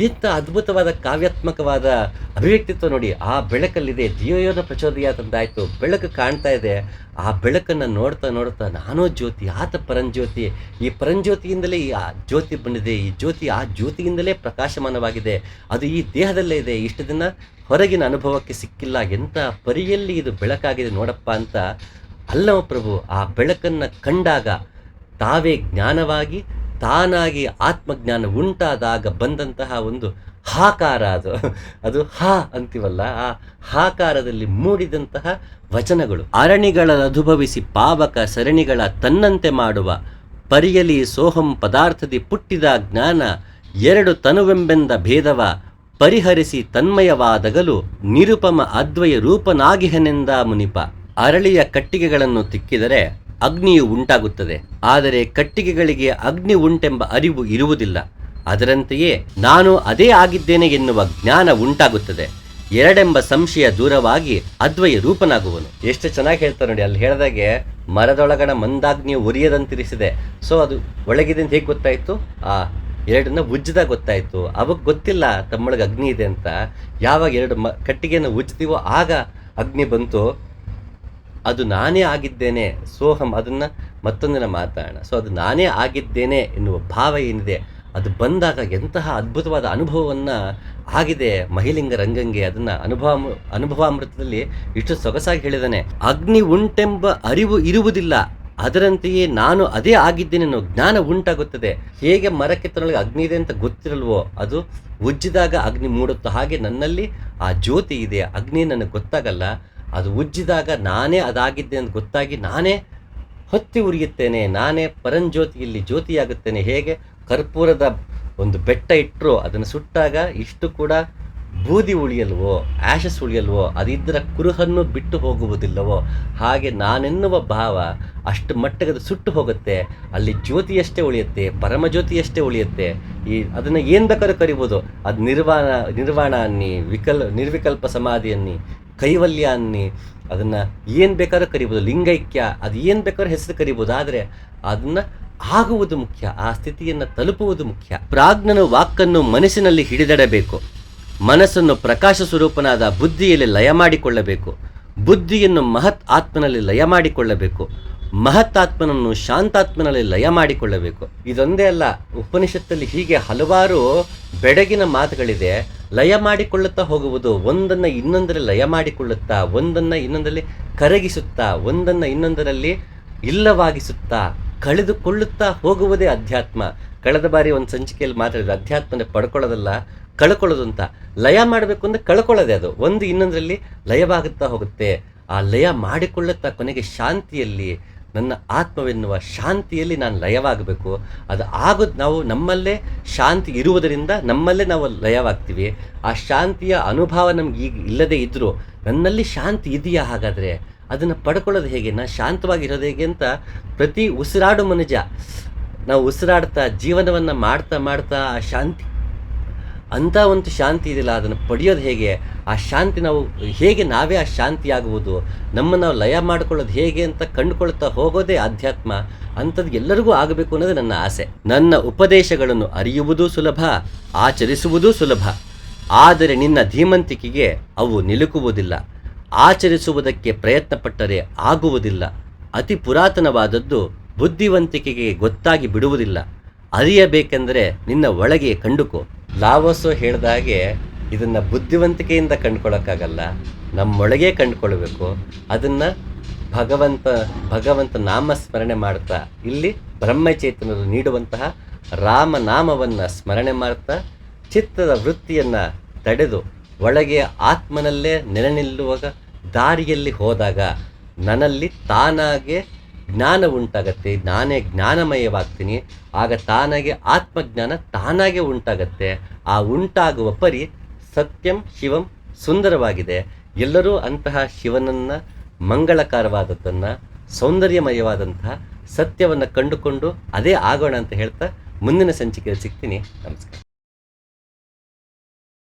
ಇಂಥ ಅದ್ಭುತವಾದ ಕಾವ್ಯಾತ್ಮಕವಾದ ಅಭಿವ್ಯಕ್ತಿತ್ವ ನೋಡಿ. ಆ ಬೆಳಕಲ್ಲಿದೆ, ಧಿಯೋಯೋನ ಪ್ರಚೋದಯಾತ್ ಅಂತಾಯಿತು, ಬೆಳಕು ಕಾಣ್ತಾ ಇದೆ. ಆ ಬೆಳಕನ್ನು ನೋಡ್ತಾ ನಾನೋ ಜ್ಯೋತಿ, ಆತ ಪರಂಜ್ಯೋತಿ, ಈ ಪರಂಜ್ಯೋತಿಯಿಂದಲೇ ಈ ಜ್ಯೋತಿ ಬಂದಿದೆ, ಈ ಜ್ಯೋತಿ ಆ ಜ್ಯೋತಿಯಿಂದಲೇ ಪ್ರಕಾಶಮಾನವಾಗಿದೆ, ಅದು ಈ ದೇಹದಲ್ಲೇ ಇದೆ, ಇಷ್ಟು ದಿನ ಹೊರಗಿನ ಅನುಭವಕ್ಕೆ ಸಿಕ್ಕಿಲ್ಲ, ಎಂಥ ಪರಿಯಲ್ಲಿ ಇದು ಬೆಳಕಾಗಿದೆ ನೋಡಪ್ಪ ಅಂತ ಅಲ್ಲಮ ಪ್ರಭು ಆ ಬೆಳಕನ್ನು ಕಂಡಾಗ ತಾವೇ ಜ್ಞಾನವಾಗಿ ತಾನಾಗಿ ಆತ್ಮಜ್ಞಾನ ಉಂಟಾದಾಗ ಬಂದಂತಹ ಒಂದು ಹಾಕಾರ, ಅದು ಹಾ ಅಂತೀವಲ್ಲ, ಆ ಹಾಕಾರದಲ್ಲಿ ಮೂಡಿದಂತಹ ವಚನಗಳು. ಅರಣಿಗಳ ಅನುಭವಿಸಿ ಪಾವಕ ಸರಣಿಗಳ ತನ್ನಂತೆ ಮಾಡುವ ಪರಿಯಲಿ ಸೋಹಂ ಪದಾರ್ಥದಿ ಪುಟ್ಟಿದ ಜ್ಞಾನ ಎರಡು ತನುವೆಂಬೆಂದ ಭೇದವ ಪರಿಹರಿಸಿ ತನ್ಮಯವಾದಗಲು ನಿರುಪಮ ಅದ್ವಯ ರೂಪನಾಗಿಹನೆಂದ ಮುನಿಪ. ಅರಳಿಯ ಕಟ್ಟಿಗೆಗಳನ್ನು ತಿಕ್ಕಿದರೆ ಅಗ್ನಿಯು ಉಂಟಾಗುತ್ತದೆ, ಆದರೆ ಕಟ್ಟಿಗೆಗಳಿಗೆ ಅಗ್ನಿ ಉಂಟೆಂಬ ಅರಿವು ಇರುವುದಿಲ್ಲ. ಅದರಂತೆಯೇ ನಾನು ಅದೇ ಆಗಿದ್ದೇನೆ ಎನ್ನುವ ಜ್ಞಾನ ಉಂಟಾಗುತ್ತದೆ. ಎರಡೆಂಬ ಸಂಶಯ ದೂರವಾಗಿ ಅದ್ವಯ ರೂಪನಾಗುವನು. ಎಷ್ಟು ಚೆನ್ನಾಗಿ ಹೇಳ್ತಾರೆ ನೋಡಿ. ಅಲ್ಲಿ ಹೇಳಿದಾಗೆ ಮರದೊಳಗಣ ಮಂದಾಗ್ನಿಯು ಉರಿಯದಂತಿರಿಸಿದೆ. ಸೊ ಅದು ಒಳಗಿದೆ ಅಂತ ಹೇಗೆ ಗೊತ್ತಾಯಿತು? ಆ ಎರಡನ್ನ ಉಜ್ಜಿದಾಗ ಗೊತ್ತಾಯಿತು. ಅವಾಗ ಗೊತ್ತಿಲ್ಲ ತಮ್ಮೊಳಗೆ ಅಗ್ನಿ ಇದೆ ಅಂತ. ಯಾವಾಗ ಎರಡು ಕಟ್ಟಿಗೆಯನ್ನು ಉಜ್ತೀವೋ ಆಗ ಅಗ್ನಿ ಬಂತು. ಅದು ನಾನೇ ಆಗಿದ್ದೇನೆ, ಸೋಹಂ, ಅದನ್ನು ಮತ್ತೊಂದಿನ ಮಾತಾಡೋಣ. ಸೊ ಅದು ನಾನೇ ಆಗಿದ್ದೇನೆ ಎನ್ನುವ ಭಾವ ಏನಿದೆ ಅದು ಬಂದಾಗ ಎಂತಹ ಅದ್ಭುತವಾದ ಅನುಭವವನ್ನು ಆಗಿದೆ ಮಹಿಲಿಂಗ ರಂಗಂಗೆ. ಅದನ್ನು ಅನುಭವಾಮೃತದಲ್ಲಿ ಇಷ್ಟು ಸೊಗಸಾಗಿ ಹೇಳಿದಾನೆ. ಅಗ್ನಿ ಉಂಟೆಂಬ ಅರಿವು ಇರುವುದಿಲ್ಲ, ಅದರಂತೆಯೇ ನಾನು ಅದೇ ಆಗಿದ್ದೇನೆ ಅನ್ನೋ ಜ್ಞಾನ ಉಂಟಾಗುತ್ತದೆ. ಹೇಗೆ ಮರಕ್ಕೆ ತನ್ನೊಳಗೆ ಅಗ್ನಿ ಇದೆ ಅಂತ ಗೊತ್ತಿರಲ್ವೋ, ಅದು ಉಜ್ಜಿದಾಗ ಅಗ್ನಿ ಮೂಡುತ್ತೋ, ಹಾಗೆ ನನ್ನಲ್ಲಿ ಆ ಜ್ಯೋತಿ ಇದೆ, ಅಗ್ನಿ ನನಗೆ ಗೊತ್ತಾಗಲ್ಲ, ಅದು ಉಜ್ಜಿದಾಗ ನಾನೇ ಅದಾಗಿದ್ದೆ ಅಂತ ಗೊತ್ತಾಗಿ ನಾನೇ ಹೊತ್ತಿ ಉರಿಯುತ್ತೇನೆ, ನಾನೇ ಪರಂಜ್ಯೋತಿಯಲ್ಲಿ ಜ್ಯೋತಿಯಾಗುತ್ತೇನೆ. ಹೇಗೆ ಕರ್ಪೂರದ ಒಂದು ಬೆಟ್ಟ ಇಟ್ಟರು ಅದನ್ನು ಸುಟ್ಟಾಗ ಇಷ್ಟು ಕೂಡ ಬೂದಿ ಉಳಿಯಲ್ವೋ, ಆ್ಯಶಸ್ ಉಳಿಯಲ್ವೋ, ಅದಿದ್ದರ ಕುರುಹನ್ನು ಬಿಟ್ಟು ಹೋಗುವುದಿಲ್ಲವೋ, ಹಾಗೆ ನಾನೆನ್ನುವ ಭಾವ ಅಷ್ಟು ಮಟ್ಟಗದು ಸುಟ್ಟು ಹೋಗುತ್ತೆ. ಅಲ್ಲಿ ಜ್ಯೋತಿಯಷ್ಟೇ ಉಳಿಯುತ್ತೆ, ಪರಮಜ್ಯೋತಿಯಷ್ಟೇ ಉಳಿಯುತ್ತೆ. ಅದನ್ನು ಏನು ಬೇಕಾದ್ರೂ ಕರಿಬೋದು. ಅದು ನಿರ್ವಾಣ ಅನ್ನಿ, ನಿರ್ವಿಕಲ್ಪ ಸಮಾಧಿ ಅನ್ನಿ, ಕೈವಲ್ಯ ಅನ್ನಿ, ಅದನ್ನು ಏನು ಬೇಕಾದ್ರೂ ಕರಿಬೋದು, ಲಿಂಗೈಕ್ಯ, ಅದು ಏನು ಬೇಕಾದ್ರೂ ಹೆಸರು ಕರಿಬೋದು. ಆದರೆ ಅದನ್ನು ಆಗುವುದು ಮುಖ್ಯ, ಆ ಸ್ಥಿತಿಯನ್ನು ತಲುಪುವುದು ಮುಖ್ಯ. ಪ್ರಾಜ್ಞನು ವಾಕ್ಕನ್ನು ಮನಸ್ಸಿನಲ್ಲಿ ಹಿಡಿದಿಡಬೇಕು, ಮನಸ್ಸನ್ನು ಪ್ರಕಾಶ ಸ್ವರೂಪನಾದ ಬುದ್ಧಿಯಲ್ಲಿ ಲಯ ಮಾಡಿಕೊಳ್ಳಬೇಕು, ಬುದ್ಧಿಯನ್ನು ಮಹತ್ ಆತ್ಮನಲ್ಲಿ ಲಯ ಮಾಡಿಕೊಳ್ಳಬೇಕು, ಮಹತ್ ಆತ್ಮನನ್ನು ಶಾಂತಾತ್ಮನಲ್ಲಿ ಲಯ ಮಾಡಿಕೊಳ್ಳಬೇಕು. ಇದೊಂದೇ ಅಲ್ಲ, ಉಪನಿಷತ್ತಲ್ಲಿ ಹೀಗೆ ಹಲವಾರು ಬೆಡಗಿನ ಮಾತುಗಳಿದೆ. ಲಯ ಮಾಡಿಕೊಳ್ಳುತ್ತಾ ಹೋಗುವುದು, ಒಂದನ್ನು ಇನ್ನೊಂದರಲ್ಲಿ ಲಯ ಮಾಡಿಕೊಳ್ಳುತ್ತಾ, ಒಂದನ್ನು ಇನ್ನೊಂದರಲ್ಲಿ ಕರಗಿಸುತ್ತಾ, ಒಂದನ್ನು ಇನ್ನೊಂದರಲ್ಲಿ ಇಲ್ಲವಾಗಿಸುತ್ತಾ, ಕಳೆದುಕೊಳ್ಳುತ್ತಾ ಹೋಗುವುದೇ ಅಧ್ಯಾತ್ಮ. ಕಳೆದ ಬಾರಿ ಒಂದು ಸಂಚಿಕೆಯಲ್ಲಿ ಮಾತಾಡಿದ್ರು, ಅಧ್ಯಾತ್ಮನೇ ಪಡ್ಕೊಳ್ಳೋದಲ್ಲ ಕಳ್ಕೊಳ್ಳೋದು ಅಂತ. ಲಯ ಮಾಡಬೇಕು ಅಂದರೆ ಕಳ್ಕೊಳ್ಳೋದೆ, ಅದು ಒಂದು ಇನ್ನೊಂದರಲ್ಲಿ ಲಯವಾಗುತ್ತಾ ಹೋಗುತ್ತೆ. ಆ ಲಯ ಮಾಡಿಕೊಳ್ಳುತ್ತಾ ಕೊನೆಗೆ ಶಾಂತಿಯಲ್ಲಿ, ನನ್ನ ಆತ್ಮವೆನ್ನುವ ಶಾಂತಿಯಲ್ಲಿ ನಾನು ಲಯವಾಗಬೇಕು. ಅದು ಆಗೋದು ನಾವು ನಮ್ಮಲ್ಲೇ ಶಾಂತಿ ಇರುವುದರಿಂದ ನಮ್ಮಲ್ಲೇ ನಾವು ಲಯವಾಗ್ತೀವಿ. ಆ ಶಾಂತಿಯ ಅನುಭವ ನಮ್ಗೆ ಈಗ ಇಲ್ಲದೇ ಇದ್ದರೂ ನನ್ನಲ್ಲಿ ಶಾಂತಿ ಇದೆಯಾ, ಹಾಗಾದರೆ ಅದನ್ನು ಪಡ್ಕೊಳ್ಳೋದು ಹೇಗೆ, ನಾನು ಶಾಂತವಾಗಿರೋದು ಹೇಗೆ ಅಂತ ಪ್ರತಿ ಉಸಿರಾಡು ಮನುಜ ನಾವು ಉಸಿರಾಡ್ತಾ ಜೀವನವನ್ನು ಮಾಡ್ತಾ ಆ ಶಾಂತಿ ಅಂಥ ಒಂದು ಶಾಂತಿ ಇದೆಯಲ್ಲ, ಅದನ್ನು ಪಡೆಯೋದು ಹೇಗೆ, ಆ ಶಾಂತಿ ನಾವು ಹೇಗೆ ನಾವೇ ಆ ಶಾಂತಿ ಆಗುವುದು, ನಮ್ಮನ್ನು ನಾವು ಲಯ ಮಾಡ್ಕೊಳ್ಳೋದು ಹೇಗೆ ಅಂತ ಕಂಡುಕೊಳ್ತಾ ಹೋಗೋದೇ ಅಧ್ಯಾತ್ಮ. ಅಂಥದ್ದು ಎಲ್ಲರಿಗೂ ಆಗಬೇಕು ಅನ್ನೋದು ನನ್ನ ಆಸೆ. ನನ್ನ ಉಪದೇಶಗಳನ್ನು ಅರಿಯುವುದೂ ಸುಲಭ, ಆಚರಿಸುವುದೂ ಸುಲಭ, ಆದರೆ ನಿನ್ನ ಧೀಮಂತಿಕೆಗೆ ಅವು ನಿಲುಕುವುದಿಲ್ಲ. ಆಚರಿಸುವುದಕ್ಕೆ ಪ್ರಯತ್ನಪಟ್ಟರೆ ಆಗುವುದಿಲ್ಲ. ಅತಿ ಪುರಾತನವಾದದ್ದು ಬುದ್ಧಿವಂತಿಕೆಗೆ ಗೊತ್ತಾಗಿ ಬಿಡುವುದಿಲ್ಲ. ಅರಿಯಬೇಕೆಂದರೆ ನಿನ್ನ ಒಳಗೆ ಕಂಡುಕೋ. ಲಾವೋಸೋ ಹೇಳ್ದ ಹಾಗೆ ಇದನ್ನು ಬುದ್ಧಿವಂತಿಕೆಯಿಂದ ಕಂಡ್ಕೊಳ್ಳೋಕ್ಕಾಗಲ್ಲ, ನಮ್ಮೊಳಗೆ ಕಂಡುಕೊಳ್ಬೇಕು. ಅದನ್ನು ಭಗವಂತ ಭಗವಂತ ನಾಮಸ್ಮರಣೆ ಮಾಡ್ತಾ, ಇಲ್ಲಿ ಬ್ರಹ್ಮಚೇತನರು ನೀಡುವಂತಹ ರಾಮನಾಮವನ್ನು ಸ್ಮರಣೆ ಮಾಡ್ತಾ ಚಿತ್ತದ ವೃತ್ತಿಯನ್ನು ತಡೆದು ಒಳಗೆ ಆತ್ಮನಲ್ಲೇ ನೆಲೆ ನಿಲ್ಲುವಾಗ ದಾರಿಯಲ್ಲಿ ಹೋದಾಗ ನನ್ನಲ್ಲಿ ತಾನಾಗೆ ಜ್ಞಾನ ಉಂಟಾಗತ್ತೆ, ನಾನೇ ಜ್ಞಾನಮಯವಾಗ್ತೀನಿ. ಆಗ ತಾನಾಗೆ ಆತ್ಮಜ್ಞಾನ ತಾನಾಗೆ ಉಂಟಾಗತ್ತೆ. ಆ ಉಂಟಾಗುವ ಪರಿ ಸತ್ಯಂ ಶಿವಂ ಸುಂದರವಾಗಿದೆ. ಎಲ್ಲರೂ ಅಂತಹ ಶಿವನನ್ನು, ಮಂಗಳಕರವಾದದ್ದನ್ನು, ಸೌಂದರ್ಯಮಯವಾದಂತಹ ಸತ್ಯವನ್ನು ಕಂಡುಕೊಂಡು ಅದೇ ಆಗೋಣ ಅಂತ ಹೇಳ್ತಾ ಮುಂದಿನ ಸಂಚಿಕೆಯಲ್ಲಿ ಸಿಗ್ತೀನಿ. ನಮಸ್ಕಾರ.